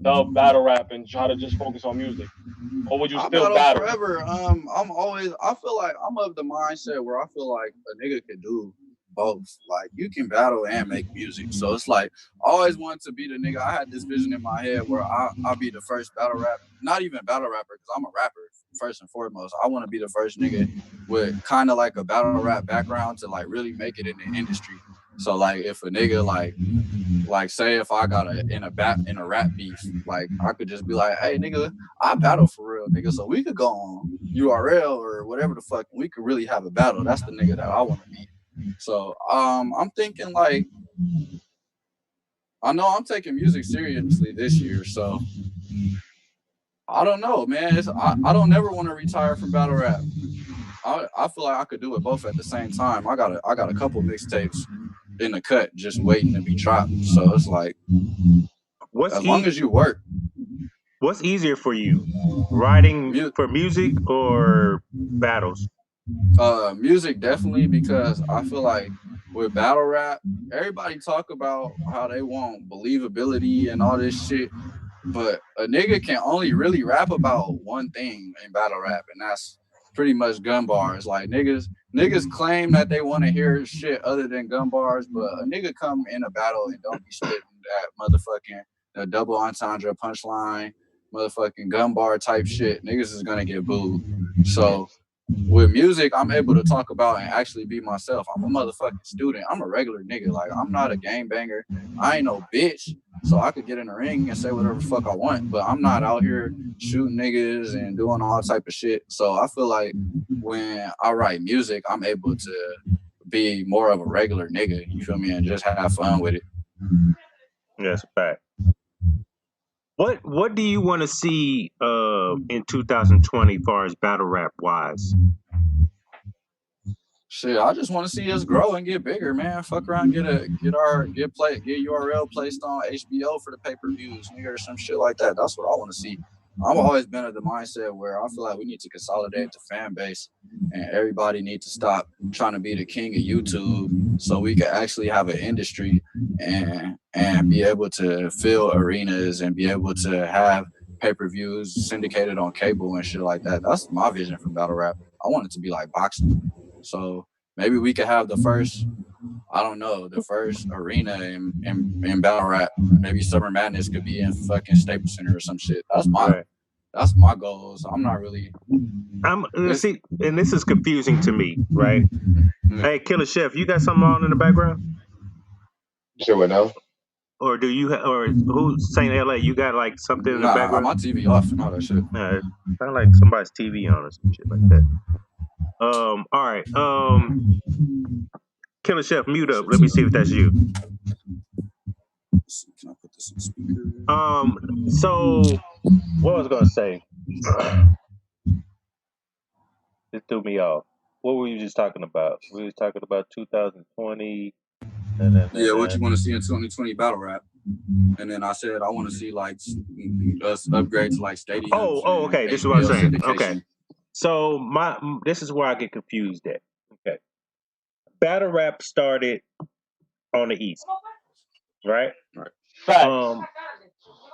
dub battle rap and try to just focus on music? Or would you still battle forever? I feel like I'm of the mindset where I feel like a nigga could do both. Like you can battle and make music. So it's like I always wanted to be the nigga. I had this vision in my head where I'll be the first battle rap, not even battle rapper, because I'm a rapper first and foremost. I want to be the first nigga with kind of like a battle rap background to like really make it in the industry. So like if a nigga like say if I got in a rap beef, like I could just be like, hey nigga, I battle for real, nigga. So we could go on URL or whatever the fuck, we could really have a battle. That's the nigga that I want to be. So I'm thinking like I know I'm taking music seriously this year, so I don't know, man. I don't never want to retire from battle rap. I feel like I could do it both at the same time. I got a couple mixtapes in the cut just waiting to be dropped. So it's like long as you work. What's easier for you? Writing for music or battles? Music definitely, because I feel like with battle rap, everybody talk about how they want believability and all this shit, but a nigga can only really rap about one thing in battle rap, and that's pretty much gun bars. Like niggas claim that they want to hear shit other than gun bars, but a nigga come in a battle and don't be spitting that motherfucking a double entendre punchline, motherfucking gun bar type shit. Niggas is gonna get booed. So with music, I'm able to talk about and actually be myself. I'm a motherfucking student. I'm a regular nigga. Like, I'm not a game banger. I ain't no bitch. So I could get in the ring and say whatever the fuck I want, but I'm not out here shooting niggas and doing all type of shit. So I feel like when I write music, I'm able to be more of a regular nigga, you feel me, and just have fun with it. That's a fact. What do you want to see in 2020 as far as battle rap wise? Shit, I just want to see us grow and get bigger, man. Fuck around, get URL placed on HBO for the pay-per-views, nigga, or some shit like that. That's what I want to see. I've always been of the mindset where I feel like we need to consolidate the fan base, and everybody needs to stop trying to be the king of YouTube, so we can actually have an industry and be able to fill arenas and be able to have pay-per-views syndicated on cable and shit like that. That's my vision for battle rap. I want it to be like boxing. So maybe we could have the first arena in battle rap. Maybe Summer Madness could be in fucking Staples Center or some shit. That's my goals. I'm not really. See, and this is confusing to me, right? Hey, Killer Chef, you got something on in the background? Sure, what now? Or do you? Or who's Saynt LA? You got like something in the background? My TV off and all that shit. Sound like somebody's TV on or some shit like that. All right. Killer Chef, mute up. Let me see if that's you. Can I put this on speaker? So what was I gonna say? It threw me off. What were you just talking about? We were talking about 2020. Yeah, what you want to see in 2020 battle rap? And then I said I want to see like us upgrade to like stadiums. Oh, okay. This is what I'm saying. Okay. So this is where I get confused at. Okay. Battle rap started on the East, right? Right.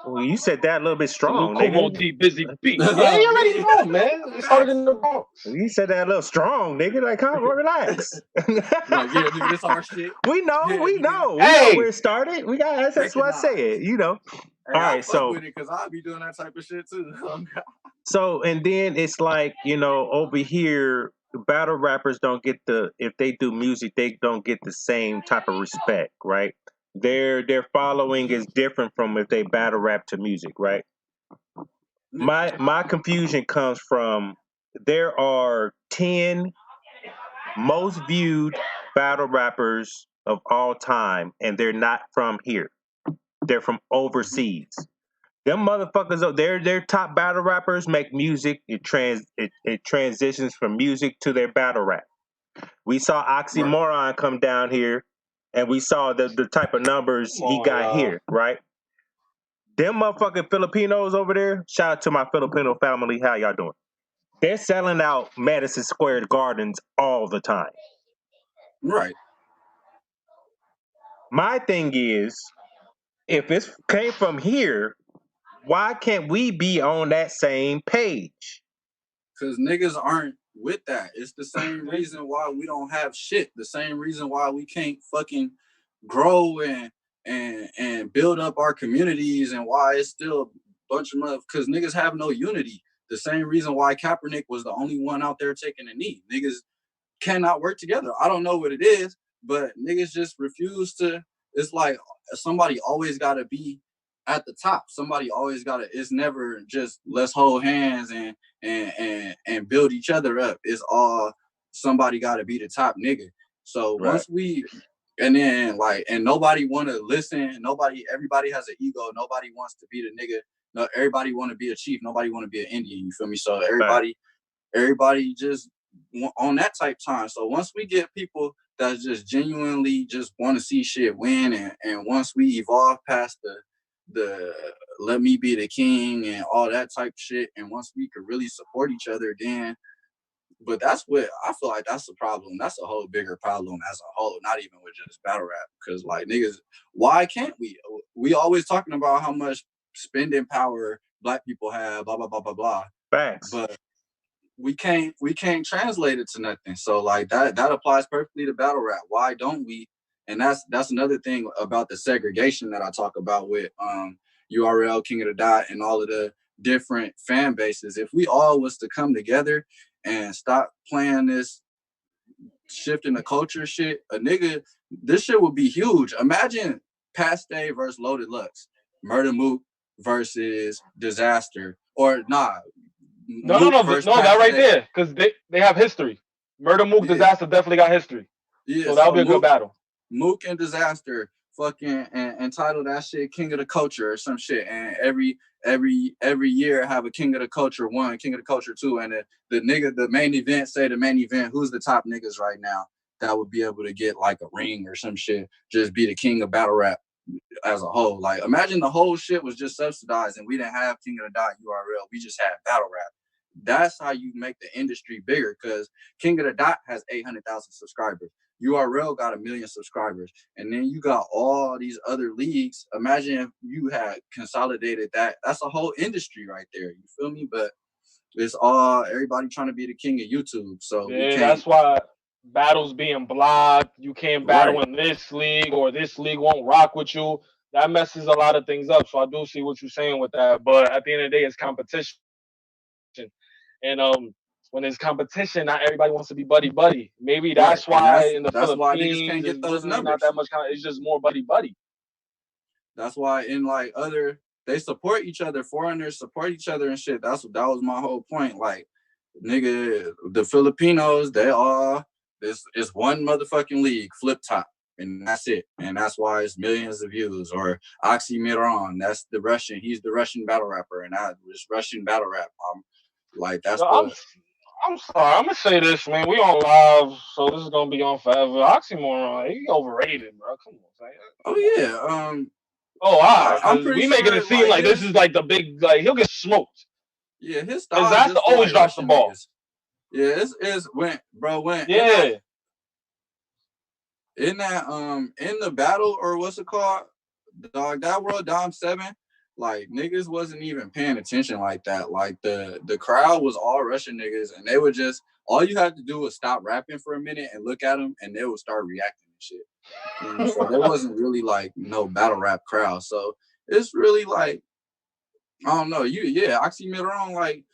Well, you said that a little bit strong, Kumo nigga. D busy beat. Yeah, you already know, man. It started in the Bronx. You said that a little strong, nigga. Like, come on, relax. Like, yeah, nigga, this our shit. We know, Yeah, we nigga. know. We Hey! know where it started. We got that's what I said, you know. Hey, all right, so with it because I'll be doing that type of shit too. So and then it's like, you know, over here, battle rappers don't get if they do music, they don't get the same type of respect, right? Their following is different from if they battle rap to music, right? My confusion comes from there are 10 most viewed battle rappers of all time, and they're not from here. They're from overseas. Them motherfuckers, they're top battle rappers make music. It transitions from music to their battle rap. We saw Oxymoron come down here, and we saw the type of numbers he got here, right? Them motherfucking Filipinos over there, shout out to my Filipino family. How y'all doing? They're selling out Madison Square Gardens all the time. Right. My thing is, if it came from here, why can't we be on that same page? Because niggas aren't with that. It's the same reason why we don't have shit. The same reason why we can't fucking grow and build up our communities, and why it's still a bunch of because niggas have no unity. The same reason why Kaepernick was the only one out there taking a knee. Niggas cannot work together. I don't know what it is, but niggas just refuse to. It's like somebody always got to be at the top. Somebody always got to. It's never just let's hold hands and build each other up. It's all somebody got to be the top nigga. So once we and then like and nobody want to listen. Everybody has an ego. Nobody wants to be the nigga. No, everybody want to be a chief. Nobody want to be an Indian. You feel me? So everybody just on that type time. So once we get people that just genuinely just want to see shit win, and once we evolve past the let me be the king and all that type shit, and once we could really support each other, then. But that's what I feel like that's the problem. That's a whole bigger problem as a whole, not even with just battle rap. Because like niggas, why can't we? We always talking about how much spending power black people have, blah blah blah blah blah. Facts. But we can't translate it to nothing. So like that applies perfectly to battle rap. Why don't we? And that's another thing about the segregation that I talk about with URL, King of the Dot, and all of the different fan bases. If we all was to come together and stop playing this shifting the culture shit, this shit would be huge. Imagine Past Day versus Loaded Lux, Murder Mook versus Disaster, or No, versus that right Day. there, because they have history. Murder Mook Disaster definitely got history. Yeah, so that'll be a good battle. Mook and Disaster fucking and title that shit King of the Culture or some shit, and every year have a King of the Culture 1, King of the Culture 2, and the main event, say the main event, who's the top niggas right now that would be able to get like a ring or some shit, just be the king of battle rap as a whole. Like, imagine the whole shit was just subsidized and we didn't have King of the Dot URL, we just had battle rap. That's how you make the industry bigger, because King of the Dot has 800,000 subscribers. URL got 1 million subscribers, and then you got all these other leagues. Imagine if you had consolidated that. That's a whole industry right there. You feel me? But it's all everybody trying to be the king of YouTube. So yeah, that's why battles being blocked. You can't battle Right. in this league, or this league won't rock with you. That messes a lot of things up. So I do see what you're saying with that. But at the end of the day, it's competition. And when there's competition, not everybody wants to be buddy buddy. Maybe that's why in the that's why Philippines niggas can't get those numbers. Not that much. It's just more buddy buddy. That's why in like they support each other. Foreigners support each other and shit. That was my whole point. Like, nigga, the Filipinos, they all it's one motherfucking league, Flip Top, and that's it. And that's why it's millions of views. Or Oxymiron, that's the Russian. He's the Russian battle rapper, and it's Russian battle rap. Like that's I'm sorry. I'm gonna say this, man. We on live, so this is gonna be on forever. Oxymoron, he overrated, bro. Come on, man. Oh yeah. Oh, wow. I'm pretty we making it seem like this is like the big, like he'll get smoked. Yeah, his style. Disaster always drops the ball. Niggas. Yeah, it's when. Yeah. In that in the battle, or what's it called? Dog, that World Dom 7, like niggas wasn't even paying attention like that. Like the crowd was all Russian niggas, and they would just, all you had to do was stop rapping for a minute and look at them, and they would start reacting and shit. And so there wasn't really like no battle rap crowd. So it's really like, I don't know. Oxymiron, like,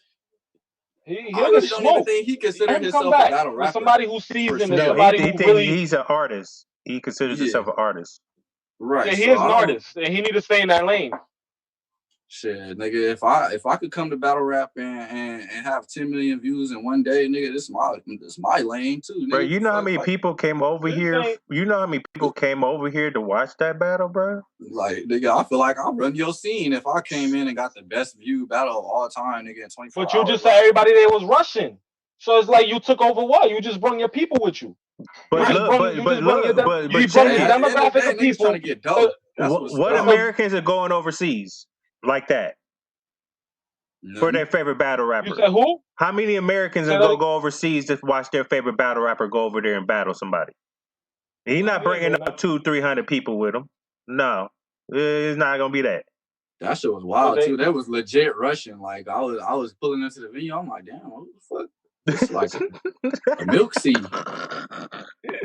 I don't even think he considered himself a battle rapper. Somebody who's seasoned, no, somebody he who really, he's an artist. He considers himself an artist. Right. Yeah, he is an artist, and he need to stay in that lane. Shit, nigga, if I could come to battle rap and have 10 million views in one day, nigga, this my lane too. Nigga. Bro, you know how many people came over here? You know how many people came over here to watch that battle, bro? Like, nigga, I feel like I'll run your scene if I came in and got the best view battle of all time, nigga, in 24 hours. But you just said everybody there was Russian. So it's like you took over what? You just brought your people with you. But you brought your demographic of people. Trying to get dope. What Americans are going overseas like that? For their favorite battle rapper. You said who? How many Americans are going to go overseas to watch their favorite battle rapper go over there and battle somebody? He's not bringing up 200-300 people with him. No, it's not going to be that. That shit was wild too. That was legit Russian. Like I was pulling into the video. I'm like, damn, what the fuck? It's like a milk seed.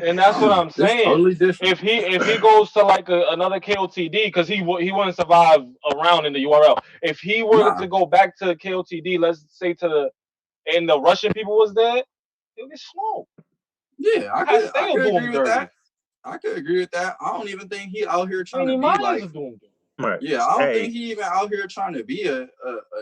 And that's what I'm saying. Totally different. If he goes to like another KOTD, because he wouldn't survive around in the URL. If he were to go back to KOTD, let's say and the Russian people was there, he'll get smoked. Yeah, I could agree with that. I could agree with that. I don't even think he out here trying to be like. Right. Yeah, I don't think he even out here trying to be a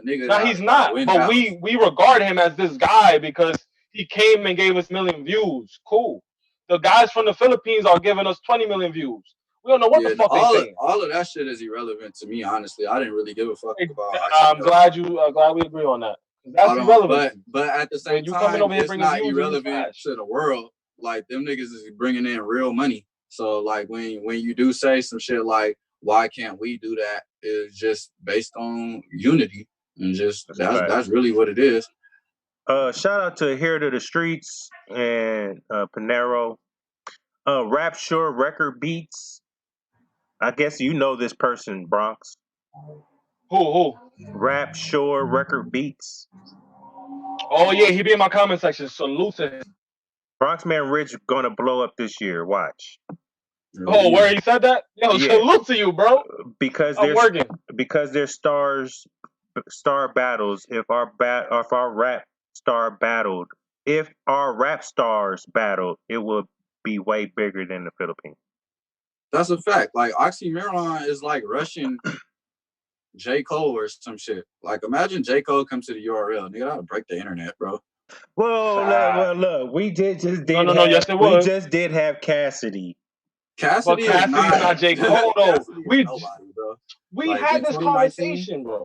nigga. No, he's not. But we regard him as this guy because he came and gave us 1 million views. Cool. The guys from the Philippines are giving us 20 million views. We don't know what the fuck they're saying. All of that shit is irrelevant to me, honestly. I didn't really give a fuck about. I'm glad we agree on that. That's irrelevant. But at the same time, it's not irrelevant to the world. Like, them niggas is bringing in real money. So like when you do say some shit like, why can't we do that? It's just based on unity, and just that's really what it is. Shout out to Here to the Streets and Panero. Rap Sure Record Beats. I guess you know this person, Bronx. Who? Rap Sure Record Beats. Oh yeah, he be in my comment section. Salute to him. Bronx Man Rich gonna blow up this year. Watch. Oh, where he said that? Yo, salute to you, bro. Because there's star battles. If our rap star battled if our rap stars battle, it would be way bigger than the Philippines. That's a fact. Like Oxymoron is like Russian J. Cole or some shit. Like imagine J. Cole comes to the URL, nigga, that would break the internet, bro. Well, look, we just did No, yes, it we was. just did have Cassidy. Cassidy But Cassidy's not J. Cole though. Cassidy is nobody, bro. We Like, had in this 2019? conversation, bro.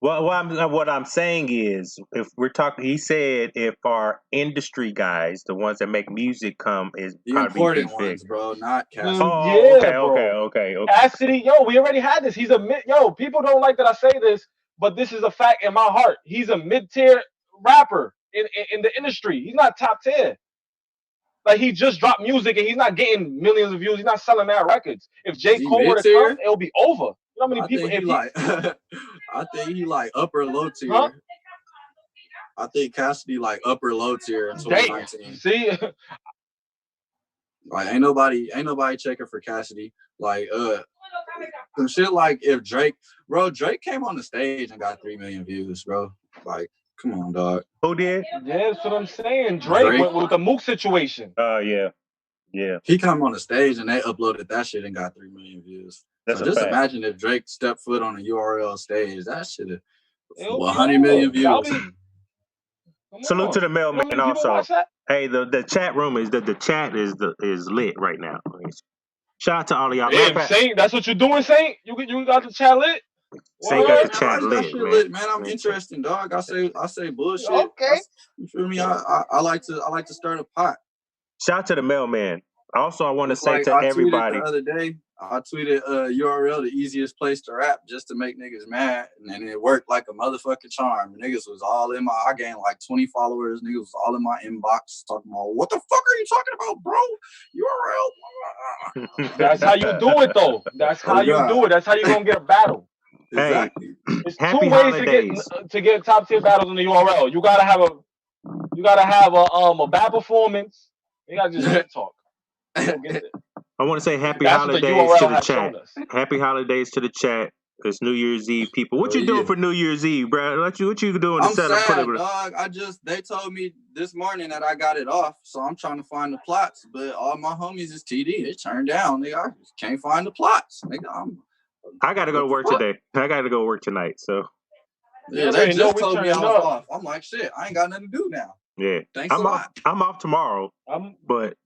Well, what I'm saying is, if we're talking, he said if our industry guys, the ones that make music, come, is The probably important be big. ones, bro, not Cassidy. Oh, Yeah, okay. Cassidy, yo, we already had this. He's a people don't like that I say this, but this is a fact in my heart. He's a mid-tier rapper in the industry. He's not top tier. Like he just dropped music and he's not getting millions of views. He's not selling that records. If J. Cole were to come, it'll be over. You know how many people? I think he like upper low tier. Huh? I think Cassidy like upper low tier in 2019. See, like ain't nobody checking for Cassidy. Like some shit like if Drake came on the stage and got 3 million views, bro. Like, come on, dog. Who did? Yeah, that's what I'm saying. Drake went with the Mook situation. Oh yeah. He come on the stage and they uploaded that shit and got 3 million views. That's so just imagine if Drake stepped foot on a URL stage, that shit have 100 million views. Salute to the mailman also. Hey, the chat room is the chat is lit right now. Shout out to all of y'all. Damn, Saynt, that's what you're doing, Saynt? You got the chat lit? Saynt got the chat lit, man. I'm interesting, dog. I say bullshit. Okay. You feel me? I like to start a pot. Shout out to the mailman. Also, I want to say like to everybody. The other day, I tweeted URL, the easiest place to rap, just to make niggas mad, and it worked like a motherfucking charm. Niggas was all in I gained like 20 followers. Niggas was all in my inbox talking about, what the fuck are you talking about, bro? URL. That's how you do it, though. That's how you do it. That's how you gonna get a battle. Exactly. It's happy 2 ways holidays. to get top tier battles in the URL. You gotta have a bad performance. You gotta just shit talk. I want to say happy holidays to the chat. Happy holidays to the chat. It's New Year's Eve, people. What you doing for New Year's Eve, bro? What you doing to set up? Dog. They told me this morning that I got it off, so I'm trying to find the plots. But all my homies is TD. It's turned down. Nigga, I just can't find the plots. Nigga, I got to go to work today. I got to go to work tonight. So yeah, they just told me I was off. I'm like, shit, I ain't got nothing to do now. Yeah, thanks a lot. I'm off tomorrow, but.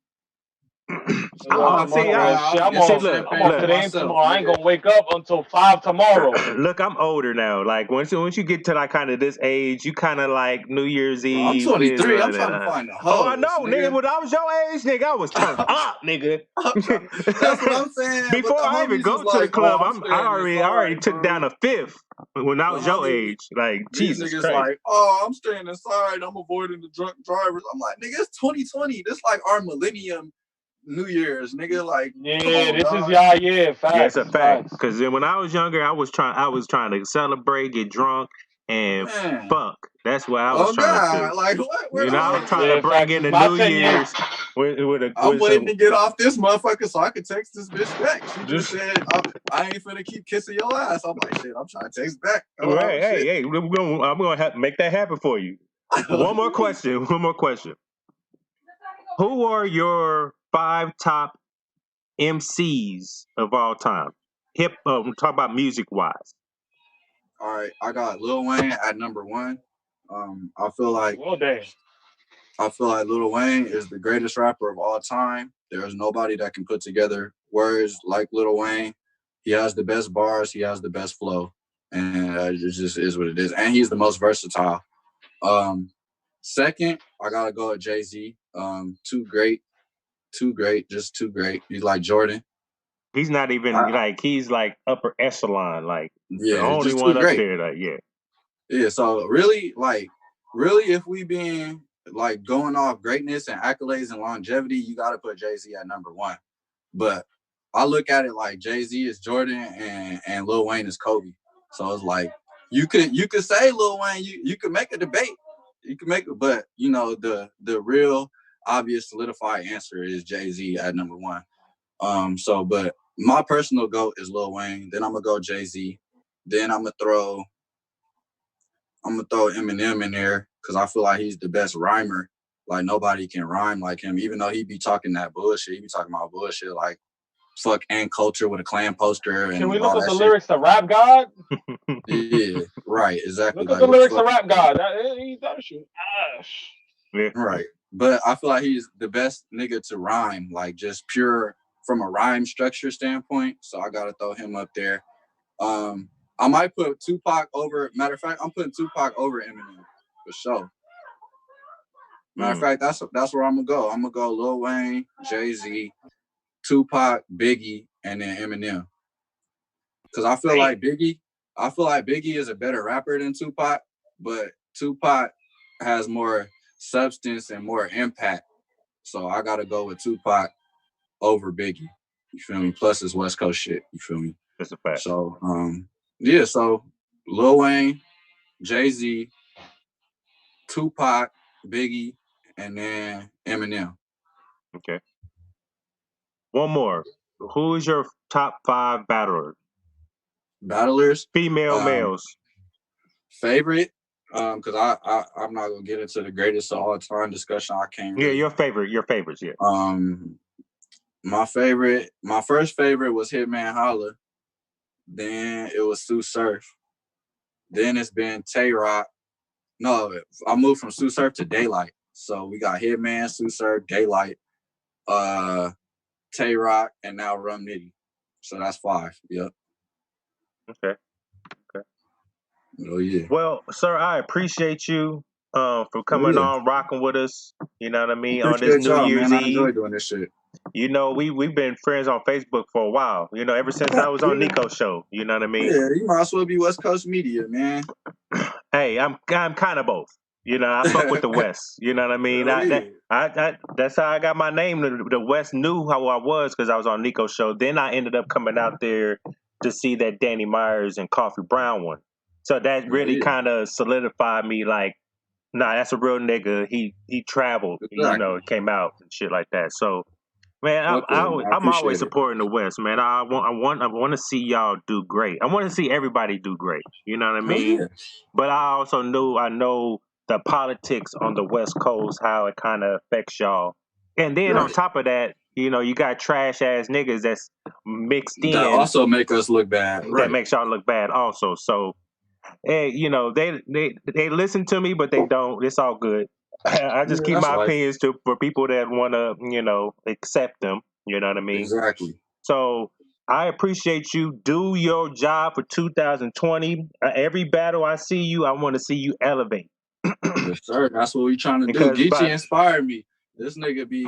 I'm off today and tomorrow. I ain't gonna wake up until 5 tomorrow. Look, I'm older now. Like once you get to like kind of this age, you kind of like New Year's Eve. I'm 23. I'm trying to find a hoe. Oh, I know, nigga. When I was your age, nigga, I was turned up, nigga. That's what I'm saying. Before I even go to the club, I already took down a fifth when I was your age. Like Jesus Christ. Like, I'm staying inside. I'm avoiding the drunk drivers. I'm like, nigga, it's 2020. This like our millennium. New Year's, nigga, like this is y'all year. Facts. Yeah, it's a fact. Because when I was younger, I was trying to celebrate, get drunk, and fuck. That's what I was trying to do. Like what? I was trying to bring in the New Year's. I'm waiting to get off this motherfucker so I can text this bitch back. She just said, I ain't finna keep kissing your ass. I'm like, shit, I'm trying to text back. Hey, I'm gonna have to make that happen for you. One more question. Who are your 5 top MCs of all time? Talk about music wise. All right, I got Lil Wayne at number 1. I feel like Lil Wayne is the greatest rapper of all time. There's nobody that can put together words like Lil Wayne. He has the best bars. He has the best flow, and it just is what it is. And he's the most versatile. Second, I gotta go with Jay-Z. Too great, just too great. He's like Jordan. He's not even he's like upper echelon, like the only one up there. Like yeah. So really, if we being like going off greatness and accolades and longevity, you gotta put Jay-Z at number 1. But I look at it like Jay-Z is Jordan and Lil Wayne is Kobe. So it's like you could say Lil Wayne, you could make a debate. You can make it, but the real obvious solidified answer is Jay-Z at number 1. But my personal GOAT is Lil Wayne. Then I'm gonna go Jay-Z. Then I'm gonna throw Eminem in there because I feel like he's the best rhymer Like nobody can rhyme like him, even though he be talking that bullshit. He be talking about bullshit like fuck and culture with a Klan poster and Can we all look up that the shit. lyrics to Rap God? Yeah, right, exactly. Look up Like the what the lyrics to fuck? Rap God. He that shit. Yeah. Right. But I feel like he's the best nigga to rhyme, like just pure from a rhyme structure standpoint. So I gotta throw him up there. I might put Tupac over. Matter of fact, I'm putting Tupac over Eminem for sure. Matter of fact, that's where I'm gonna go. I'm gonna go Lil Wayne, Jay-Z, Tupac, Biggie, and then Eminem. Because I feel like Biggie is a better rapper than Tupac, but Tupac has more substance and more impact. So I gotta go with Tupac over Biggie. You feel me? Plus his West Coast shit. You feel me? That's a fact. So yeah, so Lil Wayne, Jay-Z, Tupac, Biggie, and then Eminem. Okay. One more. Who is your top 5 battlers? Battlers, Female, males. favorite, because I'm not gonna get into the greatest of all time discussion. I can't really. Yeah, your favorites, yeah. My first favorite was Hitman Holla. Then it was Sue Surf. Then it's been Tay Rock. No, I moved from Sue Surf to Daylight. So we got Hitman, Sue Surf, Daylight, Tay Rock, and now Rum Nitty. So that's 5. Yep. Okay. Oh yeah. Well, sir, I appreciate you for coming on, rocking with us. You know what I mean? On this Appreciate New y'all, Year's man. I Eve. enjoy doing this shit. You know, we've been friends on Facebook for a while. You know, ever since I was on Nico's show. You know what I mean? Yeah, you might as well be West Coast media, man. Hey, I'm kind of both. You know, I fuck with the West. You know what I mean? That's how I got my name. The West knew how I was because I was on Nico's show. Then I ended up coming out there to see that Danny Myers and Coffee Brown one. So that really kind of solidified me. Like, nah, that's a real nigga. He traveled. Exactly. You know, came out and shit like that. So, man, I'm always supporting the West, man. I want to see y'all do great. I want to see everybody do great. You know what I mean? Yeah. But I know the politics on the West Coast, how it kind of affects y'all. And then on top of that, you know, you got trash ass niggas that's mixed in. That also make us look bad. That makes y'all look bad also. So, hey, you know, they listen to me, but they don't. It's all good. I just keep my opinions for people that want to, you know, accept them. You know what I mean? Exactly. So I appreciate you. Do your job for 2020. Every battle I see you, I want to see you elevate. Yes, sir. That's what we trying to do. Geechee inspired me. This nigga be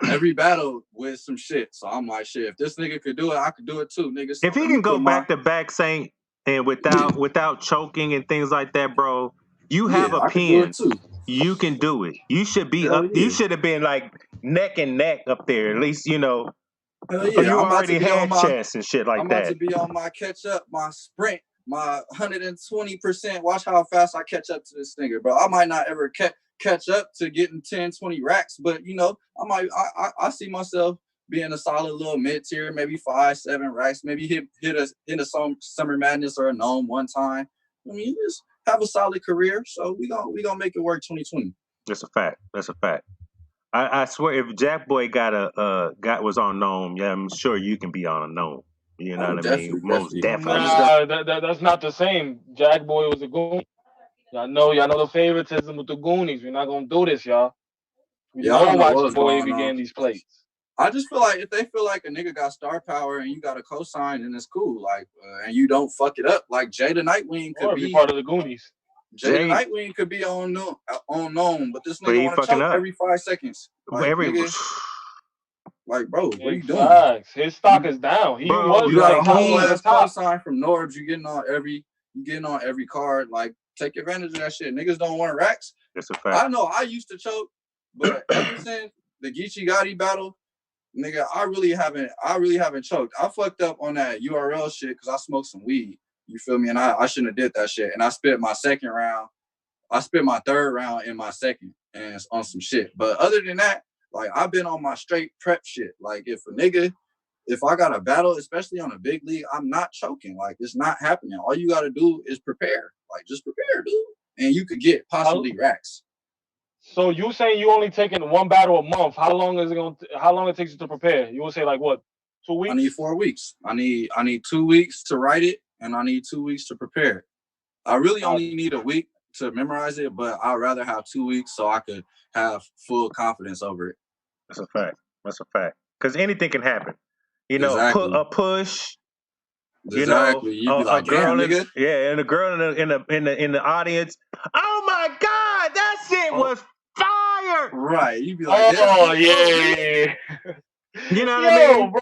every battle with some shit. So I'm like, shit, if this nigga could do it, I could do it too, nigga. So if he can go back to back, Saynt, and without choking and things like that, bro, you have a pen. You can do it. You should be up. You should have been like neck and neck up there. At least, you know. Yeah. You already had chess and shit like that. I'm about to be on my catch up, my sprint, my 120%. Watch how fast I catch up to this nigga, bro. I might not ever catch up to getting 10, 20 racks, but you know, I see myself being a solid little mid tier, maybe 5, 7 racks, maybe hit a Summer Madness or a Gnome one time. I mean, you just have a solid career, so we gonna make it work 2020. That's a fact. I swear, if Jack Boy was on Gnome, yeah, I'm sure you can be on a Gnome. You know what I mean? Most definitely. Nah, that's not the same. Jack Boy was a goon. Y'all know the favoritism with the Goonies. We're not gonna do this, y'all. We know watch Boy be getting these plates. I just feel like if they feel like a nigga got star power and you got a cosign, then it's cool. Like, and you don't fuck it up. Like Jada Nightwing could be part of the Goonies. Jada Nightwing could be on Gnome, but this nigga want to choke every 5 seconds. Like, like, bro, what are you doing? His stock is down. You got a whole ass cosign from Norbs. You getting on every card. Like, take advantage of that shit. Niggas don't want racks. That's a fact. I know I used to choke, but ever since the Geechee Gotti battle, nigga, I really haven't choked. I fucked up on that URL shit because I smoked some weed. You feel me? And I shouldn't have did that shit. And I spit my second round. I spit my third round in my second and it's on some shit. But other than that, like, I've been on my straight prep shit. Like, if I got a battle, especially on a big league, I'm not choking. Like, it's not happening. All you got to do is prepare. Like, just prepare, dude. And you could get possibly racks. So you saying you only taking one battle a month? How long is it going? How long it takes you to prepare? You would say like what? 2 weeks? I need 4 weeks. I need 2 weeks to write it, and I need 2 weeks to prepare it. I really only need a week to memorize it, but I'd rather have 2 weeks so I could have full confidence over it. That's a fact. That's a fact. Because anything can happen. You know, Exactly. a push. You Exactly. know, You'd be like, a girl, damn, nigga. yeah, and a girl in the audience. Oh my God, that shit was fire! Right. You'd be like, oh yeah. You know what I mean? Bro.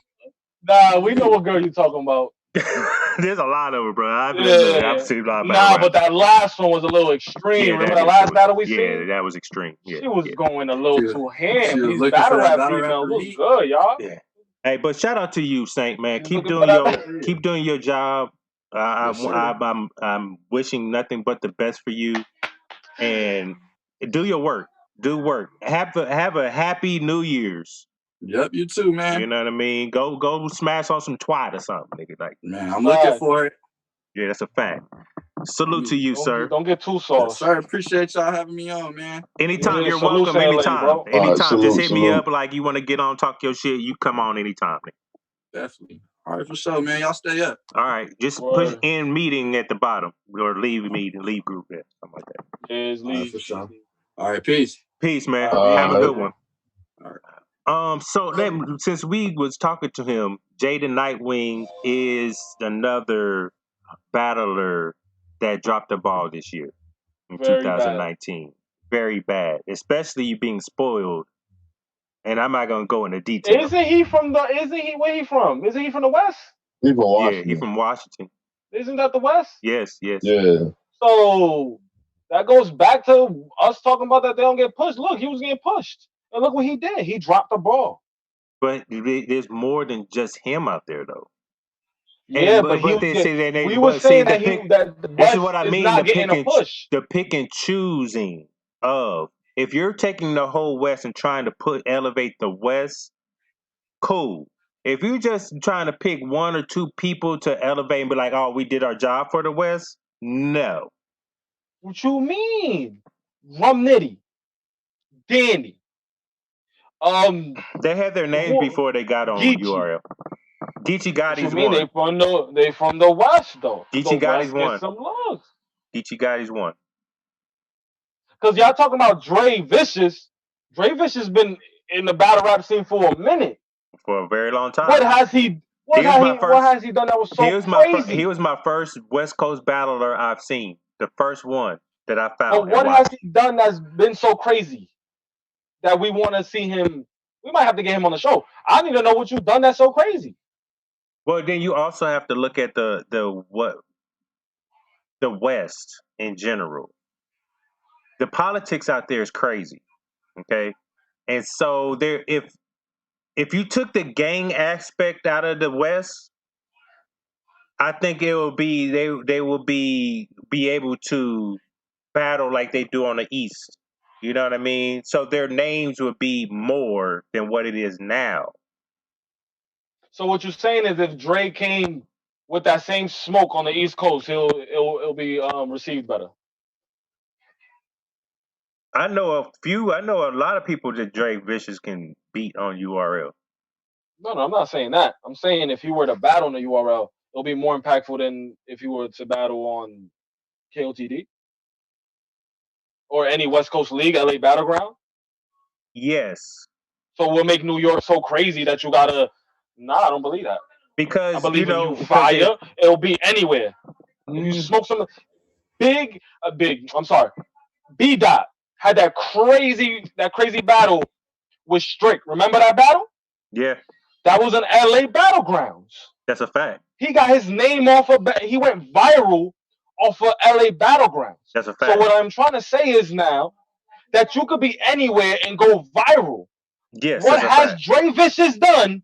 Nah, we know what girl you talking about. There's a lot of it, bro. I've seen a lot of Nah, but that last one was a little extreme. Remember that last battle we seen? Yeah, that was extreme. Yeah, she was going a little too ham. These looking battle for that rap battle females rapper look beat. good, y'all. Yeah. Hey, but shout out to you, Saynt, man. She's Keep looking doing your job. Yes, sir. I'm wishing nothing but the best for you, and do your work. Do work. Have a happy New Year's. Yep, you too, man. You know what I mean? Go smash on some twat or something, nigga. Like, man, I'm looking for it. Yeah, that's a fact. Salute to you, sir. Don't get too sauce. Sir, appreciate y'all having me on, man. Anytime, Yeah, you're salute welcome. to LA, Anytime, bro. anytime. Just hit me salute. up like you want to get on, talk your shit. You come on anytime. Nigga. Definitely. All right, for sure, man. Y'all stay up. All right, just push end meeting at the bottom or leave meeting, leave group there, something like that. Yeah, All right, for sure. All right, peace. Peace, man. Have a good one. All right. So then, since we was talking to him, Jaden Nightwing is another battler that dropped the ball this year in Very 2019. Very bad, especially you being spoiled. And I'm not gonna go into detail. Where he from? Isn't he from the West? He's from Washington. Yeah, he's from Washington. Isn't that the West? Yes. Yeah. So that goes back to us talking about that they don't get pushed. Look, he was getting pushed. And look what he did. He dropped the ball. But there's more than just him out there, though. Yeah, but we were saying that the West is what I mean. Not getting a push. The pick and choosing of, if you're taking the whole West and trying to elevate the West, cool. If you're just trying to pick one or two people to elevate and be like, oh, we did our job for the West, no. What you mean? Rum Nitty, Danny. They had their names before they got on URL. Geechee Gotti's one. They from the West though. Geechee Gotti's one. Some love. Geechee Gotti's one. Cause y'all talking about Dre Vicious. Dre Vicious been in the battle rap scene for a minute. For a very long time. What has he done that was so crazy? He was my first West Coast battler I've seen. The first one that I found. But what has he done that's been so crazy that we want to see him? We might have to get him on the show. I need to know what you've done that's so crazy. Well, then you also have to look at the West in general. The politics out there is crazy, okay? And so if you took the gang aspect out of the West, I think it will be they will be able to battle like they do on the East. You know what I mean? So their names would be more than what it is now. So what you're saying is if Dre came with that same smoke on the East Coast, it'll be received better. I know a lot of people that Dre Vicious can beat on URL. No, I'm not saying that. I'm saying if he were to battle on the URL, it'll be more impactful than if he were to battle on KOTD or any West Coast League, LA Battleground. Yes. So we'll make New York so crazy that you gotta. Nah, I don't believe that. Because I believe if you fire, it'll be anywhere. If you smoke some big. I'm sorry. B Dot had that crazy battle with Strick. Remember that battle? Yeah. That was an LA Battlegrounds. That's a fact. He got his name off of. He went viral off of LA Battlegrounds. That's a fact. So what I'm trying to say is now that you could be anywhere and go viral. Yes. What has Dre Vicious done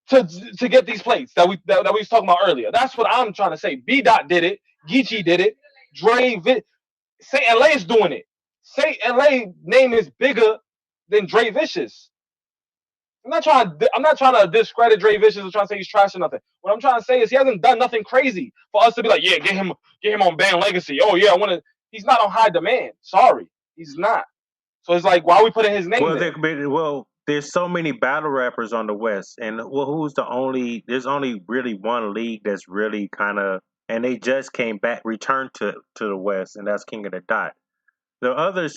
to get these plates that we was talking about earlier? That's what I'm trying to say. B Dot did it. Geechee did it. Say LA is doing it. Say LA name is bigger than Dre Vicious. I'm not trying to discredit Dre Vicious or trying to say he's trash or nothing. What I'm trying to say is he hasn't done nothing crazy for us to be like, yeah, get him on Band Legacy. Oh yeah, he's not on high demand. Sorry. He's not. So it's like, why are we putting his name there? There's so many battle rappers on the West, and who's the only? There's only really one league that's really kind of, and they just returned to the West, and that's King of the Dot. The other the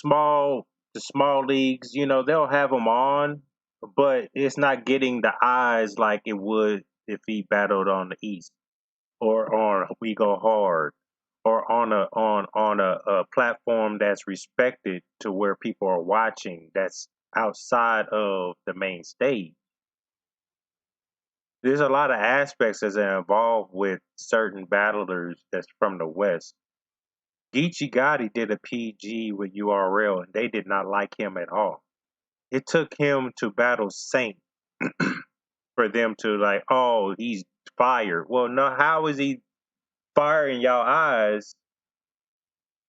small leagues, they'll have them on, but it's not getting the eyes like it would if he battled on the East or on We Go Hard or on a platform that's respected to where people are watching that's outside of the main stage. There's a lot of aspects that's involved with certain battlers that's from the West. Geechee Gotti did a PG with URL and they did not like him at all. It took him to battle Saynt for them to like, oh, he's fired. Well, no, how is he firing y'all eyes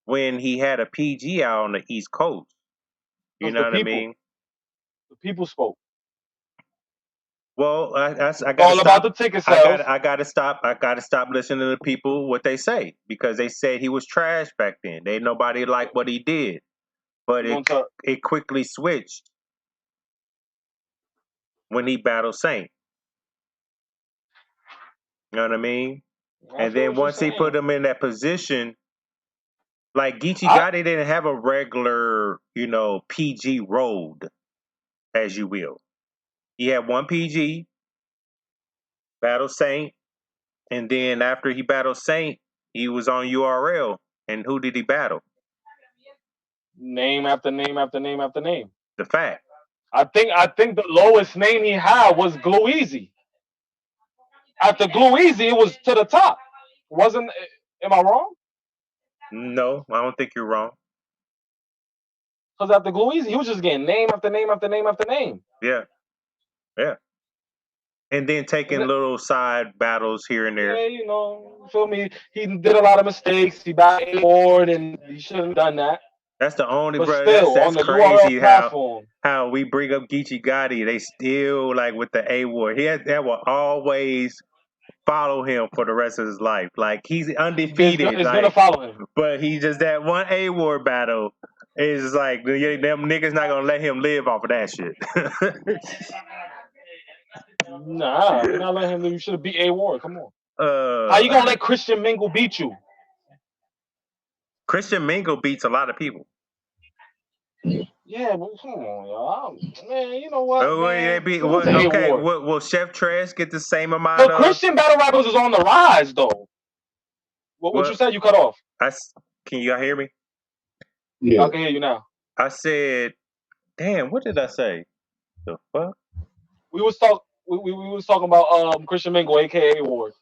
when he had a PG out on the East Coast? You Because know what I mean? the people spoke. Well, I It's gotta all about stop. the ticket sales. I gotta stop listening to the people what they say because they said he was trash back then. Nobody liked what he did, but it quickly switched when he battled Saynt. You know what I mean? And then once he put him in that position, like Geechee Gotti didn't have a regular, PG road, as you will. He had one PG, battled Saynt, and then after he battled Saynt, he was on URL. And who did he battle? Name after name after name after name. The fact. I think the lowest name he had was Glue Easy. After Glue Easy, it was to the top. Wasn't? Am I wrong? No, I don't think you're wrong. Because after Glue Easy, he was just getting name after name after name after name. Yeah. And then taking little side battles here and there. Yeah, feel me? He did a lot of mistakes. He got A-Ward, and he shouldn't have done that. That's the only, but bro. Still, that's on the crazy URL platform. How we bring up Geechee Gotti, they still like with the A-Ward. That will always follow him for the rest of his life. Like he's undefeated. It's gonna follow him. But he just that one A-Ward battle is like them niggas not gonna let him live off of that shit. Nah, we're not letting him live. You should have beat A-Ward. Come on. How you gonna let Christian Mingle beat you? Christian Mingle beats a lot of people. Yeah, but come on, y'all. Man, you know what? Will Chef Trez get the same amount of... Christian battle rappers is on the rise, though. What you said? You cut off. Can you hear me? Yeah. I can hear you now. I said, damn, what did I say? The fuck? We was talking about Christian Mingle, aka Ward.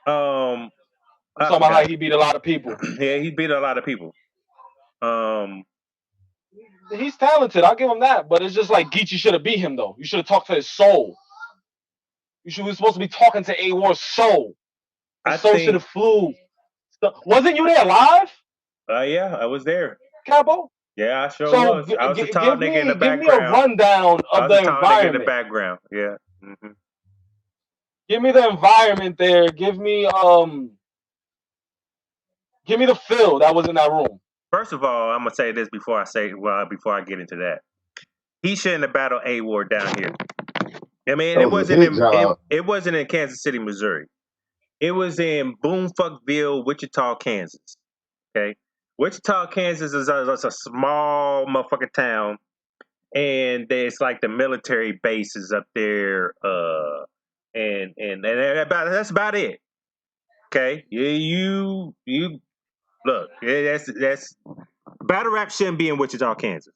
We talking about how he beat a lot of people. Yeah, he beat a lot of people. He's talented. I'll give him that. But it's just like Geechee should have beat him though. You should have talked to his soul. You were supposed to be talking to A-Ward's soul. His soul should have flew. Wasn't you there live? Yeah, I was there. Capo? Yeah, I sure was. I was the tall nigga in the background. Give me a rundown of the environment. Nigga in the background. Yeah. Mm-hmm. Give me the environment there. Give me the feel that was in that room. First of all, I'm gonna say this before I get into that. He shouldn't have battled A-Ward down here. I mean, it wasn't in Kansas City, Missouri. It was in Boomfuckville, Wichita, Kansas. Okay, Wichita, Kansas is a small motherfucking town, and there's like the military bases up there, and that's about it. Okay, you look, that's battle rap shouldn't be in Wichita, Kansas.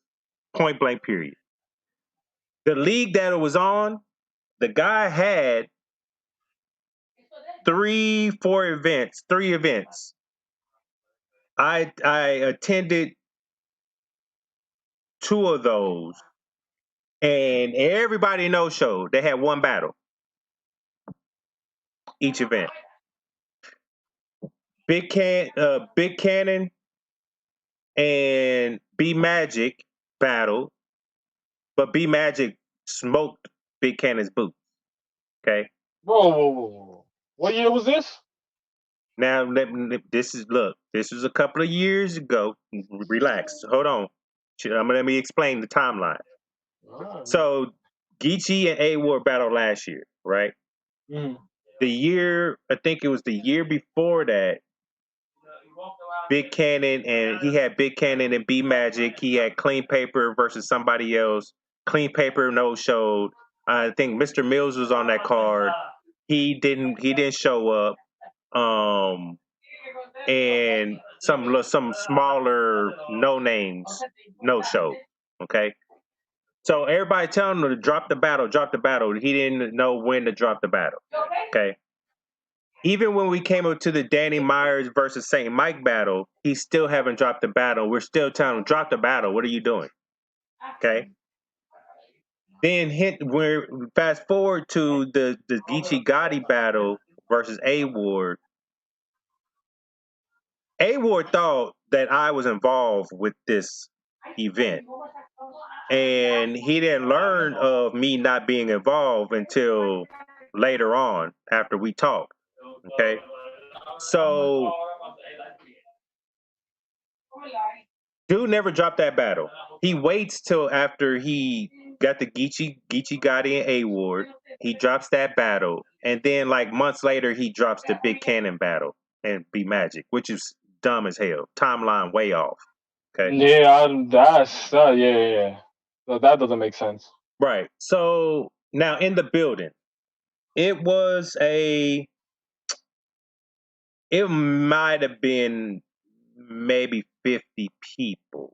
Point blank, period. The league that it was on, the guy had three events. I attended two of those, and everybody no show. They had one battle each event. Big Cannon and B Magic battled, but B Magic smoked Big Cannon's boots. Okay. Whoa. What year was this? Now, this was a couple of years ago. Relax. Hold on. Let me explain the timeline. So, Geechee and A Ward battled last year, right? Mm. I think it was the year before that, Big Cannon, and he had Big Cannon and B Magic. He had Clean Paper versus somebody else. Clean Paper no showed. I think Mr. Mills was on that card. He didn't show up. And some smaller no names no show. Okay. So everybody telling him to drop the battle, drop the battle. He didn't know when to drop the battle. Okay. Even when we came up to the Danny Myers versus St. Mike battle, he still haven't dropped the battle. We're still telling him, drop the battle. What are you doing? Okay. Then we're fast forward to the Geechee Gotti battle versus A Ward. A Ward thought that I was involved with this event. And he didn't learn of me not being involved until later on after we talked. Okay. So dude never dropped that battle. He waits till after he got the Geechee Gotti and A Ward. He drops that battle. And then like months later he drops the Big Cannon battle and B Magic, which is dumb as hell. Timeline way off. Okay. Yeah, yeah. So that doesn't make sense. Right. So now in the building, it might have been maybe 50 people.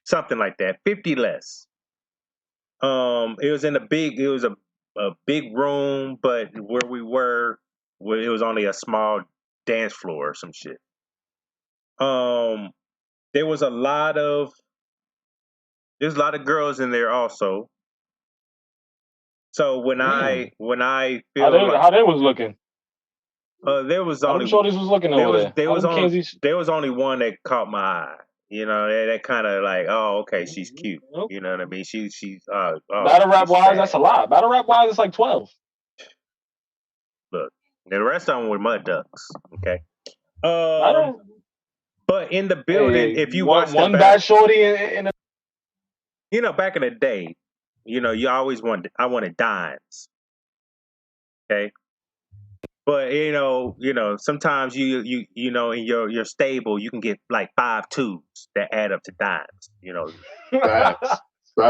Something like that. 50 less. It was a big room, but where we were, it was only a small dance floor or some shit. There was a lot of girls in there also. So when I feel how they was looking. there was How only them shorties was looking over there. there was only one that caught my eye. You know, that kind of like, oh, okay, she's cute. Nope. You know what I mean? She's Battle rap she's wise, fat. that's a lot. Battle rap wise, it's like 12. Look, the rest of them were mud ducks. Okay. Battle, But in the building, if you watch one bad shorty in a you know, back in the day, you know, I wanted dimes. Okay. But you know, sometimes you know, in your stable you can get like 5 twos that add up to dimes, you know. Facts. Yo,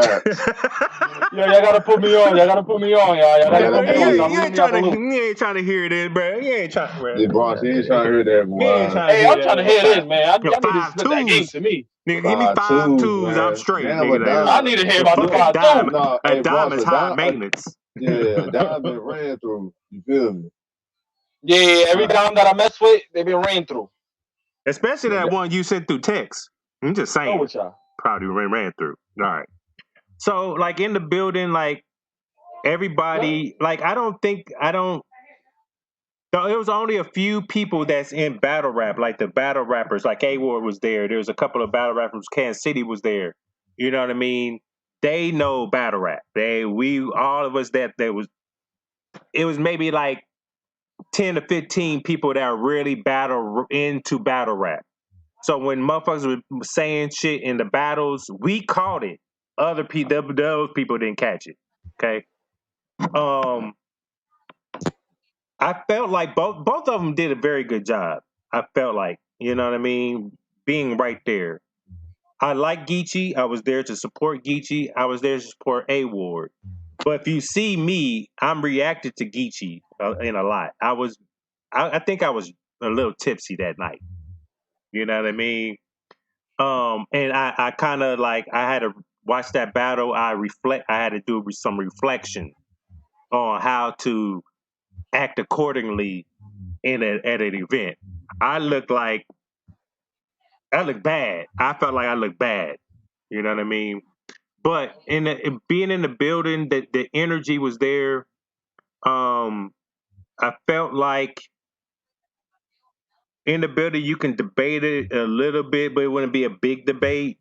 y'all gotta put me on. Y'all gotta put me on, y'all. Y'all gotta put me on. Stop leaving me out the loop. You ain't trying to hear this, bro. You ain't trying to Yeah, Bronx, he ain't trying to hear that, boy. Hey, I'm trying to hear this, man. I need to five split that game twos. to me. Nigga, give me 5 twos, I'm straight. Damn, Nigga, a dime. I need to hear about the fucking 5 dime. twos. No, A hey, dime Bronx, is high maintenance. Yeah, a dime been ran through. You feel me? Yeah, every dime that I mess with, they been ran through. Especially that one you sent through text. I'm just saying. With y'all. Probably ran through. All right. So, like, in the building, like, everybody, like, there was only a few people that's in battle rap, like the battle rappers, like A-Ward was there. There was a couple of battle rappers, Kansas City was there. You know what I mean? They know battle rap. All of us it was maybe like 10 to 15 people that are really into battle rap. So when motherfuckers were saying shit in the battles, we caught it. Other people, those people didn't catch it. Okay. I felt like both of them did a very good job. I felt like, you know what I mean, being right there. I like Geechee. I was there to support Geechee. I was there to support A Ward. But if you see me, I'm reacted to Geechee in a lot. I think I was a little tipsy that night. You know what I mean? And I kind of like I had to watch that battle. I had to do some reflection on how to act accordingly at an event. I looked bad. I felt like I looked bad. You know what I mean? But being in the building, the energy was there. I felt like in the building you can debate it a little bit, but it wouldn't be a big debate.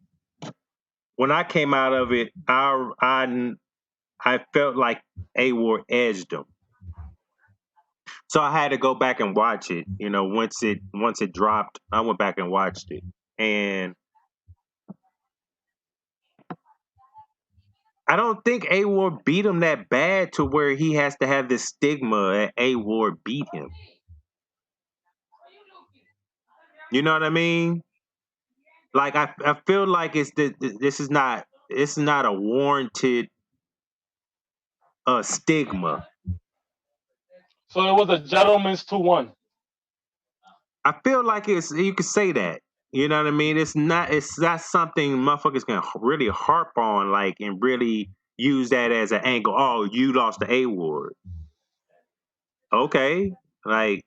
When I came out of it, I felt like A Ward edged him. So I had to go back and watch it. You know, once it dropped, I went back and watched it, and I don't think A Ward beat him that bad to where he has to have this stigma that A Ward beat him. You know what I mean? Like I feel like this is not a warranted stigma. So it was a gentleman's 2-1. I feel like you could say that. You know what I mean? It's not something motherfuckers can really harp on, like, and really use that as an angle. Oh, you lost the A Ward. Okay, like,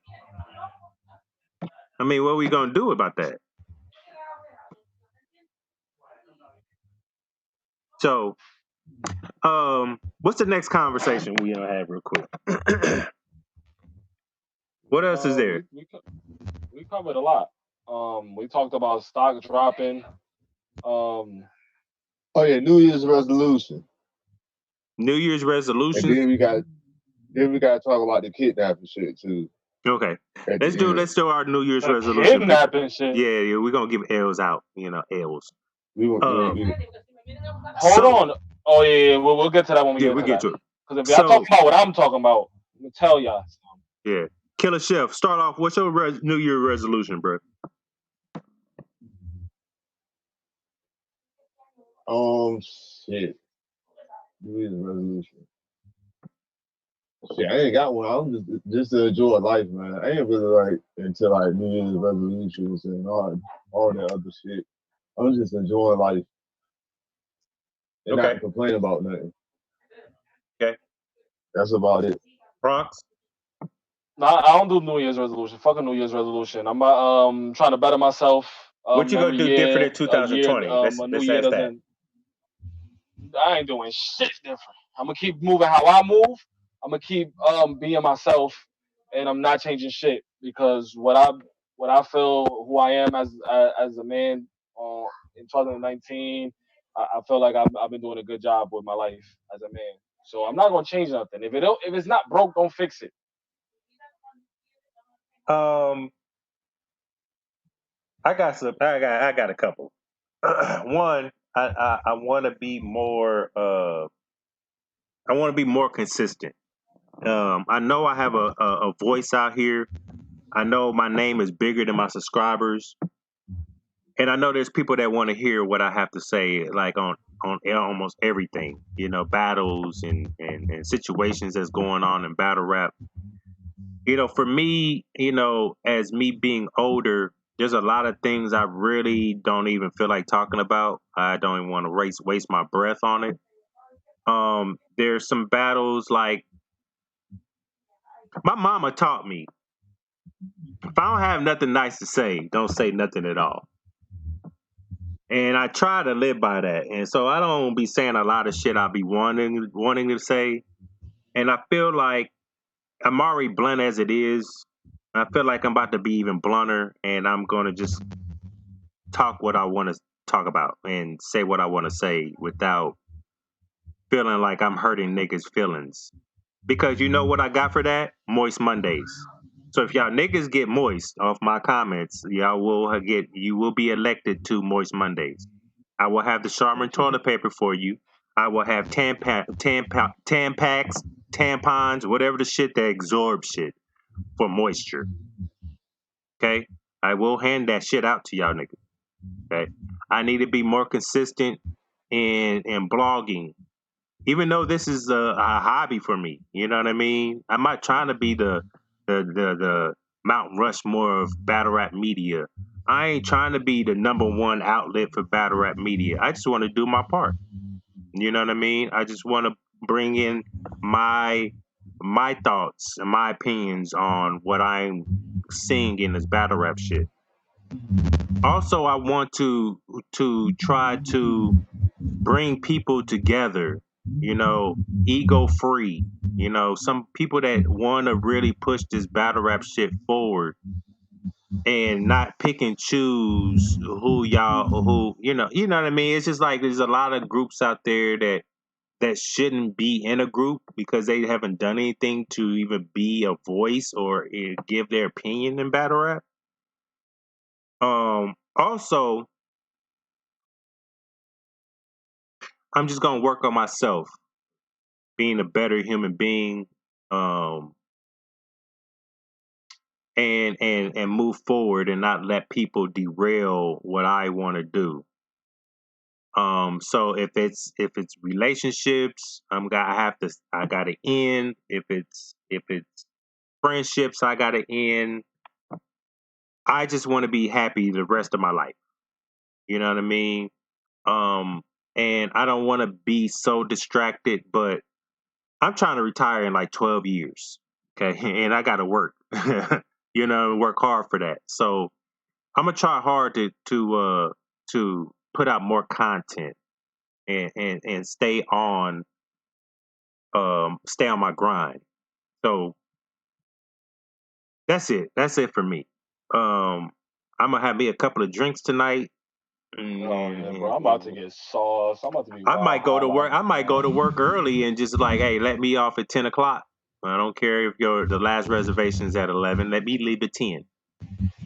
I mean, what are we gonna do about that? So, what's the next conversation we gonna have real quick? What else is there? We covered a lot. We talked about stock dropping. Oh yeah, New Year's resolution. New Year's resolution. And then we got to talk about the kidnapping shit too. Okay, let's do our New Year's resolution. Kidnapping shit. Yeah, we're gonna give L's out. You know, L's. Hold on. Oh yeah, we'll get to that when we get to it. Because if y'all talking about what I'm talking about, I'm gonna tell y'all. Yeah, Killer Chef. Start off. What's your New Year resolution, bro? Shit. New Year's resolution. Shit, I ain't got one. I'm just to enjoy life, man. I ain't really like into like New Year's resolutions and all that other shit. I'm just enjoying life and not complaining about nothing. Okay, that's about it. Bronx. No, I don't do New Year's resolution. Fuck a New Year's resolution. I'm trying to better myself. What you gonna do different in 2020? New Year doesn't. I ain't doing shit different. I'm gonna keep moving how I move. I'm gonna keep being myself, and I'm not changing shit because what I feel who I am as a man in 2019, I feel like I've been doing a good job with my life as a man. So I'm not gonna change nothing. If it's not broke, don't fix it. I got a couple. One, I want to be more. I want to be more consistent. I know I have a voice out here. I know my name is bigger than my subscribers, and I know there's people that want to hear what I have to say, like on almost everything. You know, battles and situations that's going on in battle rap. You know, for me, you know, as me being older, there's a lot of things I really don't even feel like talking about. I don't even want to waste my breath on it. There's some battles like my mama taught me, if I don't have nothing nice to say, don't say nothing at all. And I try to live by that. And so I don't be saying a lot of shit I be wanting to say. And I feel like I'm already blunt as it is. I feel like I'm about to be even blunter, and I'm going to just talk what I want to talk about and say what I want to say without feeling like I'm hurting niggas' feelings. Because you know what I got for that? Moist Mondays. So if y'all niggas get moist off my comments, you will be elected to Moist Mondays. I will have the Charmin toilet paper for you. I will have Tampax, tampons, whatever the shit that absorbs shit for moisture. Okay? I will hand that shit out to y'all niggas. Okay? I need to be more consistent in blogging. Even though this is a hobby for me, you know what I mean? I'm not trying to be the Mount Rushmore of battle rap media. I ain't trying to be the number one outlet for battle rap media. I just want to do my part. You know what I mean? I just want to bring in my thoughts and my opinions on what I'm seeing in this battle rap shit. Also, I want to try to bring people together, you know, ego free. You know, some people that want to really push this battle rap shit forward and not pick and choose who you know what I mean? It's just like there's a lot of groups out there that that shouldn't be in a group because they haven't done anything to even be a voice or give their opinion in battle rap. Also, I'm just gonna work on myself, being a better human being, and move forward and not let people derail what I want to do. So if it's relationships, I gotta end. If it's friendships, I gotta end. I just want to be happy the rest of my life. You know what I mean? And I don't want to be so distracted, but I'm trying to retire in like 12 years. Okay. And I got to work, work hard for that. So I'm going to try hard to put out more content and stay on my grind. So that's it. That's it for me. I'm going to have me a couple of drinks tonight. Oh yeah, bro. I'm about to get sauce. I'm about to be I wild might go to high work. right I might now. go to work early and just like, hey, let me off at 10 o'clock. I don't care if the last reservation's at 11. Let me leave at 10.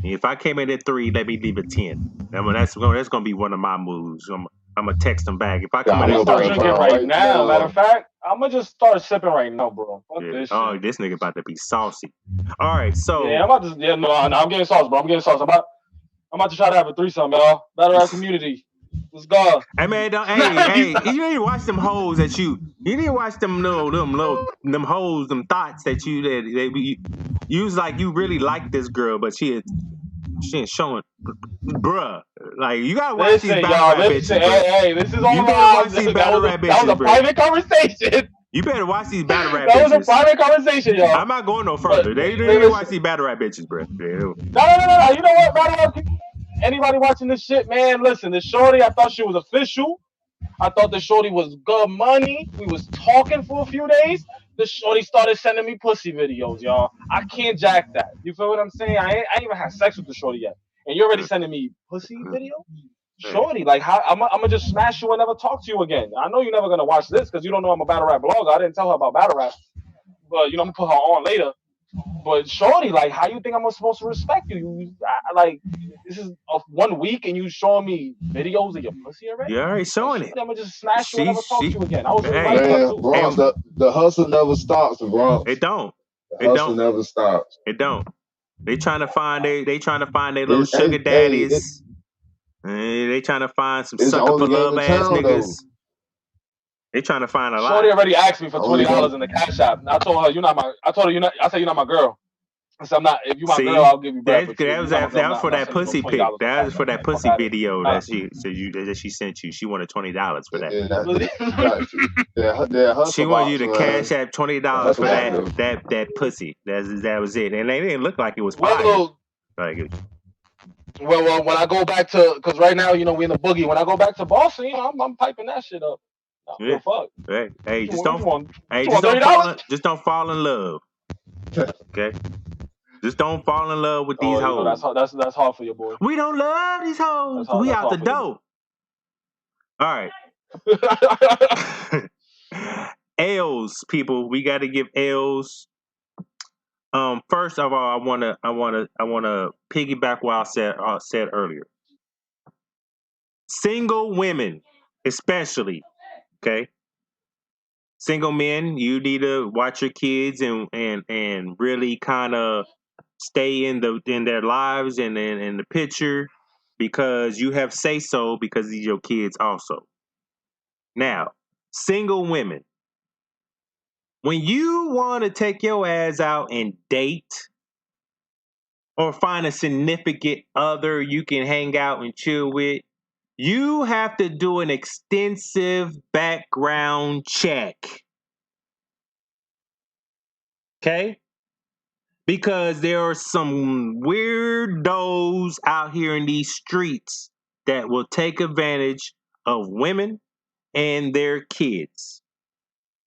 If I came in at 3, let me leave at 10. That's gonna be one of my moves. I'm gonna text them back. If I Yeah, come I'm in I'm gonna at gonna start put 3, drinking mine right right now. Matter of now. fact, I'm gonna just start sipping right now, bro. Fuck yeah, this oh, shit. this nigga about to be saucy. All right, Yeah, so I'm about to. Yeah, no, I'm getting sauce, bro. I'm getting sauce. I'm about to try to have a threesome, y'all. Battle rap community. Let's go. hey man, He's hey, not. you need to watch them hoes that you need to watch them them hoes, them thoughts that you was like you really like this girl, but she ain't showing, bruh. Like you gotta watch these Listen, battle y'all. rap Listen. bitches, bruh. Hey, this is You all better live. watch these That battle was rap a bitches, bruh. private conversation. You better watch these battle rap That was a bitches. private conversation, y'all. I'm not going no But further. They need to watch listen. these battle rap bitches, bruh. Yeah. No. You know what, battle rap? Anybody watching this shit, man? Listen, this shorty, I thought she was official. I thought the shorty was good money. We was talking for a few days. The shorty started sending me pussy videos, y'all. I can't jack that. You feel what I'm saying? I ain't even had sex with the shorty yet, and you're already sending me pussy video. Hey. Shorty, like how I'm gonna just smash you and never talk to you again. I know you're never gonna watch this because you don't know I'm a battle rap blogger. I didn't tell her about battle rap, but I'm gonna put her on later. But shorty, like, how you think I'm supposed to respect you? Like, this is 1 week and you showing me videos of your pussy already? You already Like, showing shorty, it. I'm gonna just smash you and never talk She. to you again. I was really Hey, liking her Man, too. Bronx, and the hustle never stops, Bronx. it don't. The It hustle don't. never stops. It don't. They trying to find their little It, sugar hey, daddies. They trying to find some it's the sucker for only game love in ass town, niggas. though. They trying to find a Shorty lot. already asked me for Only $20 game. in the cash app. I told her you're not my. I told her you're not. I said you're not my girl. I said I'm not. If you my girl, See, I'll give you bread. But that you're was not my girl. that was for I'm not that sending you no pussy pic. $20 on That was cash for app, that man. Fuck pussy out of here. video Nah. that she sent you. She wanted $20 for that. Yeah, that She hustle wanted you box, to man. cash out The $20 hustle for box. that pussy. That was it. And they didn't look like it was fire. Well, Like when I go back to, because right now, we in the boogie. When I go back to Boston, I'm piping that shit up. I don't give yeah. a fuck. Hey, What you want? What hey, you want? $30? just don't fall in love. Okay? Just don't fall in love with these Oh, hoes. that's hard for your boy. We don't love these hoes. That's hard. We That's out the hard for your boy. door. All right. L's, people. We got to give L's. First of all, I wanna piggyback what I said earlier. Single women, especially, okay. Single men, you need to watch your kids and really kind of stay in their lives and in the picture because you have say so because these your kids also. Now, single women, when you want to take your ass out and date or find a significant other you can hang out and chill with, you have to do an extensive background check. Okay? Because there are some weirdos out here in these streets that will take advantage of women and their kids.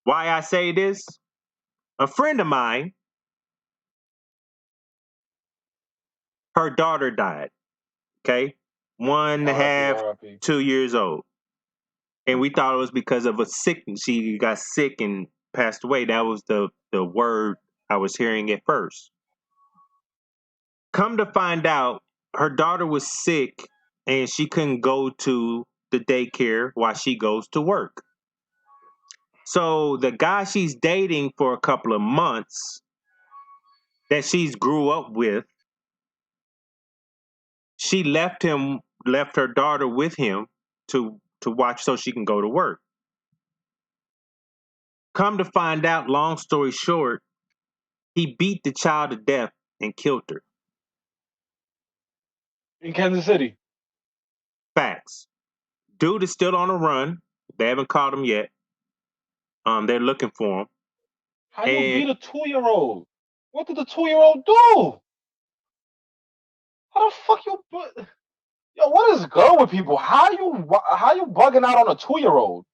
Why I say this? A friend of mine, her daughter died. Okay? 1.5, RIP. 2 years old. and we thought it was because of a sickness. She got sick and passed away. That was the word I was hearing at first. Come to find out, her daughter was sick and she couldn't go to the daycare while she goes to work. So the guy she's dating for a couple of months that she's grew up with, she left her daughter with him to watch so she can go to work. Come to find out, long story short, he beat the child to death and killed her. In Kansas City. Facts. Dude is still on the run. They haven't caught him yet. They're looking for him. How you beat a 2-year-old? What did the 2-year-old do? How the fuck you? Yo, what is good with people? How you bugging out on a 2-year-old?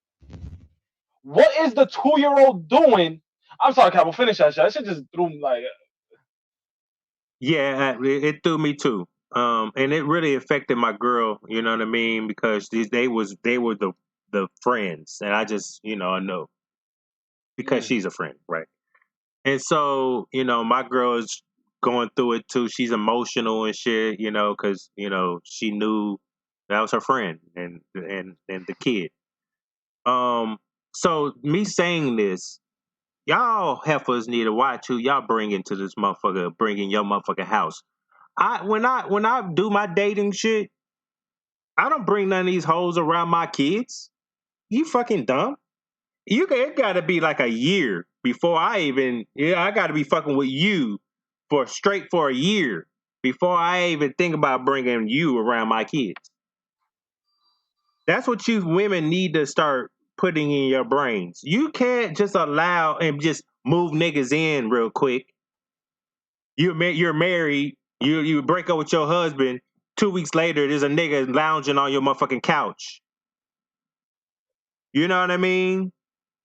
What is the 2-year-old doing? I'm sorry, Capo. Finish that shit. That shit just threw me like. Yeah, it threw me too. And it really affected my girl. You know what I mean? Because they were the friends, and I just I know because she's a friend, right? And so my girl is going through it too. She's emotional and shit, because she knew that was her friend and the kid. So me saying this, y'all heifers need to watch who y'all bring into this motherfucker, bring in your motherfucking house. When I do my dating shit, I don't bring none of these hoes around my kids. You fucking dumb. It gotta be like a year before I gotta be fucking with you for a year before I even think about bringing you around my kids. That's what you women need to start putting in your brains. You can't just allow and just move niggas in real quick. You're married. You break up with your husband. 2 weeks later, there's a nigga lounging on your motherfucking couch. You know what I mean?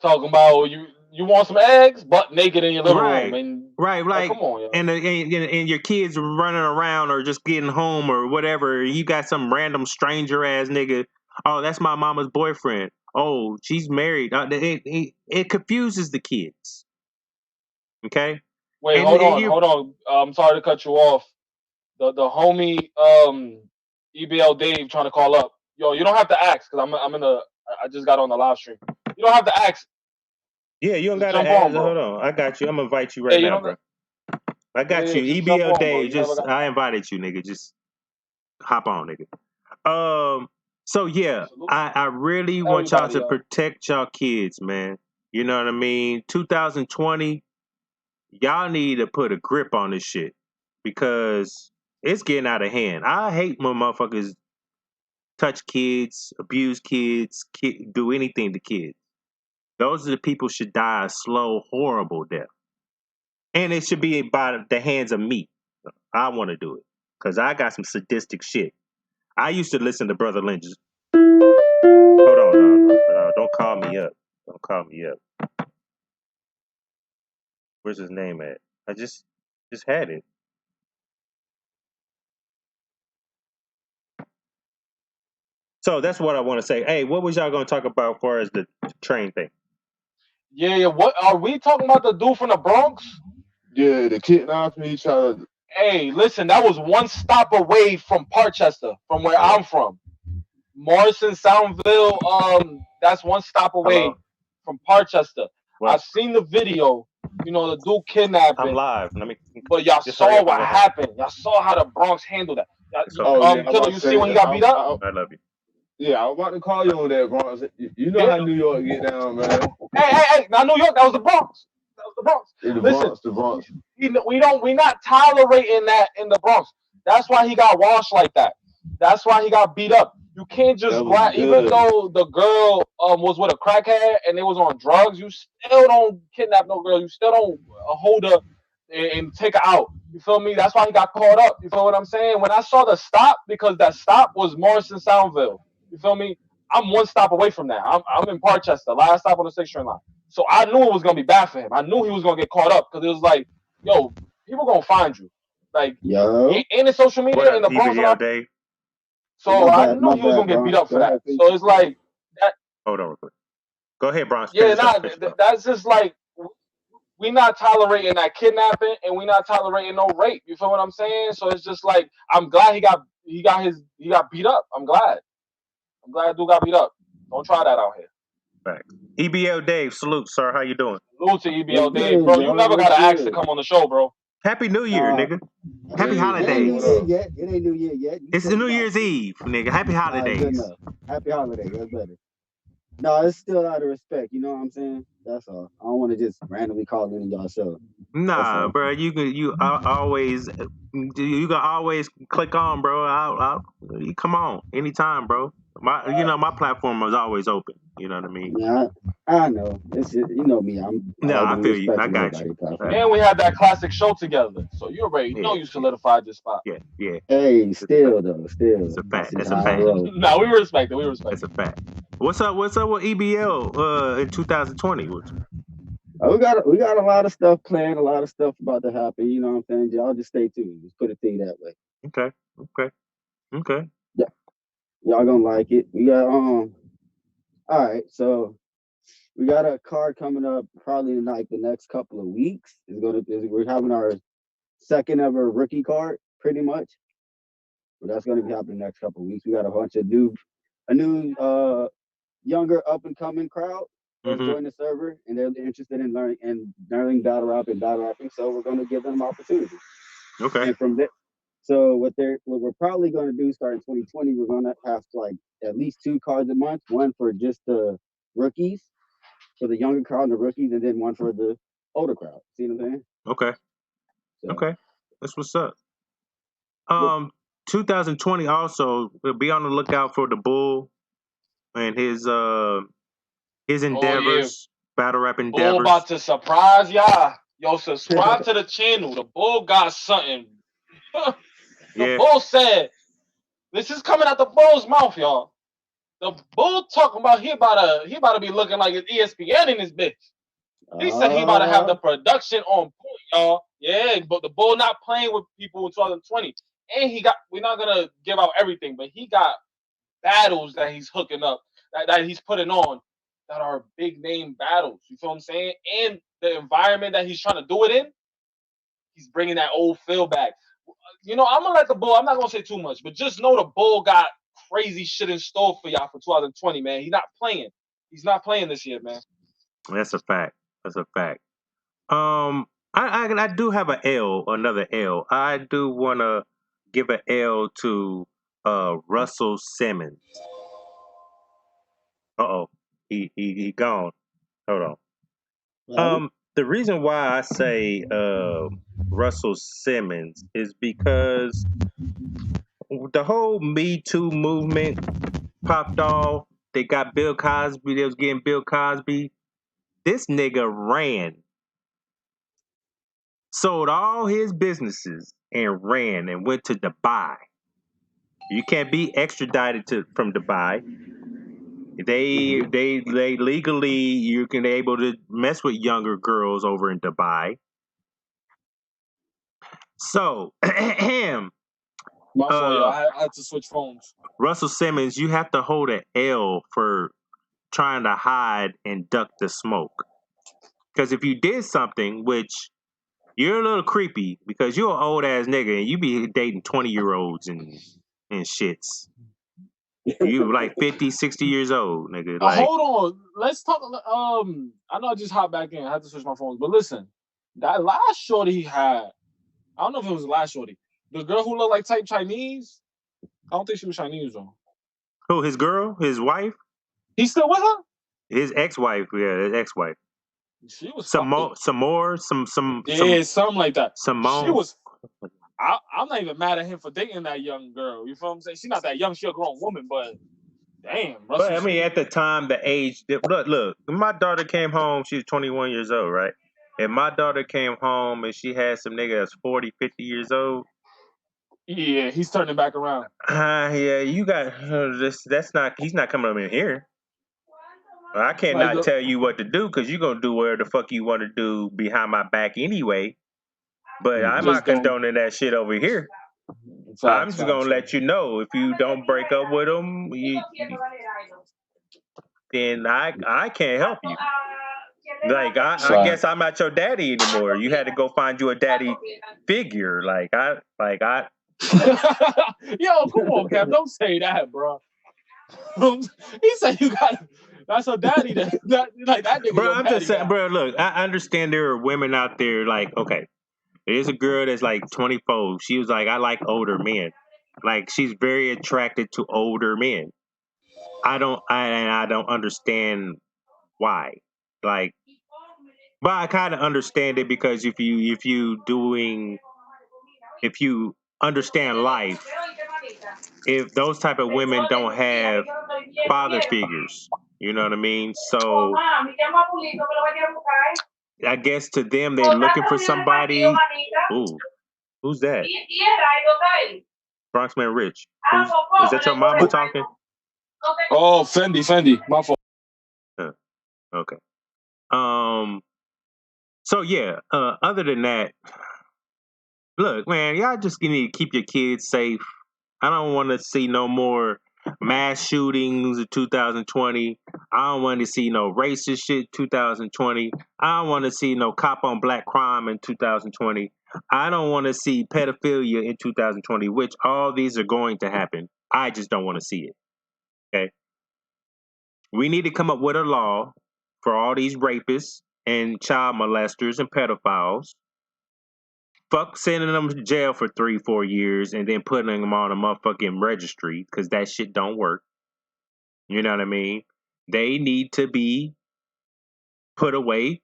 Talking about you want some eggs, butt naked in your living room, and right, like come on, yo. and your kids running around or just getting home or whatever. You got some random stranger ass nigga. Oh, that's my mama's boyfriend. Oh, she's married. It confuses the kids. Okay. Wait, And hold on. I'm sorry to cut you off. The homie EBL Dave trying to call up. Yo, you don't have to ask because I just got on the live stream. You don't have to ask. Yeah, you don't Just gotta jump ask. on, bro. Hold on, I got you. I'm gonna invite you right now, bro. I got you. Just jump EBL on, Dave. bro. I invited you, nigga. Just hop on, nigga. So yeah, I really want y'all to protect y'all kids, man. You know what I mean? 2020, y'all need to put a grip on this shit because it's getting out of hand. I hate when motherfuckers touch kids, abuse kids, do anything to kids. Those are the people should die a slow, horrible death. And it should be by the hands of me. I want to do it because I got some sadistic shit. I used to listen to Brother Lynch's. Hold on, no, don't call me up. Don't call me up. Where's his name at? I just had it. So that's what I want to say. Hey, what was y'all going to talk about as far as the train thing? Yeah. What are we talking about? The dude from the Bronx? Yeah, the kidnapping each other. Hey, listen, that was one stop away from Parchester, from where I'm from. Morrison, Soundville, that's one stop away from Parchester. Well, I've seen the video, the dude kidnapping. I'm live. But y'all saw what happened. Y'all saw how the Bronx handled that. Killer, you see when he got beat up? I love you. Yeah, I was about to call you on that, Bronx. You know how New York get down, man. Hey! Now New York, that was the Bronx. Listen, the Bronx. We not tolerating that in the Bronx. That's why he got washed like that. That's why he got beat up. You can't just grab, even though the girl was with a crackhead and they was on drugs, you still don't kidnap no girl. You still don't hold her and take her out. You feel me? That's why he got caught up. You feel what I'm saying? When I saw the stop, because that stop was Morrison Soundville. You feel me? I'm one stop away from that. I'm in Parchester, last stop on the 6th train line. So I knew it was gonna be bad for him. I knew he was gonna get caught up because it was like, yo, people gonna find you. Like, in the social media, in the Bronx. So I knew he was gonna get beat up for that. So it's like Hold on real quick. Go ahead, Bronx. Yeah, Finish up. that's just like we not tolerating that kidnapping, and we not tolerating no rape. You feel what I'm saying? So it's just like I'm glad he got beat up. I'm glad dude got beat up. Don't try that out here. Back. EBL Dave, salute, sir. How you doing? Salute to EBL What's Dave, good, bro. bro? You never What's got to ask to good? come on the show, bro. Happy New Year, nigga. Happy Yeah, It ain't New what holidays. Year up? yet. It ain't New Year yet. You It's still New got Year's Eve, nigga. Happy All right, good holidays. enough. Happy holiday. That's better. No, it's still out of respect. You know what I'm saying? That's all. I don't want to just randomly call in y'all show. Nah, bro. You can always click on, bro. Come on anytime, bro. My platform is always open. You know what I mean? Yeah, I know. It's just, you know me. I like I to feel you. I respect got you. everybody's platform. And we had that classic show together, so you already know you solidified your spot. Yeah. Hey, still though, It's a fact. That's a fact. No, we respect it. That's a fact. What's up with EBL in 2020? We got a lot of stuff planned, a lot of stuff about to happen. You know what I'm saying? Y'all just stay tuned. Just put it to you that way. Okay. Yeah, y'all gonna like it. We got all right. So we got a card coming up probably in like the next couple of weeks. We're having our second ever rookie card, pretty much. But that's gonna be happening the next couple of weeks. We got a bunch of new younger up and coming crowd that's joined the server, and they're interested in learning battle rap and battle rapping. So we're gonna give them opportunities. Okay. And from there, so what we're probably gonna do starting 2020, we're gonna have like at least 2 cards a month, one for just the rookies, for the younger crowd and the rookies, and then one for the older crowd. See what I'm saying? Okay. So, Okay. That's what's up. 2020 also, we'll be on the lookout for the Bull and his endeavors, battle rap endeavors. Bull about to surprise y'all. Yo, subscribe to the channel. The Bull got something. The Bull said, this is coming out the Bull's mouth, y'all. The Bull talking about he about to be looking like it's ESPN in this bitch. He said he about to have the production on point, y'all. Yeah, but the Bull not playing with people in 2020. And we're not gonna give out everything, but he got battles that he's hooking up, that he's putting on, that are big name battles. You feel what I'm saying? And the environment that he's trying to do it in, he's bringing that old feel back. I'm gonna let the Bull. I'm not gonna say too much, but just know the Bull got crazy shit in store for y'all for 2020, man. He's not playing. He's not playing this year, man. That's a fact. I do have another L. I do want to give an L to Russell Simmons. He gone. Hold on. The reason why I say Russell Simmons is because the whole Me Too movement popped off. They got Bill Cosby. They was getting Bill Cosby. This nigga ran, sold all his businesses, and ran and went to Dubai. You can't be extradited from Dubai. They legally you can able to mess with younger girls over in Dubai. So him. My fault, y'all. I had to switch phones. Russell Simmons, you have to hold an L for trying to hide and duck the smoke. Because if you did something, which you're a little creepy because you're an old ass nigga and you be dating 20-year-olds and shits. You like 50, 60 years old, nigga. Like, hold on. Let's talk. I know I just hopped back in. I had to switch my phones. But listen, that last shorty he had, I don't know if it was the last shorty. The girl who looked like type Chinese, I don't think she was Chinese, though. Who, his girl? His wife? He's still with her? His ex-wife, yeah, his ex-wife. She was some like that. Simone. She was. I'm not even mad at him for dating that young girl. You feel what I'm saying? She's not that young. She's a grown woman, but damn. But I mean, at the time, the age. Look. My daughter came home. She was 21 years old, right? And my daughter came home and she had some nigga that's 40, 50 years old. Yeah, he's turning back around. Yeah, you got this. That's not. He's not coming up in here. I cannot tell you what to do because you're gonna do whatever the fuck you want to do behind my back anyway. But I'm not condoning that shit over here. I'm just gonna let you know if you don't break up with him. then I can't help you. Like I Sorry. guess I'm not your daddy anymore. You had to go find you a daddy figure. Like I Yo, come on, Cap. Don't say that, bro. He said you got that's a daddy that like that nigga bro, your I'm daddy just saying, now. bro, look, I understand there are women out there like, okay, there's a girl that's like 24. She was like, I like older men. Like she's very attracted to older men. I don't understand why. Like, but I kind of understand it because if you understand life, if those type of women don't have father figures, you know what I mean? So I guess to them they're looking for somebody. Ooh, who's that? Bronxman Rich. Is that your mama talking? Oh, Fendi, my fault. Huh. Okay. So yeah. Other than that, look, man, y'all just need to keep your kids safe. I don't want to see no more mass shootings in 2020. I don't want to see no racist shit 2020. I don't want to see no cop on black crime in 2020. I don't want to see pedophilia in 2020, which all these are going to happen. I just don't want to see it. Okay. We need to come up with a law for all these rapists and child molesters and pedophiles. Fuck sending them to jail for 3-4 years and then putting them on a motherfucking registry because that shit don't work. You know what I mean? They need to be put away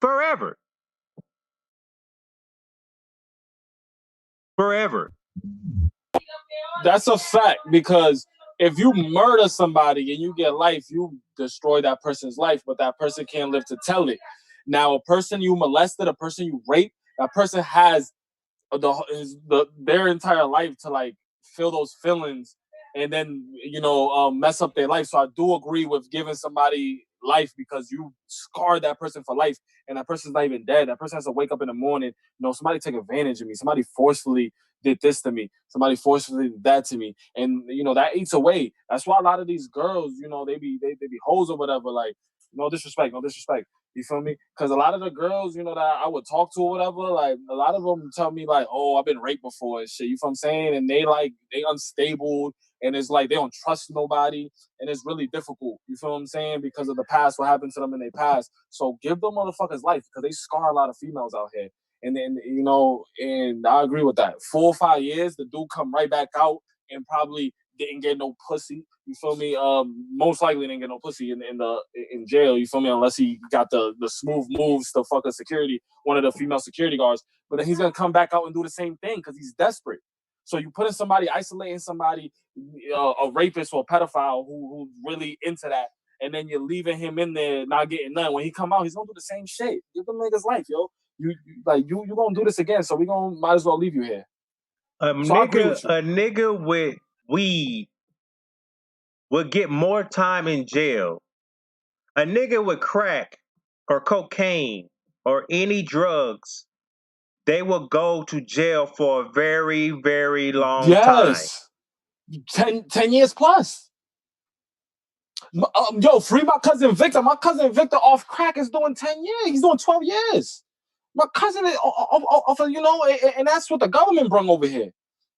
forever. Forever. That's a fact because if you murder somebody and you get life, you destroy that person's life, but that person can't live to tell it. Now, a person you molested, a person you raped, that person has their entire life to like feel those feelings and then mess up their life. So I do agree with giving somebody life because you scarred that person for life, and that person's not even dead. That person has to wake up in the morning. Somebody took advantage of me. Somebody forcefully did this to me. Somebody forcefully did that to me, and that eats away. That's why a lot of these girls, they be hoes or whatever. Like no disrespect. You feel me? Because a lot of the girls, that I would talk to or whatever, like a lot of them tell me like, oh, I've been raped before and shit. You feel what I'm saying? And they unstable and it's like they don't trust nobody and it's really difficult. You feel what I'm saying? Because of the past, what happened to them in their past. So give them motherfuckers life because they scar a lot of females out here. And then, and I agree with that. 4 or 5 years, the dude come right back out and probably didn't get no pussy. You feel me? Most likely didn't get no pussy in jail. You feel me? Unless he got the smooth moves to fuck one of the female security guards. But then he's gonna come back out and do the same thing because he's desperate. So you putting somebody, isolating somebody, a rapist or a pedophile who's really into that, and then you're leaving him in there not getting none. When he come out, he's gonna do the same shit. Give them niggas life, yo. You gonna do this again, so we might as well leave you here. So I agree with you. A nigga with weed would get more time in jail. A nigga with crack or cocaine or any drugs, they will go to jail for a very, very long time. Yes. 10 years plus. Yo, free my cousin Victor. My cousin Victor off crack is doing 10 years. He's doing 12 years. My cousin is off of, and that's what the government brought over here.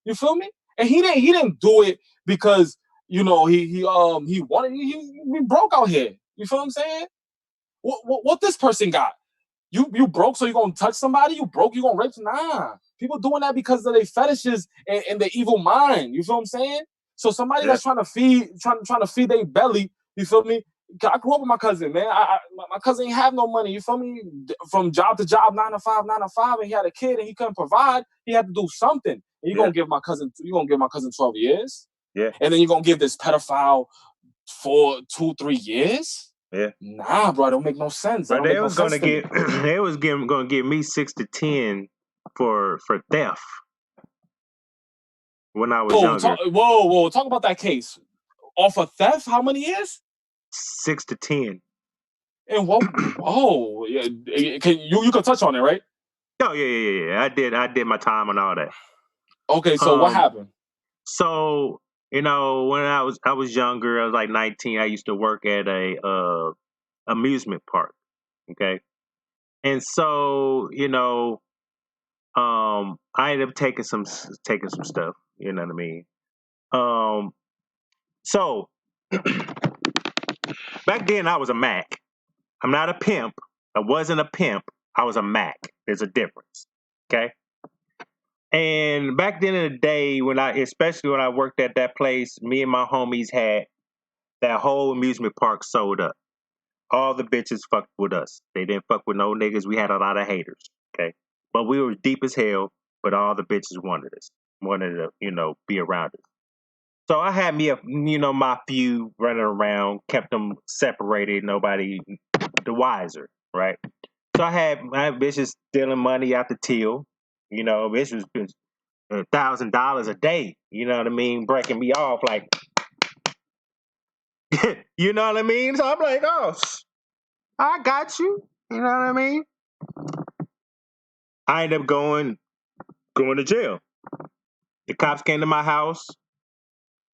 You feel me? And he didn't do it because, he wanted, we broke out here. You feel what I'm saying? What this person got? You broke, so you gonna touch somebody? You broke, you gonna rape? Nah. People doing that because of their fetishes and their evil mind. You feel what I'm saying? So somebody that's trying to feed their belly, you feel me? I grew up with my cousin, man. My cousin ain't have no money, you feel me? From job to job, 9 to 5, and he had a kid and he couldn't provide. He had to do something. And you're gonna give my cousin 12 years? Yeah. And then you're gonna give this pedophile for 2-3 years? Yeah. Nah, bro, it don't make no sense. But they was gonna give me 6 to 10 for theft when I was younger. Talk about that case. Off of theft, how many years? 6 to 10. And what? Oh, yeah. You can touch on it, right? Oh yeah. I did my time and all that. Okay, so what happened? So when I was younger, I was like 19. I used to work at a amusement park. Okay, and so I ended up taking some stuff. You know what I mean? So back then I was a Mac. I'm not a pimp. I wasn't a pimp. I was a Mac. There's a difference. Okay. And back then in the day, especially when I worked at that place, me and my homies had that whole amusement park sold up. All the bitches fucked with us. They didn't fuck with no niggas. We had a lot of haters. Okay. But we were deep as hell, but all the bitches wanted to, be around us. So I had me my few running around, kept them separated, nobody the wiser, right? So I had my bitches stealing money out the till. Bitch was $1,000 a day. You know what I mean? Breaking me off like, you know what I mean? So I'm like, oh, I got you. You know what I mean? I ended up going to jail. The cops came to my house,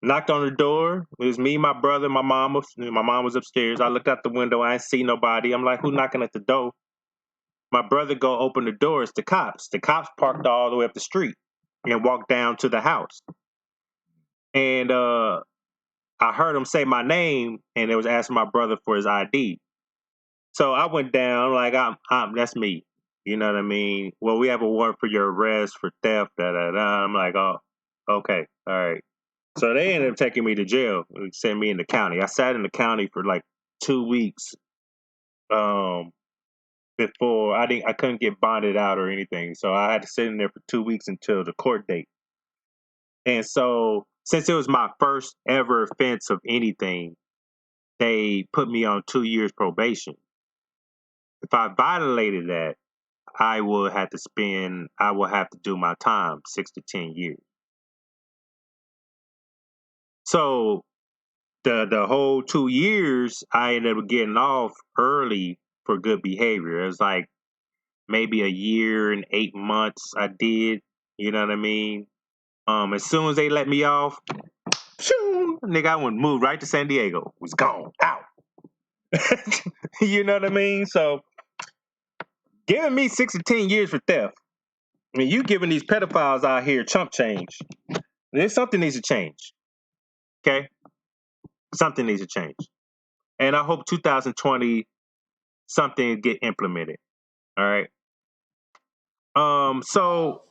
knocked on the door. It was me, my brother, my mom. My mom was upstairs. I looked out the window. I didn't see nobody. I'm like, who knocking at the door? My brother go open the door. It's the cops. The cops parked all the way up the street and walked down to the house. And I heard him say my name, and it was asking my brother for his ID. So I went down like that's me. You know what I mean? Well, we have a warrant for your arrest for theft. Da da da. I'm like, oh, okay, all right. So they ended up taking me to jail. Sent me in the county. I sat in the county for like 2 weeks. Before I couldn't get bonded out or anything, so I had to sit in there for 2 weeks until the court date. And so, since it was my first ever offense of anything, they put me on 2 years probation. If I violated that, I will have to do my time, 6 to 10 years. So the whole 2 years, I ended up getting off early for good behavior. It was like maybe a year and 8 months I did. You know what I mean? As soon as they let me off, shoo, nigga, I went moved right to San Diego. Was gone out. You know what I mean? So giving me 6 to 10 years for theft. I mean, you giving these pedophiles out here chump change. There's something needs to change. Okay? Something needs to change. And I hope 2020 something get implemented. All right. So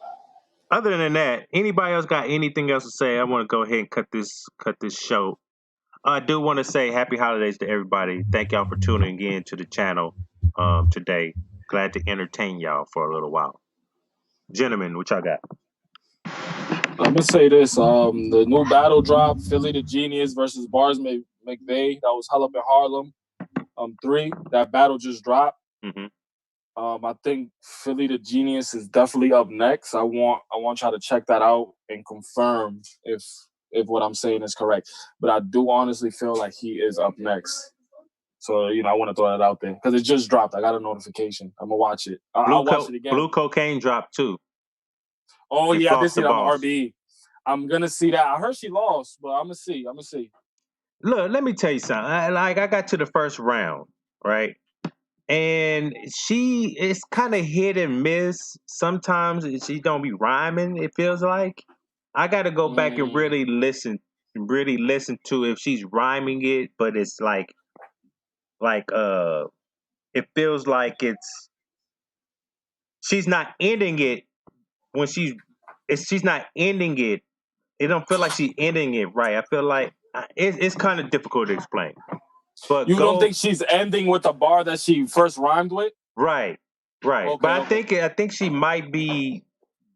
other than that, anybody else got anything else to say? I want to go ahead and cut this show. I do want to say happy holidays to everybody. Thank y'all for tuning in to the channel today. Glad to entertain y'all for a little while. Gentlemen, what y'all got? I'm gonna say this: the new battle drop, Philly the Genius versus Bars McVeigh, that was hell up in Harlem. 3, that battle just dropped. Mm-hmm. I think Philly the Genius is definitely up next. I want y'all to check that out and confirm if what I'm saying is correct. But I do honestly feel like he is up next. So I want to throw that out there because it just dropped. I got a notification. I'm gonna watch it. I'll watch it again. Blue Cocaine dropped too. Oh yeah, I did see that on RBE. I'm gonna see that. I heard she lost, but I'm gonna see. Look, let me tell you something. I got to the first round, right? And it's kind of hit and miss. Sometimes she don't be rhyming. It feels like I got to go back and really listen to if she's rhyming it, but it's like it feels like she's not ending it when she's not ending it. It don't feel like she's ending it right. I feel like it's kind of difficult to explain. But you don't think she's ending with the bar that she first rhymed with? Right. Okay, but I think she might be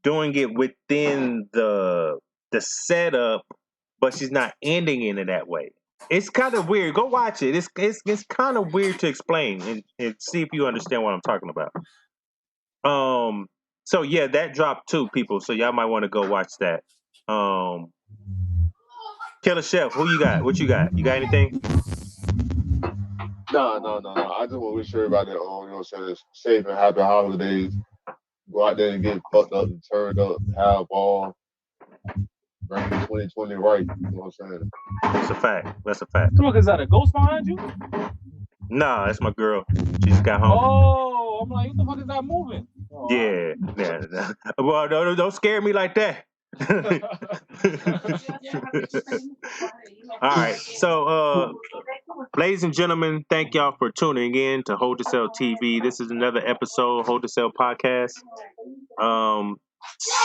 doing it within the setup, but she's not ending it in that way. It's kind of weird. Go watch it. It's kind of weird to explain and see if you understand what I'm talking about. So yeah, that dropped too, people. So y'all might want to go watch that. Killer Chef, who you got? What you got? You got anything? No. I just want to wish everybody, safe and happy holidays. Go out there and get fucked up and turned up, have ball. bring the 2020 right. You know what I'm saying? That's a fact. That's a fact. Look, is that a ghost behind you? Nah, that's my girl. She just got home. Oh, I'm like, what the fuck is that moving? Oh, Yeah. Well, don't scare me like that. All right. So, ladies and gentlemen, thank y'all for tuning in to Hold the Cell TV. This is another episode of Hold the Cell podcast.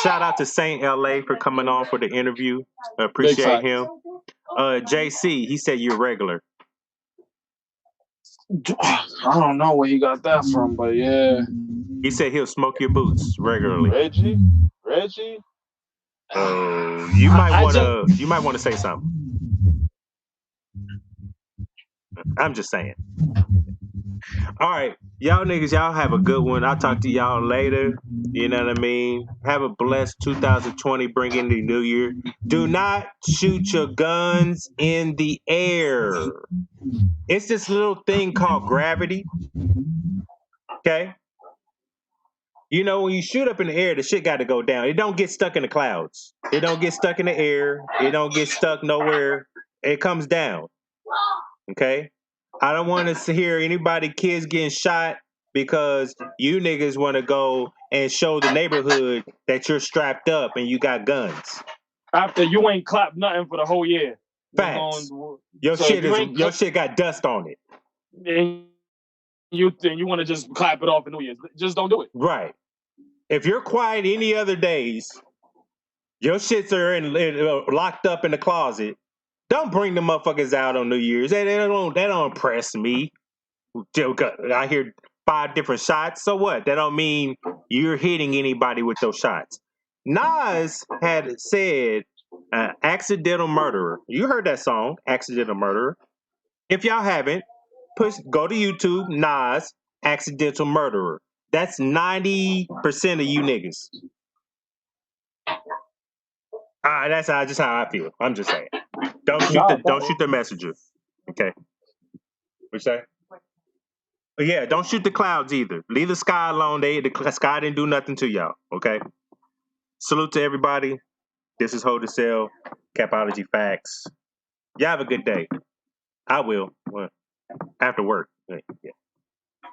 Shout out to Saynt LA for coming on for the interview. Appreciate him. JC, he said you're regular. I don't know where he got that from, but yeah. He said he'll smoke your boots regularly. Reggie. You might want to say something. I'm just saying. All right, y'all niggas, y'all have a good one. I'll talk to y'all later. You know what I mean? Have a blessed 2020. Bring in the new year. Do not shoot your guns in the air. It's this little thing called gravity. Okay? You know, when you shoot up in the air, the shit got to go down. It don't get stuck in the clouds. It don't get stuck in the air. It don't get stuck nowhere. It comes down. Okay? I don't want to hear anybody, kids getting shot because you niggas want to go and show the neighborhood that you're strapped up and you got guns. After you ain't clapped nothing for the whole year. Facts. Your shit got dust on it. And you want to just clap it off for New Year's. Just don't do it. Right. If you're quiet any other days, your shits are locked up in the closet. Don't bring the motherfuckers out on New Year's. They don't impress me. I hear 5 different shots. So what? That don't mean you're hitting anybody with those shots. Nas had said accidental murderer. You heard that song, Accidental Murderer. If y'all haven't, go to YouTube, Nas, Accidental Murderer. That's 90% of you niggas. That's just how I feel. I'm just saying. Don't shoot the messenger. Okay. What you say? But yeah, don't shoot the clouds either. Leave the sky alone. The sky didn't do nothing to y'all. Okay. Salute to everybody. This is Hold the Cell, Capology Facts. Y'all have a good day. I will. After work. Yeah.